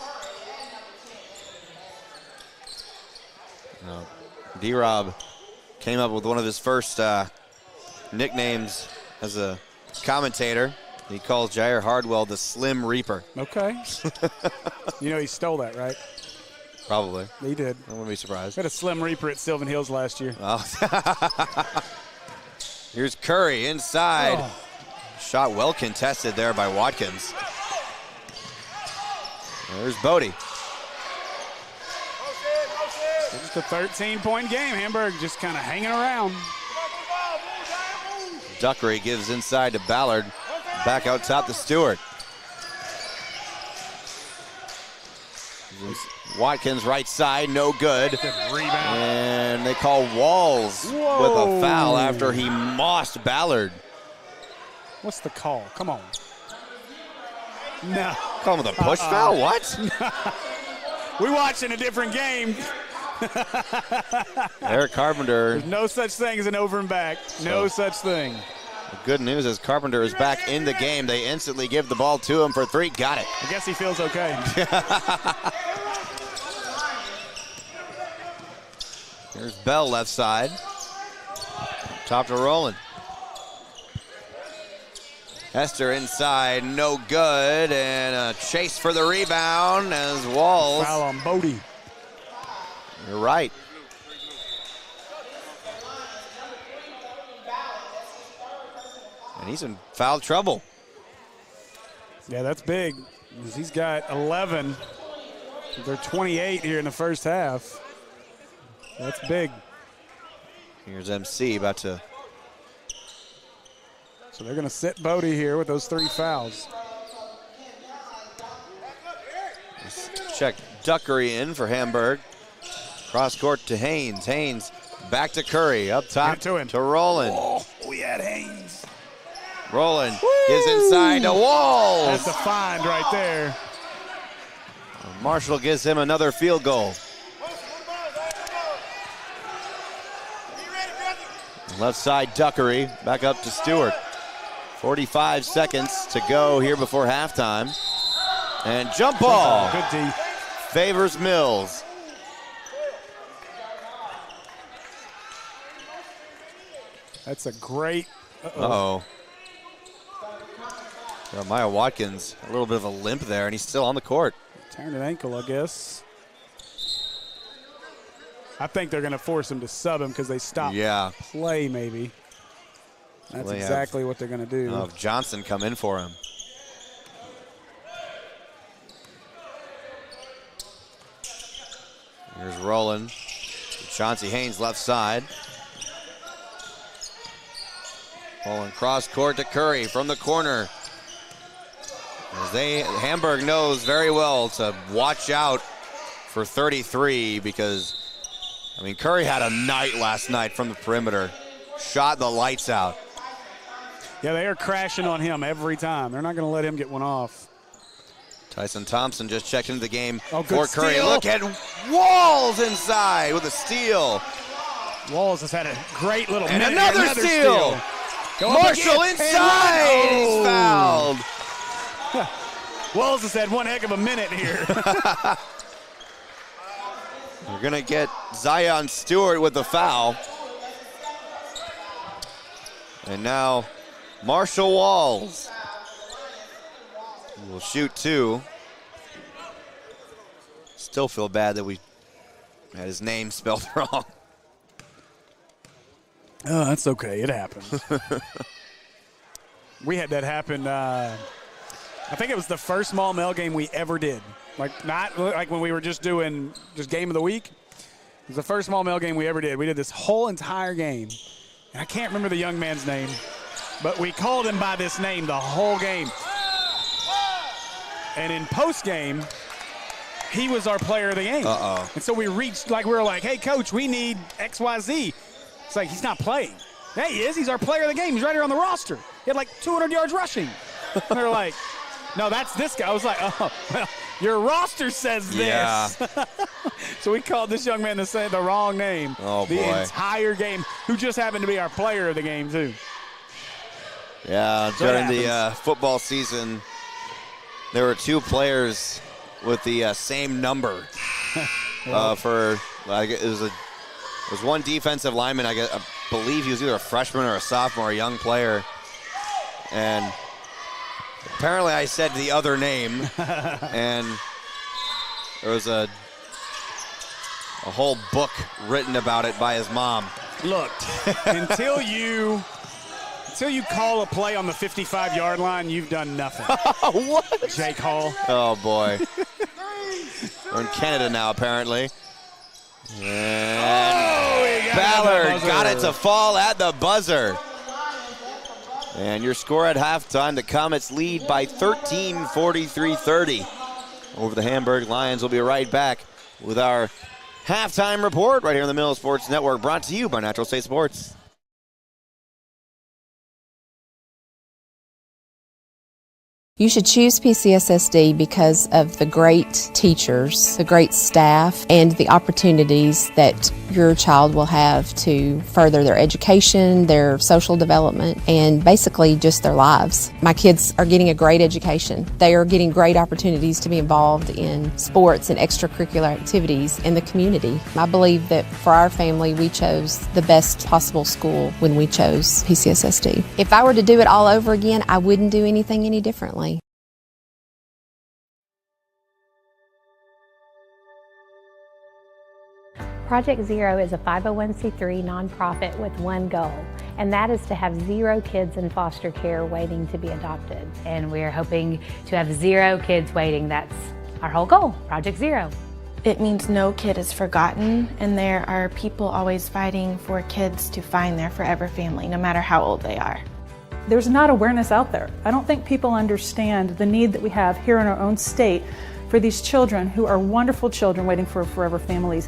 S1: D-Rob came up with one of his first nicknames as a commentator. He calls Jair Hardwell the Slim Reaper.
S2: Okay. You know he stole that, right?
S1: Probably.
S2: He did.
S1: I wouldn't be surprised.
S2: We had a Slim Reaper at Sylvan Hills last year.
S1: Oh. Here's Curry inside.
S2: Oh.
S1: Shot well contested there by Watkins. There's Bodie.
S2: Just a 13-point game. Hamburg just kind of hanging around.
S1: Duckery gives inside to Ballard. Back out top to Stewart. Watkins right side, no good.
S2: Rebound.
S1: And they call Walls with a foul after he mossed Ballard.
S2: What's the call? Come on. No.
S1: Call him with a push foul? What?
S2: We watching a different game.
S1: Eric Carpenter.
S2: There's no such thing as an over and back. No such thing.
S1: The good news is Carpenter is back in the game. They instantly give the ball to him for three. Got it.
S2: I guess he feels okay.
S1: Here's Bell left side. Top to Rowland. Hester inside, no good, and a chase for the rebound as Walls.
S2: Foul on Bodie.
S1: You're right. And he's in foul trouble.
S2: Yeah, that's big. He's got 11. They're 28 here in the first half. That's big.
S1: Here's MC about to.
S2: So they're going to sit Bodie here with those 3 fouls.
S1: Check Duckery in for Hamburg. Cross court to Haynes. Haynes back to Curry. Up top to Rowland.
S2: Oh, we had Haynes.
S1: Rowland gives inside to Walls.
S2: That's a find right there.
S1: Marshall gives him another field goal. Left side Duckery back up to Stewart. 45 seconds to go here before halftime. And jump ball.
S2: Good D.
S1: Favors Mills.
S2: That's a great.
S1: Uh-oh. Jeremiah Watkins, a little bit of a limp there, and he's still on the court.
S2: Turned an ankle, I guess. I think they're going to force him to sub him because they stopped play, maybe. That's exactly what they're going to do.
S1: Have Johnson come in for him. Here's Rowland. Chauncey Haynes left side. Rowland cross court to Curry from the corner. As Hamburg knows very well to watch out for 33 because, I mean, Curry had a night last night from the perimeter. Shot the lights out.
S2: Yeah, they are crashing on him every time. They're not going to let him get one off.
S1: Tyson Thompson just checked into the game
S2: for
S1: Curry.
S2: Steal.
S1: Look at Walls inside with a steal.
S2: Walls has had a great little
S1: and
S2: minute.
S1: Another steal. Marshall inside. He's fouled.
S2: Walls has had one heck of a minute here.
S1: We're going to get Zion Stewart with the foul. And now Marshall Walls will shoot 2. Still feel bad that we had his name spelled wrong.
S2: Oh, that's okay. It happens. We had that happen. I think it was the first small male game we ever did. Like not like when we were just doing just game of the week. It was the first small male game we ever did. We did this whole entire game. And I can't remember the young man's name, but we called him by this name the whole game. And in post game, he was our player of the game.
S1: Uh-oh.
S2: And so we reached, like we were like, hey, coach, we need XYZ. It's like, he's not playing. Yeah, he is. He's our player of the game. He's right here on the roster. He had like 200 yards rushing. And they're like, no, that's this guy. I was like, oh, well, your roster says this.
S1: Yeah.
S2: So we called this young man the wrong name.
S1: Oh,
S2: the
S1: boy.
S2: entire game, who just happened to be our player of the game, too.
S1: Yeah,
S2: So
S1: during the football season, there were 2 players with the same number for like it was one defensive lineman. I believe he was either a freshman or a sophomore, a young player, and apparently I said the other name, and there was a whole book written about it by his mom.
S2: Look, until you call a play on the 55-yard line, you've done nothing.
S1: What?
S2: Jake Hall.
S1: Oh, boy. We're in Canada now, apparently. And Ballard got it to fall at the buzzer. And your score at halftime, the Comets lead by 13, 43-30 over the Hamburg Lions. We'll be right back with our halftime report right here on the Mill Sports Network, brought to you by Natural State Sports.
S6: You should choose PCSSD because of the great teachers, the great staff, and the opportunities that your child will have to further their education, their social development, and basically just their lives. My kids are getting a great education. They are getting great opportunities to be involved in sports and extracurricular activities in the community. I believe that for our family, we chose the best possible school when we chose PCSSD. If I were to do it all over again, I wouldn't do anything any differently.
S7: Project Zero is a 501c3 nonprofit with one goal, and that is to have 0 kids in foster care waiting to be adopted.
S8: And we're hoping to have 0 kids waiting. That's our whole goal, Project Zero.
S9: It means no kid is forgotten, and there are people always fighting for kids to find their forever family, no matter how old they are.
S10: There's not awareness out there. I don't think people understand the need that we have here in our own state for these children who are wonderful children waiting for forever families.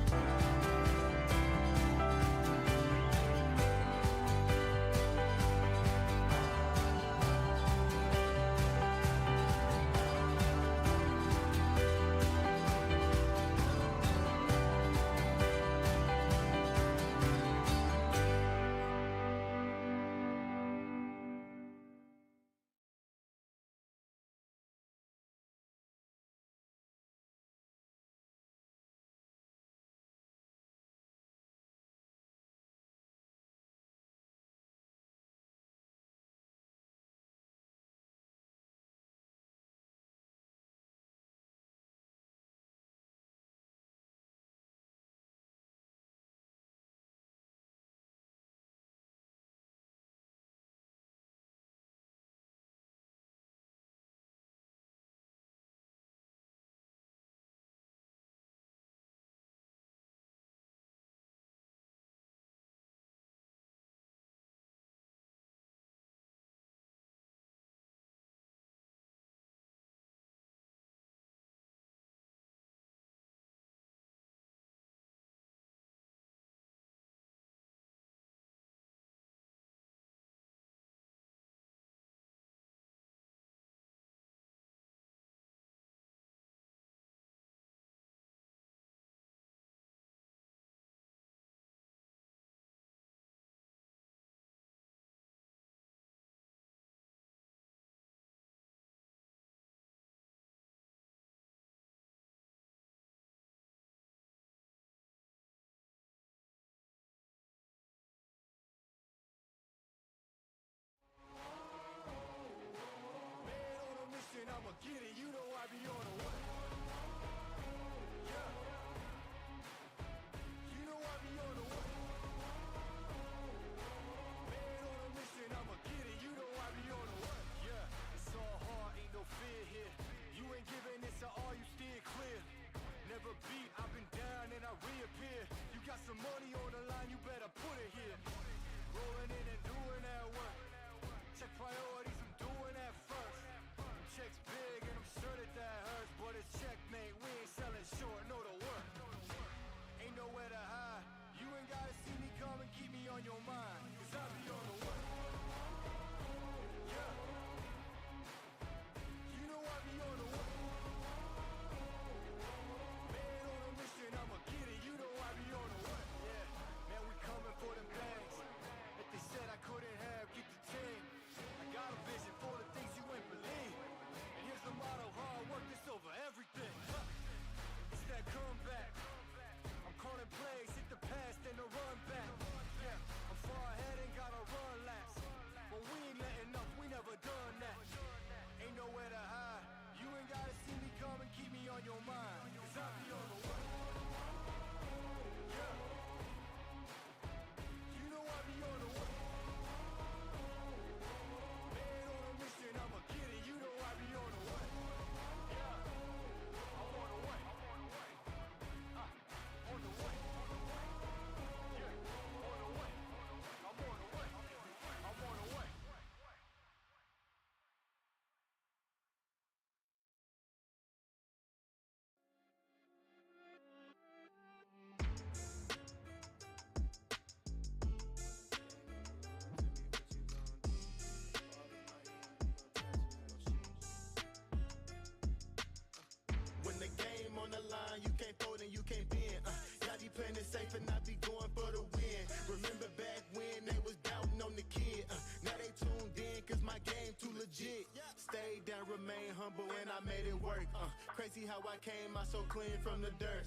S12: I made it work. Crazy how I came out so clean from the dirt.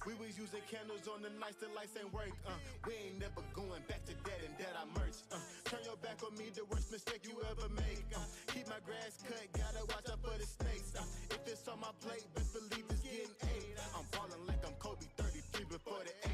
S12: We was using candles on the nights the lights ain't work. We ain't never going back to that and that I merch. Turn your back on me, the worst mistake you ever make. Keep my grass cut, gotta watch out for the snakes. If it's on my plate, best believe it's getting eight. I'm ballin' like I'm Kobe, 33 before the 8.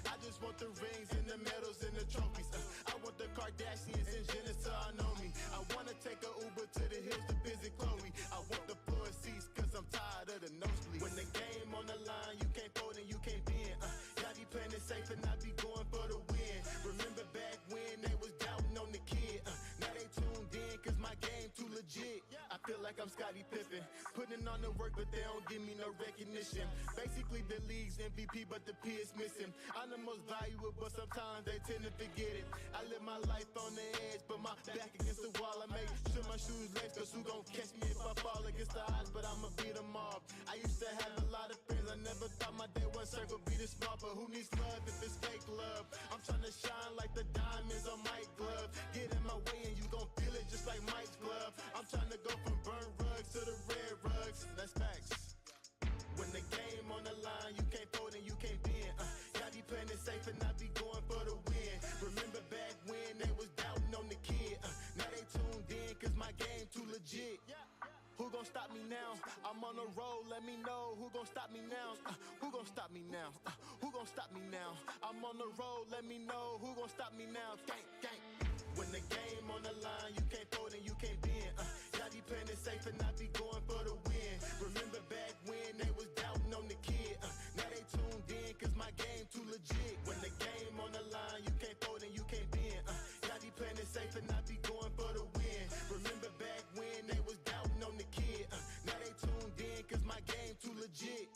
S12: I just want the rings and the medals and the trophies. I want the Kardashians and Jenner to all know me. I wanna take a Uber to the hills to visit Chloe. I want the floor seats cause I'm tired of the nosebleeds. When the game on the line, you can't fold and you can't bend. Y'all be playing it safe and I be going for the win. Remember back when they was doubting on the kid. Now they tuned in cause my game too legit. I feel like I'm Scottie Pippen, putting on the work but they don't give me no recognition. Basically the league's MVP but the P is missing. I'm the most valuable but sometimes they tend to forget it. I live my life on the edge but my back against the wall. I make sure my shoes lace cause who gon' catch me if I fall against the odds, but I'ma beat them all. I used to have a lot of friends, I never thought my day one circle be this small, but who needs love if it's fake love? I'm trying to shine like the diamonds on Mike's glove. Get in my way and you gon' feel it just like Mike's glove. I'm trying to go from burnt rugs to the red rugs. That's facts. When the game on the line, you can't fold and you can't bend. Y'all be playing it safe and I be going for the win. Remember back when they was doubting on the kid. Now they tuned in cause my game too legit. Who gon' stop me now? I'm on the road, let me know. Who gon' stop me now? Who gon' stop me now? Who gon' stop me now? I'm on the road, let me know. Who gon' stop me now? Gang, gang. When the game on the line, you can't fold and you can't bend. Y'all be playing it safe and I be going for the win. Remember back when they was doubting on the kid. Now they tuned in cause my game too legit. When the game on the line, you can't fold and you can't bend. Y'all be playing it safe and I be going for the win. Remember back when they was doubting on the kid. Now they tuned in cause my game too legit.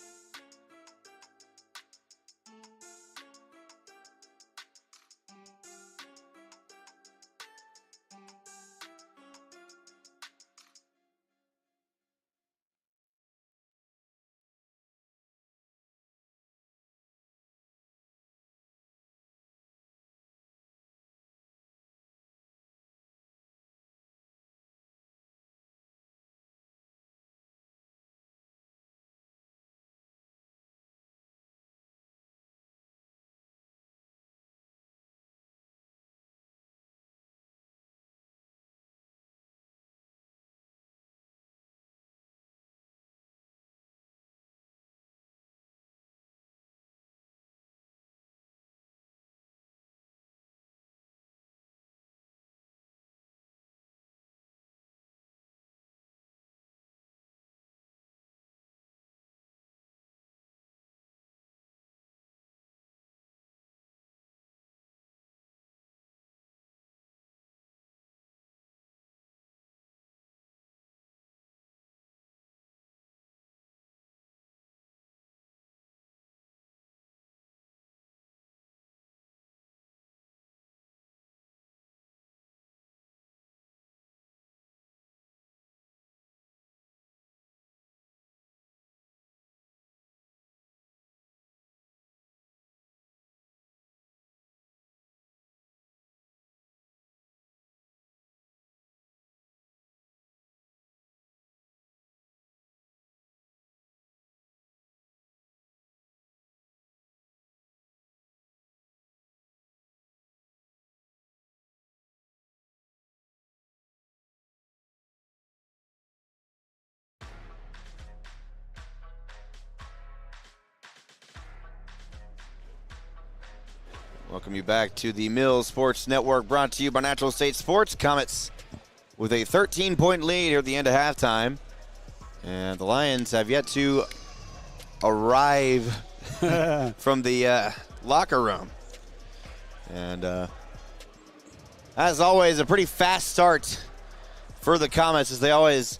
S1: Welcome you back to the Mills Sports Network, brought to you by Natural State Sports. Comets with a 13-point lead here at the end of halftime. And the Lions have yet to arrive from the locker room. And as always, a pretty fast start for the Comets, as they always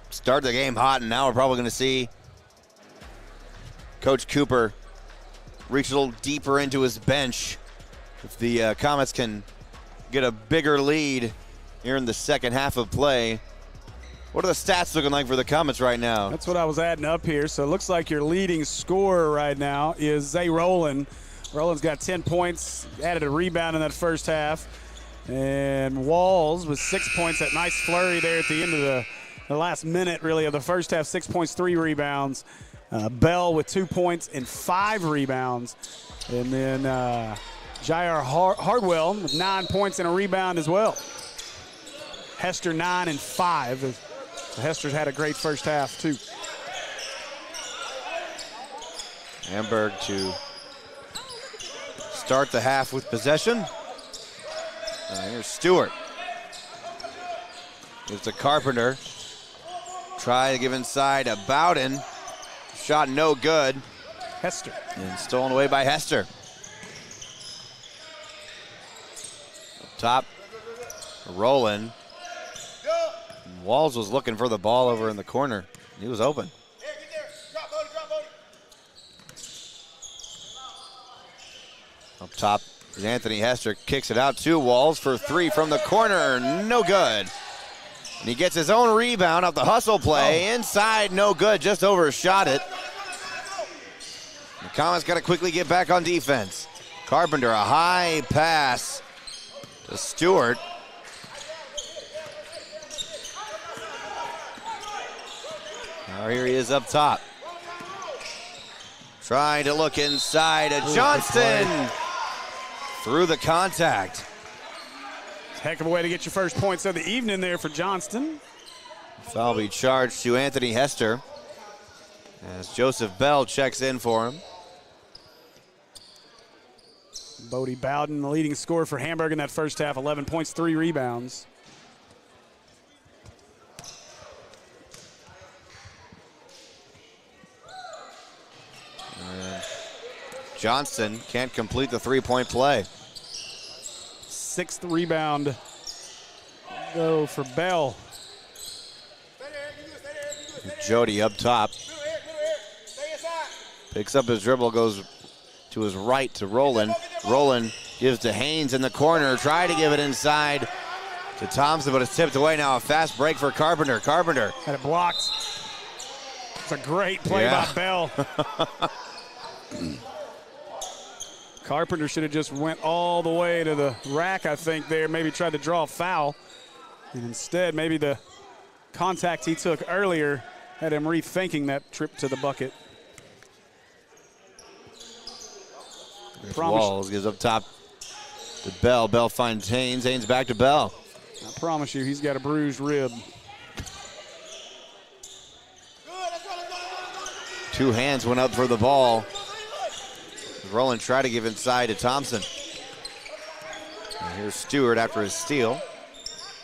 S1: start the game hot. And now we're probably going to see Coach Cooper reach a little deeper into his bench if the Comets can get a bigger lead here in the second half of play. What are the stats looking like for the Comets right now?
S2: That's what I was adding up here. So it looks like your leading scorer right now is Zay Rowland. Rowland's got 10 points, added a rebound in that first half. And Walls with 6 points, that nice flurry there at the end of the the last minute, really, of the first half. 6 points, 3 rebounds. Bball with 2 points and 5 rebounds. And then Jair Hardwell with 9 points and a rebound as well. Hester 9 and 5. So Hester's had a great first half, too.
S1: Hamburg to start the half with possession. Here's Stewart. Gives to Carpenter. Try to give inside to Bowden. Shot no good.
S2: Hester.
S1: And stolen away by Hester. Up top, Rowland. Walls was looking for the ball over in the corner. He was open. Up top is Anthony Hester. Kicks it out to Walls for 3 from the corner. No good. And he gets his own rebound off the hustle play. Inside, no good. Just overshot it. The Comets got to quickly get back on defense. Carpenter, a high pass to Stewart. Now here he is up top. Trying to look inside to Johnston. Through the contact.
S2: Heck of a way to get your first points of the evening there for Johnston.
S1: Foul be charged to Anthony Hester as Joseph Bball checks in for him.
S2: Bodie Bowden, the leading scorer for Hamburg in that first half, 11 points, 3 rebounds.
S1: Johnston can't complete the 3-point play.
S2: 6th rebound go for Bball.
S1: Jody up top. Picks up his dribble, goes to his right to Rowland. Rowland gives to Haynes in the corner. Try to give it inside to Thompson, but it's tipped away. Now a fast break for Carpenter. Carpenter.
S2: Had it blocked. It's a great play by Bball. Carpenter should have just went all the way to the rack, I think, there. Maybe tried to draw a foul. And instead, maybe the contact he took earlier had him rethinking that trip to the bucket.
S1: Walls gives up top to Bball. Bball finds Haynes. Haynes back to Bball.
S2: I promise you, he's got a bruised rib.
S1: 2 hands went up for the ball. Rowland tried to give inside to Thompson. And here's Stewart after his steal.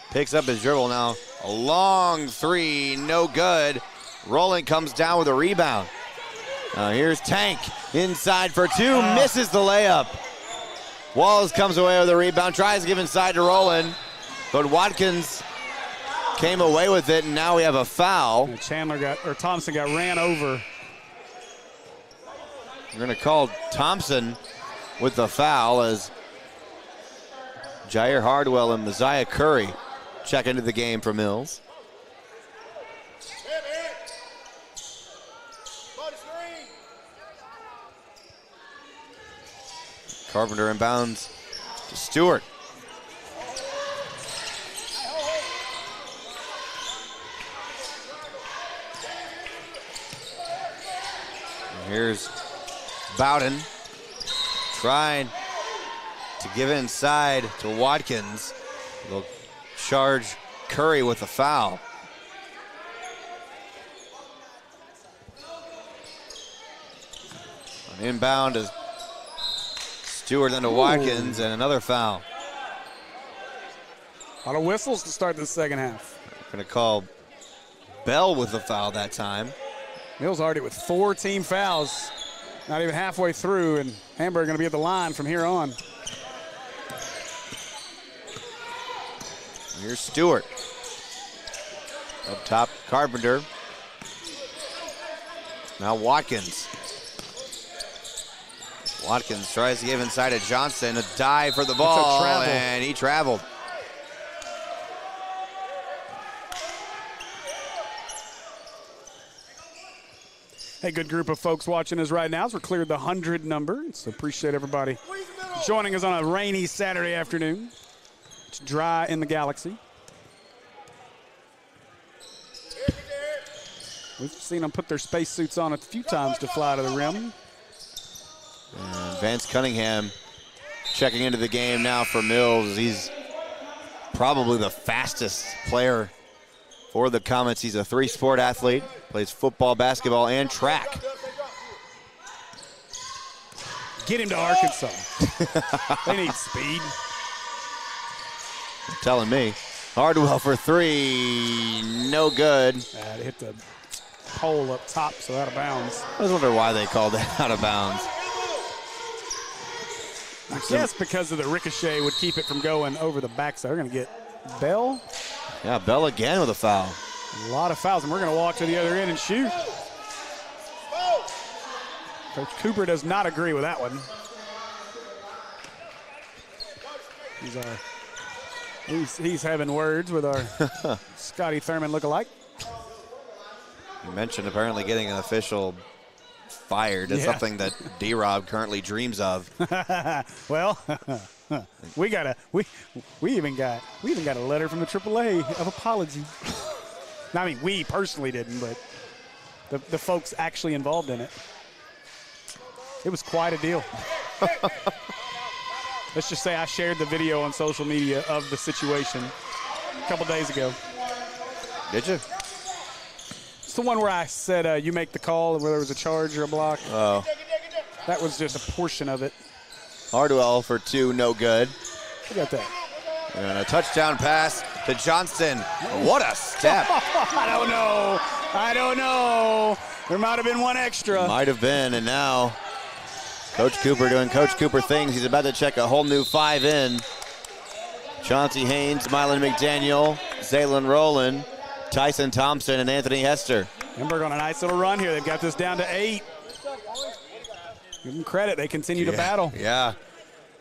S1: Picks up his dribble now. A long 3, no good. Rowland comes down with a rebound. Now here's Tank inside for 2, misses the layup. Walls comes away with a rebound, tries to give inside to Rowland, but Watkins came away with it, and now we have a foul.
S2: Thompson got ran over.
S1: We're going to call Thompson with the foul as Jair Hardwell and Messiah Curry check into the game for Mills. Carpenter inbounds to Stewart. And here's Bowden trying to give inside to Watkins. They'll charge Curry with a foul. An inbound is Stewart then to Watkins, and another foul.
S2: A lot of whistles to start the second half.
S1: Going to call Bball with the foul that time.
S2: Mills already with 4 team fouls. Not even halfway through, and Hamburg going to be at the line from here on.
S1: Here's Stewart. Up top, Carpenter. Now Watkins. Watkins tries to give inside to Johnson. A dive for the ball, and he traveled.
S2: Hey, good group of folks watching us right now as we're cleared the 100 number. So appreciate everybody joining us on a rainy Saturday afternoon. It's dry in the galaxy. We've seen them put their spacesuits on a few times to fly to the rim.
S1: And Vance Cunningham checking into the game now for Mills. He's probably the fastest player for the Comets. He's a 3-sport athlete, plays football, basketball, and track.
S2: Get him to Arkansas. They need speed.
S1: You're telling me. Hardwell for 3, no good.
S2: It hit the pole up top, so out of bounds.
S1: I was wondering why they called that out of bounds.
S2: I guess because of the ricochet would keep it from going over the backside. We're going to get Bell.
S1: Yeah, Bell again with a foul.
S2: A lot of fouls, and we're going to walk to the other end and shoot. Coach Cooper does not agree with that one. He's having words with our Scotty Thurman lookalike.
S1: You mentioned apparently getting an official fired. It's something that D-Rob currently dreams of.
S2: Well, we even got a letter from the AAA of apology. I mean, we personally didn't, but the folks actually involved in it. It was quite a deal. Let's just say I shared the video on social media of the situation a couple days ago.
S1: Did you?
S2: It's the one where I said you make the call, whether it was a charge or a block.
S1: Oh.
S2: That was just a portion of it.
S1: Hardwell for 2, no good.
S2: Look at that.
S1: And a touchdown pass to Johnston. What a step.
S2: I don't know. There might have been one extra.
S1: Might have been, and now Coach Cooper doing Coach Cooper things. He's about to check a whole new 5 in. Chauncey Haynes, Mylan McDaniel, Zaylin Rowland, Tyson Thompson, and Anthony Hester.
S2: Hamburg on a nice little run here. They've got this down to 8. Give them credit. They continue to battle.
S1: Yeah.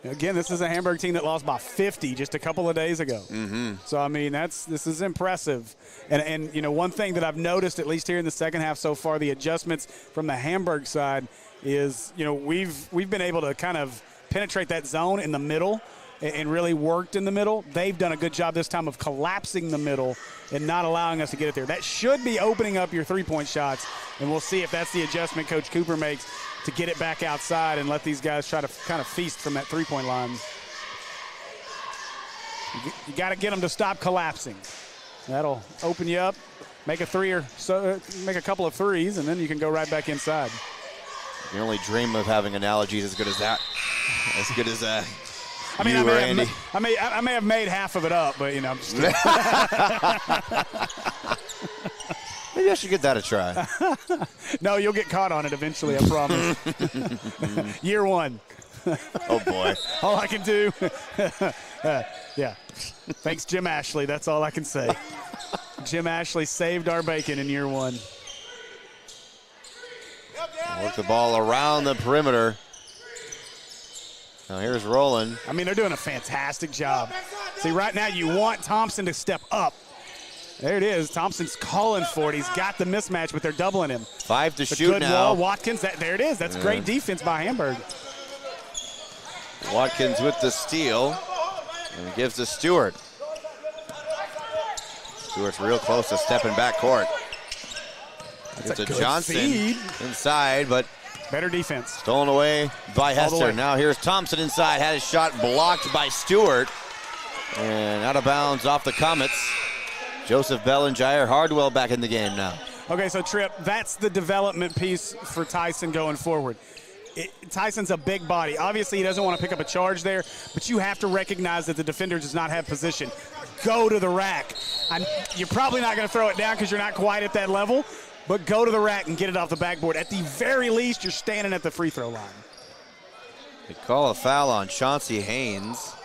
S2: Again, this is a Hamburg team that lost by 50 just a couple of days ago.
S1: Mm-hmm.
S2: So, I mean, this is impressive. And you know, one thing that I've noticed, at least here in the second half so far, the adjustments from the Hamburg side is, you know, we've been able to kind of penetrate that zone in the middle and really worked in the middle. They've done a good job this time of collapsing the middle and not allowing us to get it there. That should be opening up your three-point shots, and we'll see if that's the adjustment Coach Cooper makes to get it back outside and let these guys try to kind of feast from that three-point line. You got to get them to stop collapsing. That'll open you up, make a couple of threes, and then you can go right back inside.
S1: You only dream of having analogies as good as that. As good as
S2: I mean,
S1: Andy.
S2: I may have made half of it up, but you know, I'm just kidding.
S1: Maybe I should give that a try.
S2: No, you'll get caught on it eventually, I promise. Year 1.
S1: Oh, boy.
S2: All I can do. Yeah. Thanks, Jim Ashley. That's all I can say. Jim Ashley saved our bacon in year 1.
S1: Work the ball around the perimeter. Now here's Rowland.
S2: I mean, they're doing a fantastic job. See, right now you want Thompson to step up. There it is. Thompson's calling for it. He's got the mismatch, but they're doubling him.
S1: 5 to shoot
S2: good
S1: now.
S2: Wall. Watkins, there it is. That's great defense by Hamburg.
S1: Watkins with the steal. And he gives to Stewart. Stewart's real close to stepping back court. It's a Johnson
S2: feed.
S1: Inside, but
S2: better defense.
S1: Stolen away by Hester. Now here's Thompson inside. Had his shot blocked by Stewart. And out of bounds off the Comets. Joseph Bell and Jair Hardwell back in the game now.
S2: Okay, so Tripp, that's the development piece for Tyson going forward. Tyson's a big body. Obviously, he doesn't want to pick up a charge there, but you have to recognize that the defender does not have position. Go to the rack. You're probably not going to throw it down because you're not quite at that level, but go to the rack and get it off the backboard. At the very least, you're standing at the free throw line.
S1: They call a foul on Chauncey Haynes,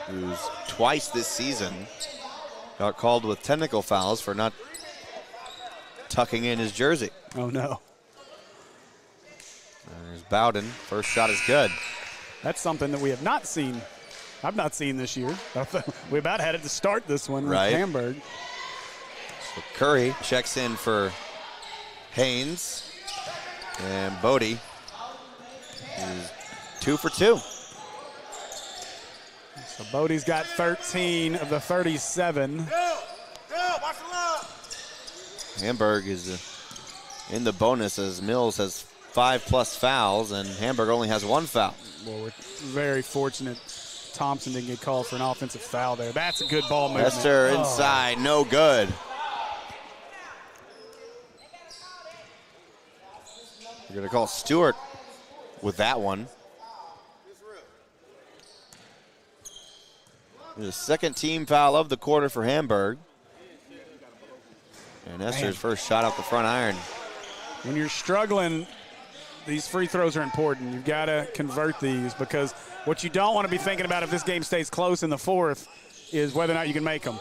S1: who's twice this season got called with technical fouls for not tucking in his jersey.
S2: Oh, no.
S1: There's Bowden. First shot is good.
S2: That's something that we have not seen. I've not seen this year. We about had it to start this one with Hamburg.
S1: So Curry checks in for Haynes. And Bodie is 2 for 2.
S2: So Bodie's got 13 of the 37.
S1: Hamburg is in the bonus as Mills has 5+ fouls, and Hamburg only has 1 foul.
S2: Well, we're very fortunate Thompson didn't get called for an offensive foul there. That's a good ball movement.
S1: Hester inside, no good. You're going to call Stewart with that one. The second team foul of the quarter for Hamburg. And Hester's first shot off the front iron.
S2: When you're struggling, these free throws are important. You've got to convert these, because what you don't want to be thinking about if this game stays close in the fourth is whether or not you can make them.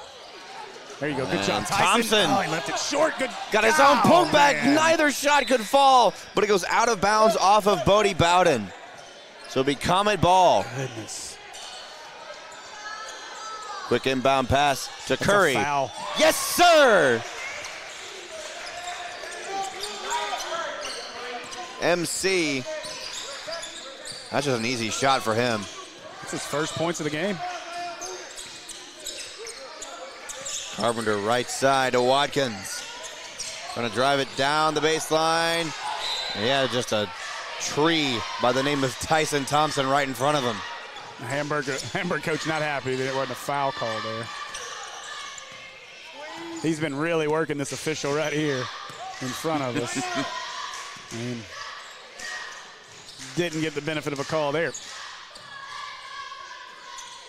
S2: There you go. Good job,
S1: Thompson.
S2: Oh, he left it short. Good.
S1: Got his own putback. Neither shot could fall, but it goes out of bounds off of Bodie Bowden. So it'll be Comet ball.
S2: Goodness.
S1: Quick inbound pass to Curry.
S2: That's a foul.
S1: Yes, sir. MC. That's just an easy shot for him.
S2: That's his first points of the game.
S1: Carpenter right side to Watkins. Trying to drive it down the baseline. Yeah, just a tree by the name of Tyson Thompson right in front of him.
S2: Hamburg coach not happy that it wasn't a foul call there. He's been really working this official right here in front of us. And didn't get the benefit of a call there.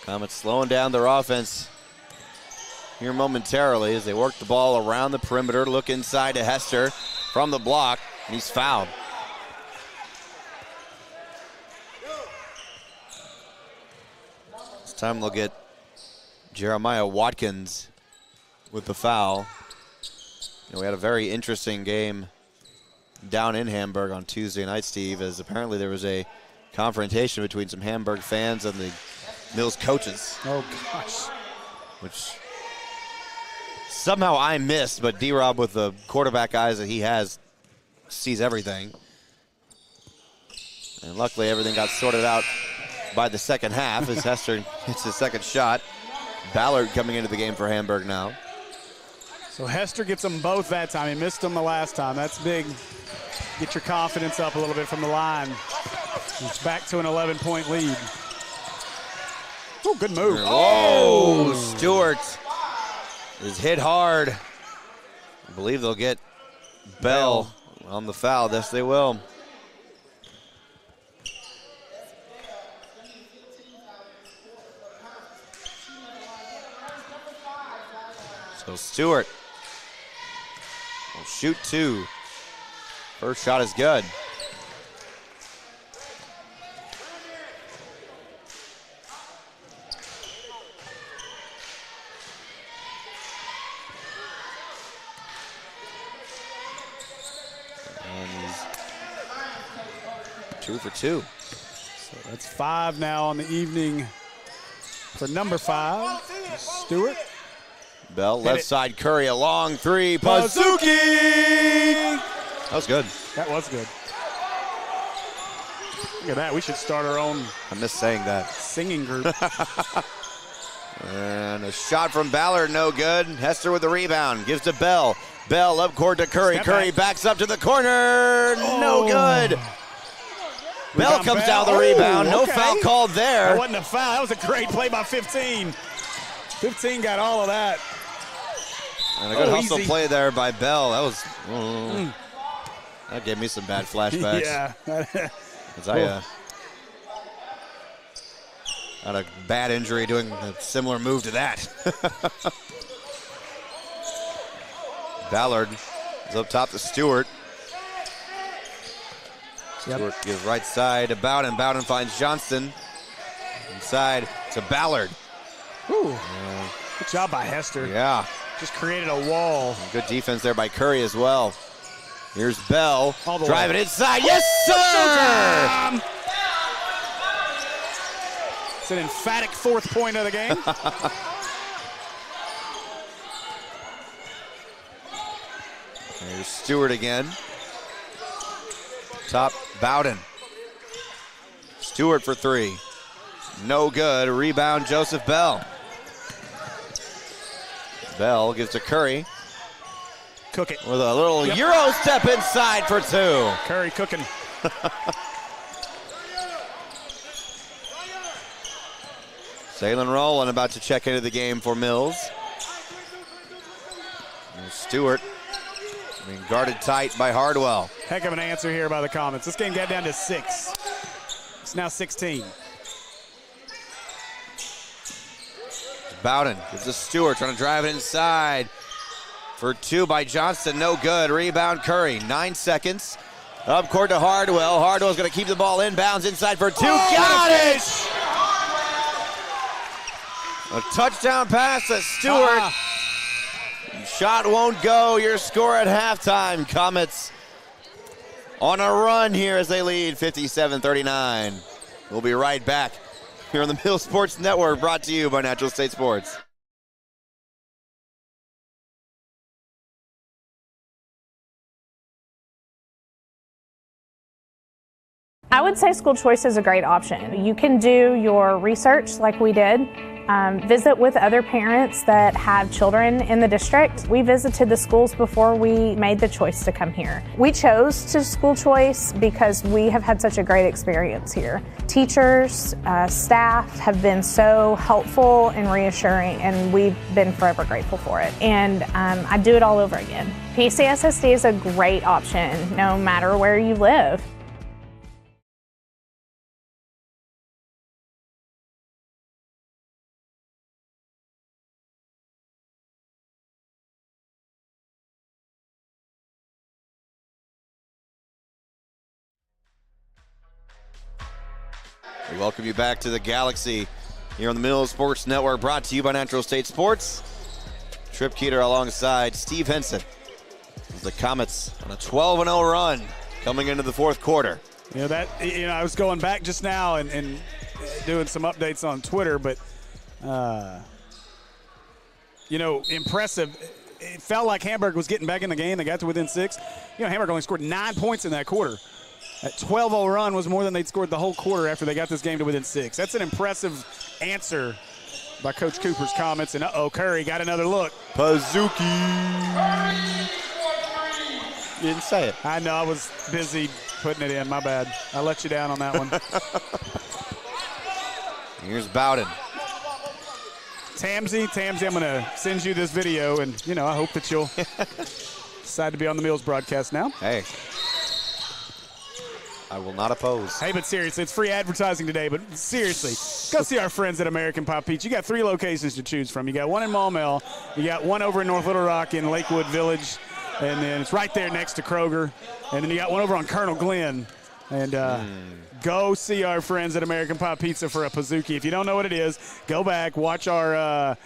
S1: Comets slowing down their offense here momentarily as they work the ball around the perimeter. Look inside to Hester from the block, and he's fouled. This time they'll get Jeremiah Watkins with the foul. We had a very interesting game down in Hamburg on Tuesday night, Steve, as apparently there was a confrontation between some Hamburg fans and the Mills coaches.
S2: Oh, gosh.
S1: Which somehow I missed, but D-Rob, with the quarterback eyes that he has, sees everything. And luckily everything got sorted out by the second half as Hester hits his second shot. Ballard coming into the game for Hamburg now.
S2: So Hester gets them both that time. He missed them the last time. That's big. Get your confidence up a little bit from the line. It's back to an 11-point lead. Oh, good move.
S1: Whoa, Stewart is hit hard. I believe they'll get Bell on the foul. Yes, they will. So Stewart will shoot 2. First shot is good. And he's 2 for 2.
S2: So that's 5 now on the evening for number 5, Stewart.
S1: Bell, left side, Curry, a long 3, Pazuki! That was good.
S2: That was good. Look at that. We should start our own.
S1: I miss saying that.
S2: Singing group.
S1: And a shot from Ballard, no good. Hester with the rebound, gives to Bell. Bell up court to Curry. Curry backs up to the corner, no good. Bell comes down the rebound, no foul called there.
S2: That wasn't a foul. That was a great play by 15. 15 got all of that.
S1: And a good hustle play there by Bell. That was, that gave me some bad flashbacks.
S2: Yeah.
S1: As I had a bad injury doing a similar move to that. Ballard is up top to Stewart. Stewart gives right side to Bowden. Bowden finds Johnston. Inside to Ballard.
S2: Good job by Hester.
S1: Yeah.
S2: Just created a wall.
S1: Good defense there by Curry as well. Here's Bell. Driving inside. Yes, sir!
S2: It's an emphatic 4th point of the game.
S1: There's Stewart again. Top Bowden. Stewart for 3. No good. Rebound, Joseph Bell. Bell gives to Curry.
S2: cook it.
S1: With a little Euro step inside for 2.
S2: Curry cooking.
S1: Salen Rowland about to check into the game for Mills. And Stewart being guarded tight by Hardwell.
S2: Heck of an answer here by the Comets. This game got down to 6. It's now 16.
S1: Bowden gives to Stewart, trying to drive it inside. For 2 by Johnston, no good. Rebound Curry, 9 seconds. Up court to Hardwell. Hardwell's going to keep the ball inbounds inside for 2. Got it! A touchdown pass to Stewart. Shot won't go. Your score at halftime. Comets on a run here as they lead 57-39. We'll be right back here on the Mill Sports Network, brought to you by Natural State Sports.
S11: I would say school choice is a great option. You can do your research like we did. Visit with other parents that have children in the district. We visited the schools before we made the choice to come here. We chose to school choice because we have had such a great experience here. Teachers, staff have been so helpful and reassuring, and we've been forever grateful for it. And I'd do it all over again. PCSSD is a great option no matter where you live.
S1: We welcome you back to the Galaxy here on the Mill Sports Network, brought to you by Natural State Sports. Trip Keeter alongside Steve Henson. The Comets on a 12-0 run coming into the fourth quarter.
S2: I was going back just now and doing some updates on Twitter, but impressive. It felt like Hamburg was getting back in the game. They got to within 6. Hamburg only scored 9 points in that quarter. That 12-0 run was more than they'd scored the whole quarter after they got this game to within 6. That's an impressive answer by Coach Cooper's Comets. And Curry got another look.
S1: Pazuki. You didn't say it.
S2: I know, I was busy putting it in. My bad. I let you down on that one.
S1: Here's Bowden.
S2: Tamsy, I'm going to send you this video, and, I hope that you'll decide to be on the Mills broadcast now.
S1: Hey. I will not oppose.
S2: Hey, but seriously, it's free advertising today, but seriously, go see our friends at American Pop Pizza. You got 3 locations to choose from. You got one in Maumelle, you got one over in North Little Rock in Lakewood Village, and then it's right there next to Kroger, and then you got one over on Colonel Glenn. And go see our friends at American Pop Pizza for a Pazuki. If you don't know what it is, go back, watch our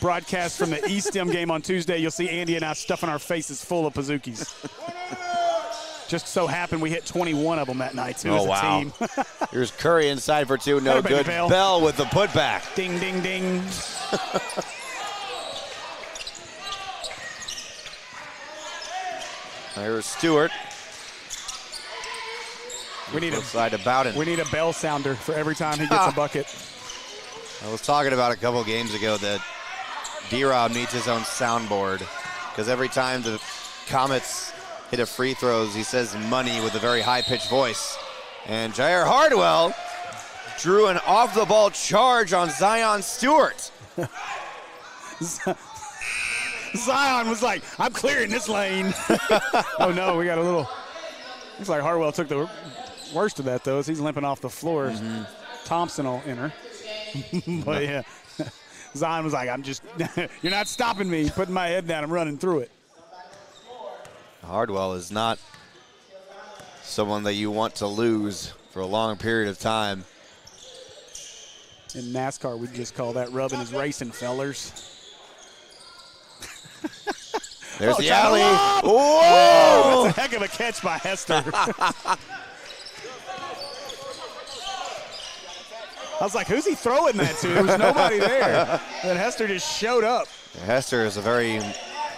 S2: broadcast from the Eastham game on Tuesday. You'll see Andy and I stuffing our faces full of Pazukis. Just so happened we hit 21 of them that night, too, as a team.
S1: Here's Curry inside for 2. No good. Bell with the putback.
S2: Ding, ding, ding.
S1: There's Stewart.
S2: We need
S1: side to Bowden.
S2: We need a bell sounder for every time he gets a bucket.
S1: I was talking about a couple games ago that D-Rob needs his own soundboard, because every time the Comets hit a free throws, he says money with a very high-pitched voice. And Jair Hardwell drew an off-the-ball charge on Zion Stewart.
S2: Zion was like, I'm clearing this lane. Oh, no, we got a little. Looks like Hardwell took the worst of that, though, as he's limping off the floor. Thompson will enter. But, yeah, Zion was like, you're not stopping me. Putting my head down, I'm running through it.
S1: Hardwell is not someone that you want to lose for a long period of time.
S2: In NASCAR, we'd just call that rubbing his racing, fellers.
S1: There's the alley.
S2: Whoa! That's a heck of a catch by Hester. I was like, who's he throwing that to? There was nobody there. And Hester just showed up.
S1: Hester is a very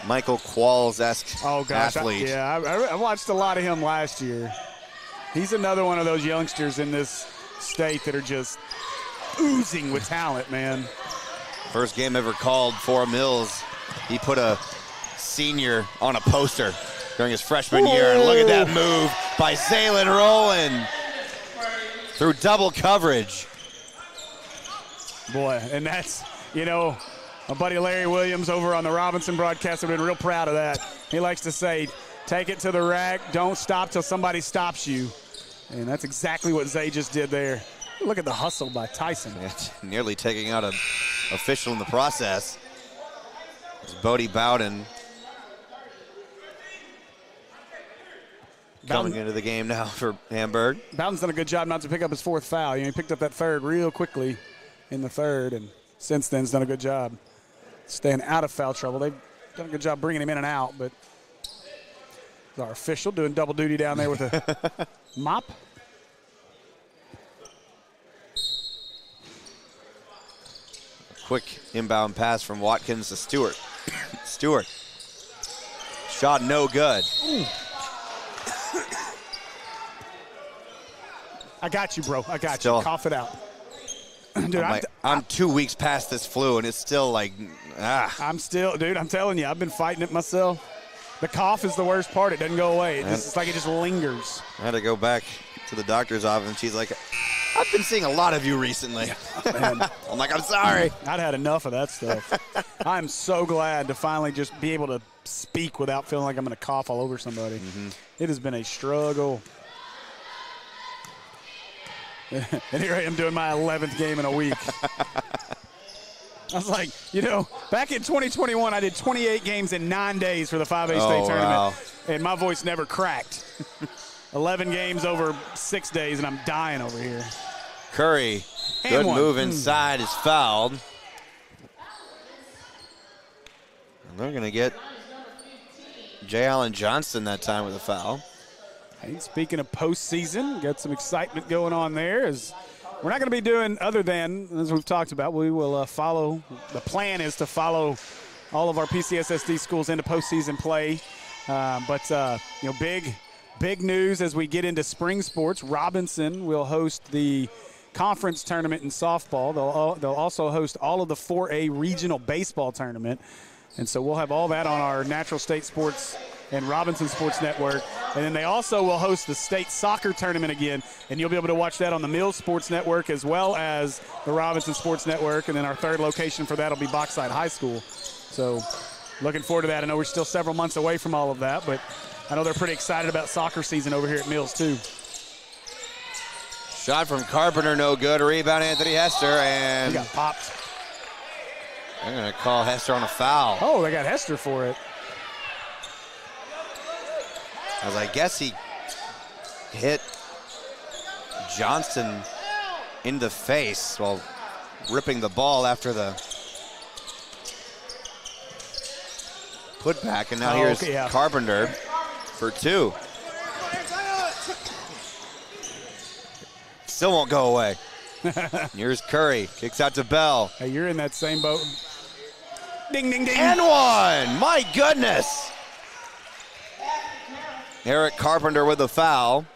S1: Michael Qualls-esque athlete.
S2: I watched a lot of him last year. He's another one of those youngsters in this state that are just oozing with talent, man.
S1: First game ever called for Mills. He put a senior on a poster during his freshman year. And look at that move by Zaylen Rowland through double coverage.
S2: Boy, and that's, my buddy Larry Williams over on the Robinson broadcast have been real proud of that. He likes to say, take it to the rack, don't stop till somebody stops you. And that's exactly what Zay just did there. Look at the hustle by Tyson.
S1: Nearly taking out an official in the process. It's Bodie Bowden coming into the game now for Hamburg.
S2: Bowden's done a good job not to pick up his fourth foul. He picked up that third real quickly in the third, and since then has done a good job staying out of foul trouble. They've done a good job bringing him in and out, but our official doing double duty down there with a mop.
S1: Quick inbound pass from Watkins to Stewart. Stewart. Shot no good.
S2: I got you, bro. I got you. Cough it out. Dude,
S1: I'm 2 weeks past this flu, and it's still like,
S2: I'm telling you, I've been fighting it myself. The cough is the worst part. It doesn't go away. It's like it just lingers.
S1: I had to go back to the doctor's office, and she's like, I've been seeing a lot of you recently. I'm like, I'm sorry.
S2: I'd had enough of that stuff. I'm so glad to finally just be able to speak without feeling like I'm going to cough all over somebody.
S1: Mm-hmm.
S2: It has been a struggle. And here I am doing my 11th game in a week. I was like, back in 2021, I did 28 games in 9 days for the 5A state tournament,
S1: wow.
S2: and my voice never cracked. 11 games over 6 days, and I'm dying over here.
S1: Curry, good move inside, is fouled. And they're going to get J. Allen Johnston that time with a foul.
S2: Hey, speaking of postseason, got some excitement going on there. We're not going to be doing other than, as we've talked about, we will follow. The plan is to follow all of our PCSSD schools into postseason play. Big news as we get into spring sports. Robinson will host the conference tournament in softball. They'll also host all of the 4A regional baseball tournament. And so we'll have all that on our Natural State Sports and Robinson Sports Network. And then they also will host the state soccer tournament again, and you'll be able to watch that on the Mills Sports Network as well as the Robinson Sports Network. And then our third location for that will be Bauxite High School. So looking forward to that. I know we're still several months away from all of that, but I know they're pretty excited about soccer season over here at Mills too.
S1: Shot from Carpenter, no good. Rebound, Anthony Hester, and
S2: he got popped.
S1: I'm going to call Hester on a foul.
S2: Oh, they got Hester for it.
S1: As I guess he hit Johnston in the face while ripping the ball after the putback, and now here's Carpenter for two. Still won't go away. Here's Curry, kicks out to Bell.
S2: Hey, you're in that same boat. Ding, ding, ding.
S1: And one, my goodness. Eric Carpenter with the foul.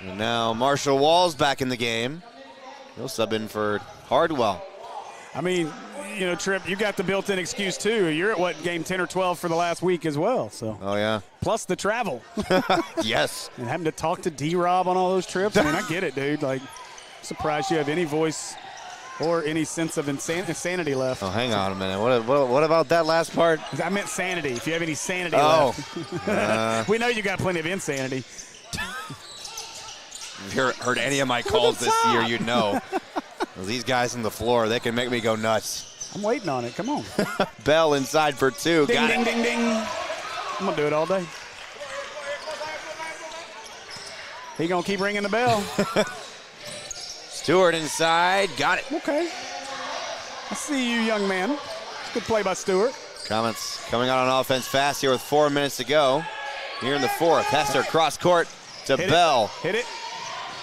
S1: And now Marshall Wall's back in the game. He'll sub in for Hardwell.
S2: I mean, Tripp, you got the built-in excuse too. You're at game 10 or 12 for the last week as well. So.
S1: Oh yeah.
S2: Plus the travel.
S1: Yes.
S2: And having to talk to D-Rob on all those trips. I mean, I get it, dude. Like, surprised you have any voice or any sense of insanity left.
S1: Oh, hang on a minute. What about that last part?
S2: I meant sanity. If you have any sanity left. We know you got plenty of insanity.
S1: If you heard any of my calls this year, you'd know. These guys on the floor, they can make me go nuts.
S2: I'm waiting on it. Come on.
S1: Bell inside for two.
S2: Ding,
S1: got
S2: ding,
S1: it.
S2: ding, ding. I'm going to do it all day. He going to keep ringing the bell.
S1: Stewart inside. Got it.
S2: Okay. I see you, young man. Good play by Stewart.
S1: Comets coming out on offense fast here with 4 minutes to go. Here in the fourth. Hester cross court to Bell.
S2: Hit it.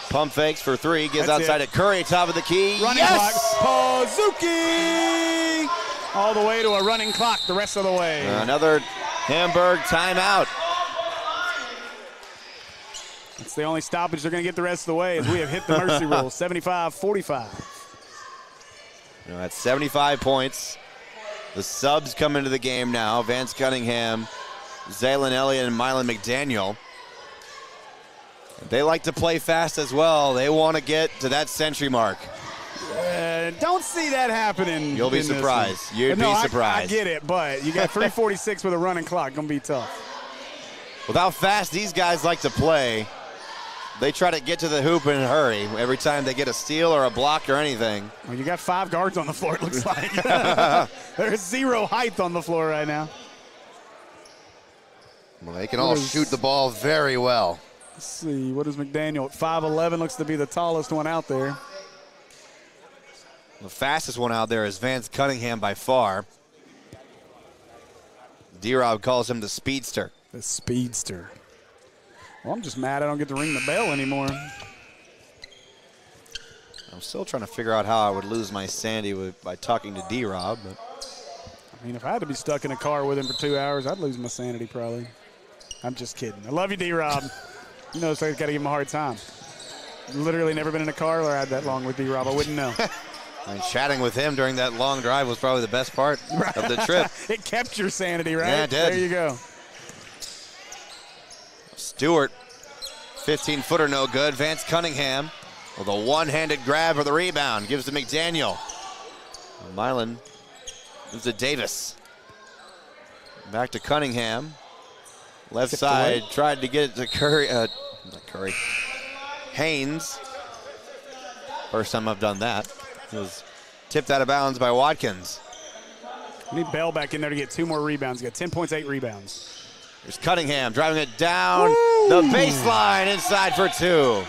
S1: Pump fakes for three. Gives
S2: That's
S1: outside
S2: it.
S1: to Curry. Top of the key.
S2: Running
S1: yes!
S2: clock. Pazuki. All the way to a running clock the rest of the way.
S1: Another Hamburg timeout.
S2: It's the only stoppage they're going to get the rest of the way as we have hit the mercy rule. 75-45.
S1: That's 75 points. The subs come into the game now. Vance Cunningham, Zaylin Elliott, and Mylan McDaniel. They like to play fast as well. They want to get to that century mark.
S2: Don't see that happening.
S1: You'll be surprised. You'd be surprised.
S2: I get it, but you got 3:46 with a running clock. Going to be tough.
S1: With how fast these guys like to play, they try to get to the hoop in a hurry every time they get a steal or a block or anything.
S2: Well, you got 5 guards on the floor, it looks like. There's 0 height on the floor right now.
S13: Well, they can all shoot the ball very well.
S2: Let's see, what is McDaniel? 5'11", looks to be the tallest one out there.
S1: The fastest one out there is Vance Cunningham by far. D-Rob calls him the speedster.
S2: The speedster. Well, I'm just mad I don't get to ring the bell anymore.
S1: I'm still trying to figure out how I would lose my sanity by talking to D-Rob.
S2: I mean, if I had to be stuck in a car with him for 2 hours, I'd lose my sanity probably. I'm just kidding. I love you, D-Rob. You know, so I got to give him a hard time. Literally never been in a car or ride that long with D-Rob. I wouldn't know.
S1: I mean, chatting with him during that long drive was probably the best part of the trip.
S2: It kept your sanity, right?
S1: Yeah, it did.
S2: There you go.
S1: Stewart, 15-footer no good. Vance Cunningham with a one-handed grab for the rebound. Gives to McDaniel. Mylan gives to Davis. Back to Cunningham. Left
S2: Tipped
S1: side,
S2: away.
S1: tried to get it to Curry. Not Curry. Haynes. First time I've done that. It was tipped out of bounds by Watkins.
S2: We need Bell back in there to get 2 more rebounds. He got 10 points, 8 rebounds.
S1: There's Cunningham driving it down the baseline inside for 2.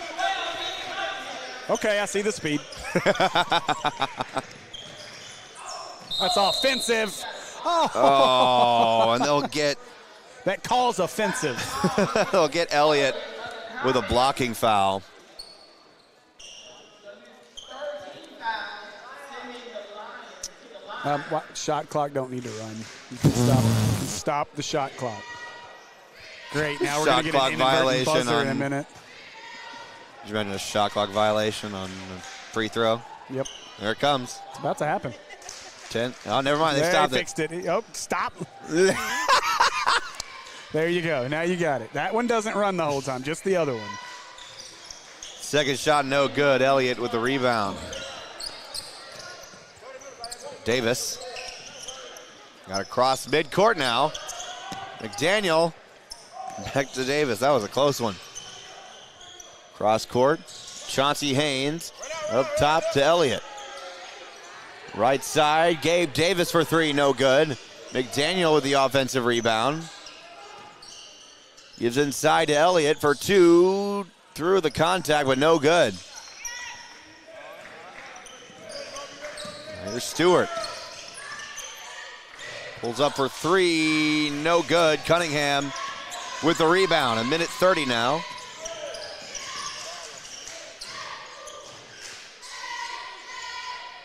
S2: Okay, I see the speed. That's offensive.
S1: Oh, and they'll get...
S2: That call's offensive.
S1: They'll get Elliott with a blocking foul.
S2: Shot clock don't need to run. You can stop the shot clock. Great. Now we're going to get an inadvertent buzzer in a minute.
S1: Did you imagine a shot clock violation on the free throw?
S2: Yep.
S1: There it comes.
S2: It's about to happen.
S1: 10. Oh, never mind. They stopped it.
S2: Fixed it. Oh, stop. There you go. Now you got it. That one doesn't run the whole time, just the other one.
S1: Second shot, no good. Elliott with the rebound. Davis got across midcourt now. McDaniel back to Davis. That was a close one. Cross court. Chauncey Haynes up top to Elliott. Right side, Gabe Davis for 3, no good. McDaniel with the offensive rebound. Gives inside to Elliott for 2. Through the contact, but no good. Here's Stewart. Pulls up for 3, no good. Cunningham with the rebound. 1:30 now.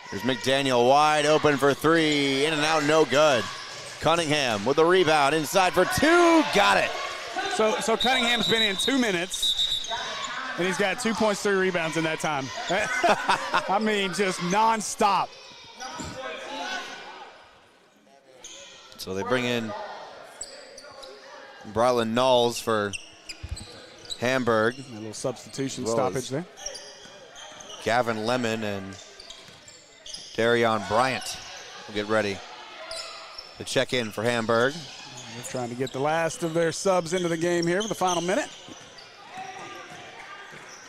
S1: Here's McDaniel wide open for 3. In and out, no good. Cunningham with the rebound. Inside for 2. Got it.
S2: So Cunningham's been in 2 minutes, and he's got 2 points, 3 rebounds in that time. I mean, just nonstop.
S1: So they bring in Brylan Knowles for Hamburg.
S2: A little substitution stoppage there.
S1: Gavin Lemon and Darion Bryant will get ready to check in for Hamburg.
S2: They're trying to get the last of their subs into the game here for the final minute.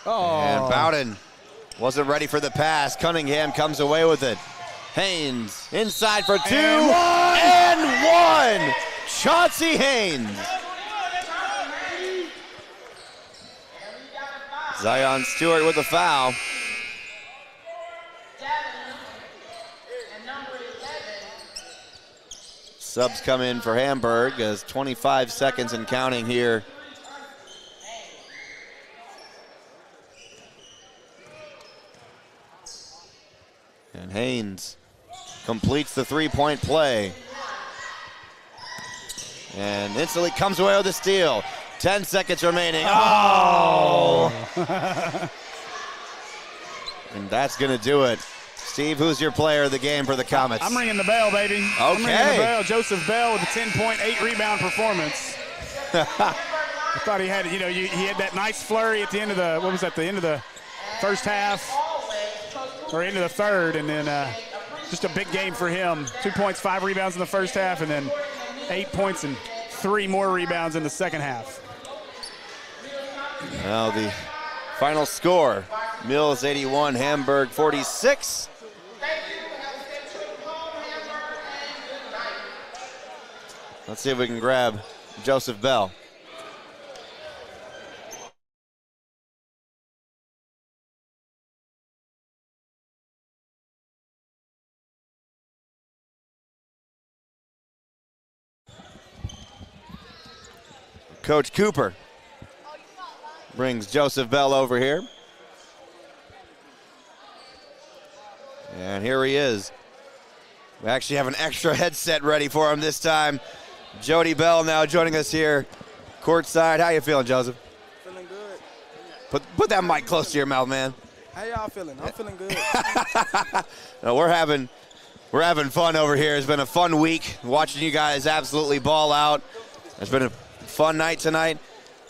S2: Oh.
S1: And Bowden wasn't ready for the pass. Cunningham comes away with it. Haynes inside for 2. And 1! Chauncey Haynes. Zion Stewart with the foul. Subs come in for Hamburg as 25 seconds and counting here. And Haynes completes the three-point play. And instantly comes away with a steal. 10 seconds remaining. Oh! And that's going to do it. Steve, who's your player of the game for the Comets?
S2: I'm ringing the bell, baby.
S1: Okay.
S2: I'm ringing the bell. Joseph Bell with a 10.8 rebound performance. I thought he had, he had that nice flurry at the end of the end of the first half or into the third, and then just a big game for him. 2 points, 5 rebounds in the first half, and then 8 points and 3 more rebounds in the second half.
S1: Now the final score, Mills 81, Hamburg 46. Let's see if we can grab Joseph Bell. Coach Cooper brings Joseph Bell over here. And here he is. We actually have an extra headset ready for him this time. Jody Bell now joining us here courtside. How you feeling, Joseph?
S14: Feeling good.
S1: Put that mic close to your mouth, man.
S14: How y'all feeling? I'm feeling good.
S1: No, we're having fun over here. It's been a fun week watching you guys absolutely ball out. It's been a fun night tonight.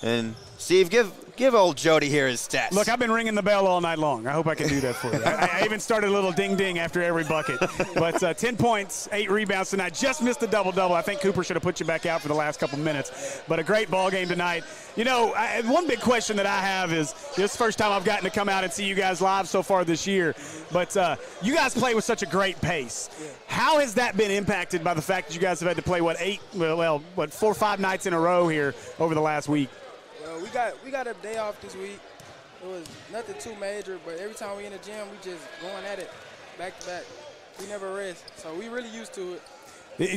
S1: And Steve, give old Jody here his stats.
S2: Look, I've been ringing the bell all night long. I hope I can do that for you. I even started a little ding-ding after every bucket. But 10 points, 8 rebounds tonight. Just missed the double-double. I think Cooper should have put you back out for the last couple minutes. But a great ball game tonight. One big question that I have is, this is the first time I've gotten to come out and see you guys live so far this year. But you guys play with such a great pace. Yeah. How has that been impacted by the fact that you guys have had to play, 4 or 5 nights in a row here over the last week?
S14: Well, we got a day off this week. It was nothing too major, but every time we in the gym, we just going at it back to back. We never rest, so we really used to it.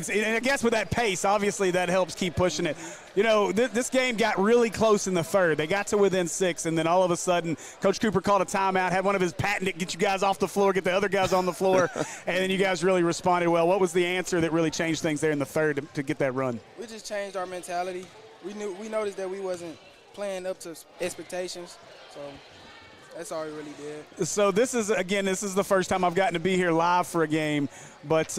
S2: And I guess with that pace, obviously that helps keep pushing it. This game got really close in the third. They got to within 6, and then all of a sudden, Coach Cooper called a timeout, had one of his patented get you guys off the floor, get the other guys on the floor, and then you guys really responded well. What was the answer that really changed things there in the third to get that run?
S14: We just changed our mentality. We noticed that we wasn't playing up to expectations, so that's all we really did.
S2: So this is the first time I've gotten to be here live for a game, but it's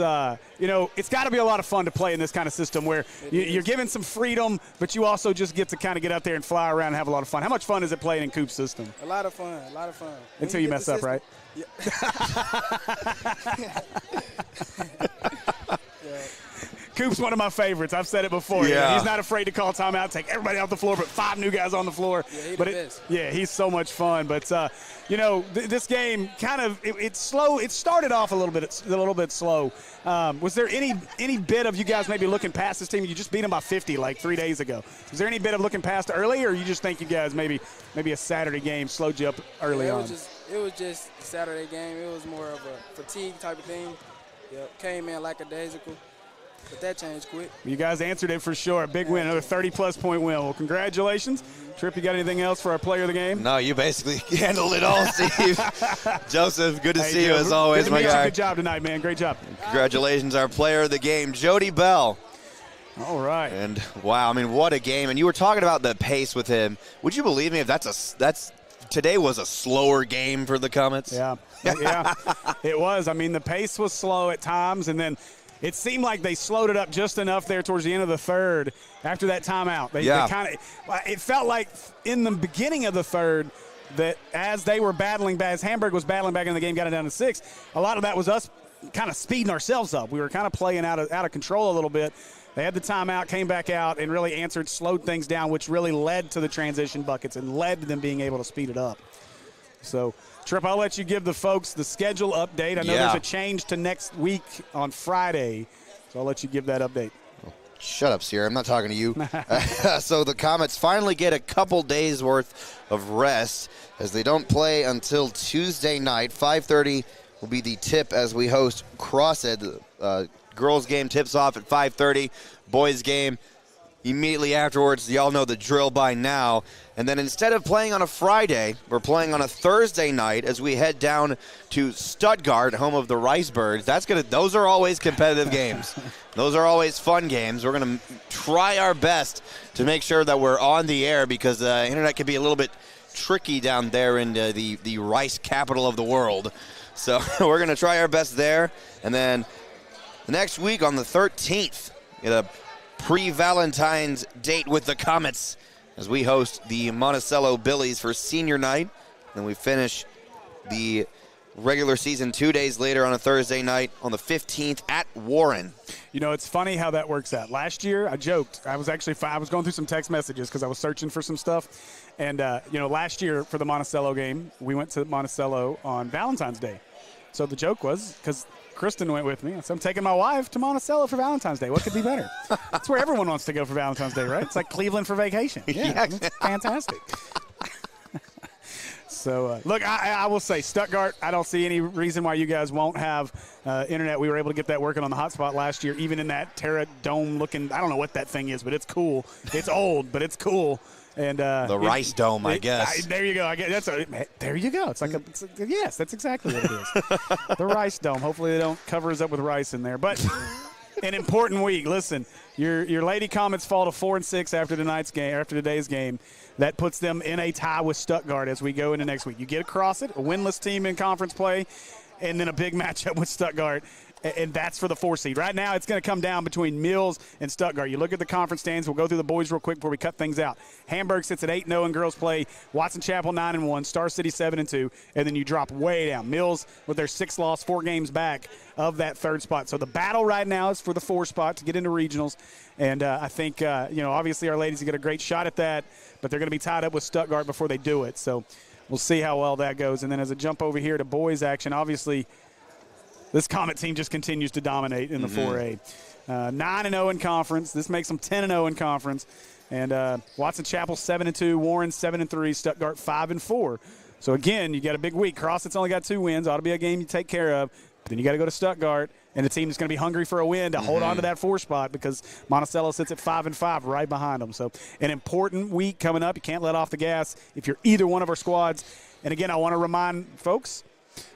S2: got to be a lot of fun to play in this kind of system where you're given some freedom, but you also just get to kind of get out there and fly around and have a lot of fun. How much fun is it playing in Coop's system?
S14: A lot of fun.
S2: Until you mess up, right?
S14: Yeah.
S2: Coop's one of my favorites. I've said it before.
S1: Yeah.
S2: He's not afraid to call timeout, take everybody off the floor, but 5 new guys on the floor.
S14: Yeah,
S2: he's so much fun. But this game it's slow. It started off a little bit slow. Was there any bit of you guys maybe looking past this team? You just beat them by 50 like 3 days ago. Was there any bit of looking past early, or you just think you guys maybe a Saturday game slowed you up early on?
S14: It was just a Saturday game. It was more of a fatigue type of thing. Yep. Came in lackadaisical. But that changed quick.
S2: You guys answered it for sure. A big win, another 30-plus point win. Well, congratulations. Trip, you got anything else for our player of the game?
S1: No, you basically handled it all, Steve. Joseph, good to see you as always, my guy.
S2: Good job tonight, man. Great job.
S1: Congratulations, our player of the game, Jody Bell.
S2: All right.
S1: And wow, what a game. And you were talking about the pace with him. Would you believe me if today was a slower game for the Comets?
S2: Yeah, it was. The pace was slow at times, and then it seemed like they slowed it up just enough there towards the end of the third after that timeout. It felt like in the beginning of the third that as Hamburg was battling back in the game, got it down to 6, a lot of that was us kind of speeding ourselves up. We were kind of playing out of control a little bit. They had the timeout, came back out, and really slowed things down, which really led to the transition buckets and led to them being able to speed it up. So, Trip, I'll let you give the folks the schedule update. I know there's a change to next week on Friday, so I'll let you give that update.
S13: Shut up, Sierra. I'm not talking to you. So the Comets finally get a couple days' worth of rest as they don't play until Tuesday night. 5:30 will be the tip as we host Crosshead. Girls game tips off at 5:30. Boys game immediately afterwards. Y'all know the drill by now. And then instead of playing on a Friday, we're playing on a Thursday night as we head down to Stuttgart, home of the Ricebirds. Those are always competitive games. Those are always fun games. We're going to try our best to make sure that we're on the air because the internet can be a little bit tricky down there in the rice capital of the world.
S1: So we're going to try our best there. And then the next week on the 13th, get a pre-Valentine's date with the Comets as we host the Monticello Billies for senior night. Then we finish the regular season 2 days later on a Thursday night on the 15th at Warren.
S2: You know, it's funny how that works out. Last year, I joked. I was going through some text messages because I was searching for some stuff. And, last year for the Monticello game, we went to Monticello on Valentine's Day. So the joke was, because Kristen went with me, so I'm taking my wife to Monticello for Valentine's Day. What could be better? That's where everyone wants to go for Valentine's Day, right? It's like Cleveland for vacation. Yeah, it's fantastic. So, look, I will say, Stuttgart, I don't see any reason why you guys won't have internet. We were able to get that working on the hotspot last year, even in that Terra Dome looking, I don't know what that thing is, but it's cool. It's old, but it's cool. And
S1: the Rice Dome, I guess.
S2: There you go. There you go. It's like yes, that's exactly what it is. The Rice Dome. Hopefully they don't cover us up with rice in there. But an important week. Listen, your Lady Comets fall to 4-6 after today's game. That puts them in a tie with Stuttgart as we go into next week. You get across it, a winless team in conference play, and then a big matchup with Stuttgart. And that's for the 4 seed. Right now, it's going to come down between Mills and Stuttgart. You look at the conference standings. We'll go through the boys real quick before we cut things out. Hamburg sits at 8-0 in girls play. Watson Chapel 9-1. Star City 7-2. And then you drop way down. Mills with their 6th loss, 4 games back of that 3rd spot. So the battle right now is for the 4 spot to get into regionals. And I think, obviously our ladies get a great shot at that, but they're going to be tied up with Stuttgart before they do it. So we'll see how well that goes. And then as a jump over here to boys action, obviously this Comet team just continues to dominate in the 4A. 9-0 in conference. This makes them 10-0 in conference. And Watson Chapel 7-2, Warren 7-3, Stuttgart 5-4. So again, you got a big week. Crossett's only got 2 wins. Ought to be a game you take care of. But then you got to go to Stuttgart, and a team that's going to be hungry for a win to hold on to that 4 spot because Monticello sits at 5-5 right behind them. So an important week coming up. You can't let off the gas if you're either one of our squads. And again, I want to remind folks,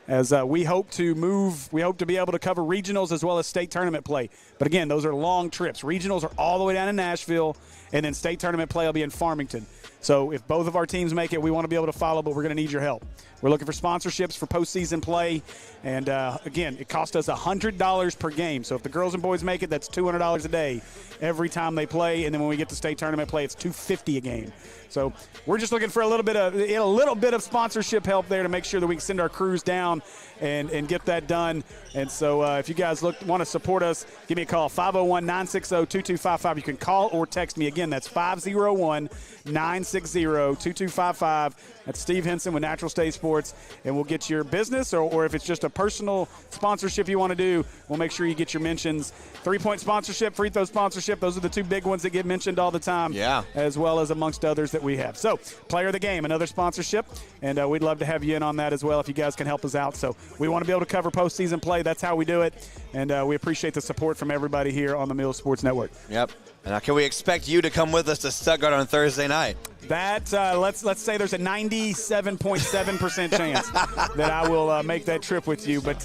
S2: as we hope to be able to cover regionals as well as state tournament play. But again, those are long trips. Regionals are all the way down in Nashville, and then state tournament play will be in Farmington. So if both of our teams make it, we want to be able to follow, but we're going to need your help. We're looking for sponsorships for postseason play. And, again, it costs us $100 per game. So if the girls and boys make it, that's $200 a day every time they play. And then when we get to state tournament play, it's $250 a game. So we're just looking for a little bit of sponsorship help there to make sure that we can send our crews down and get that done. And so if you guys want to support us, give me a call, 501-960-2255. You can call or text me. Again, that's 501-960-2255. That's Steve Henson with Natural State Sports, and we'll get your business, or if it's just a personal sponsorship you want to do, we'll make sure you get your mentions. 3-point sponsorship, free throw sponsorship, those are the 2 big ones that get mentioned all the time, as well as amongst others that we have. So, Player of the Game, another sponsorship, and we'd love to have you in on that as well if you guys can help us out. So, we want to be able to cover postseason play. That's how we do it, and we appreciate the support from everybody here on the Mills Sports Network.
S1: Yep. And can we expect you to come with us to Stuttgart on Thursday night?
S2: That let's say there's a 97.7% chance that I will make that trip with you. But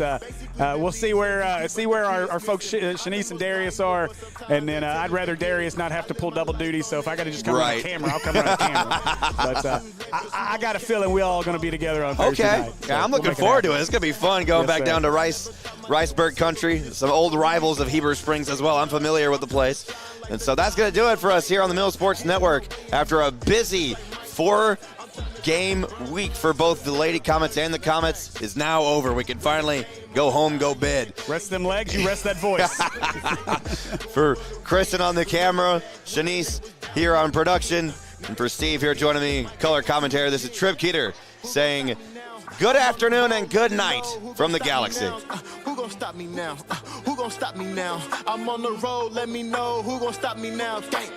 S2: we'll see where our folks Shanice and Darius are, and then I'd rather Darius not have to pull double duty. So if I got to just come around the camera, I'll come around the camera. But I got a feeling we're all going to be together on Thursday night. So
S1: I'm looking forward to it. It's going to be fun going back down to Riceburg country. Some old rivals of Heber Springs as well. I'm familiar with the place. And so that's going to do it for us here on the Mills Sports Network after a busy 4-game week for both the Lady Comets and the Comets is now over. We can finally go home, go bed.
S2: Rest them legs, you rest that voice.
S1: For Kristen on the camera, Shanice here on production, and for Steve here joining me, color commentary, this is Trip Keeter saying good afternoon and good night from the Galaxy.
S12: Who gonna stop me now? Who gonna stop me now? I'm on the road, let me know who gonna stop me now.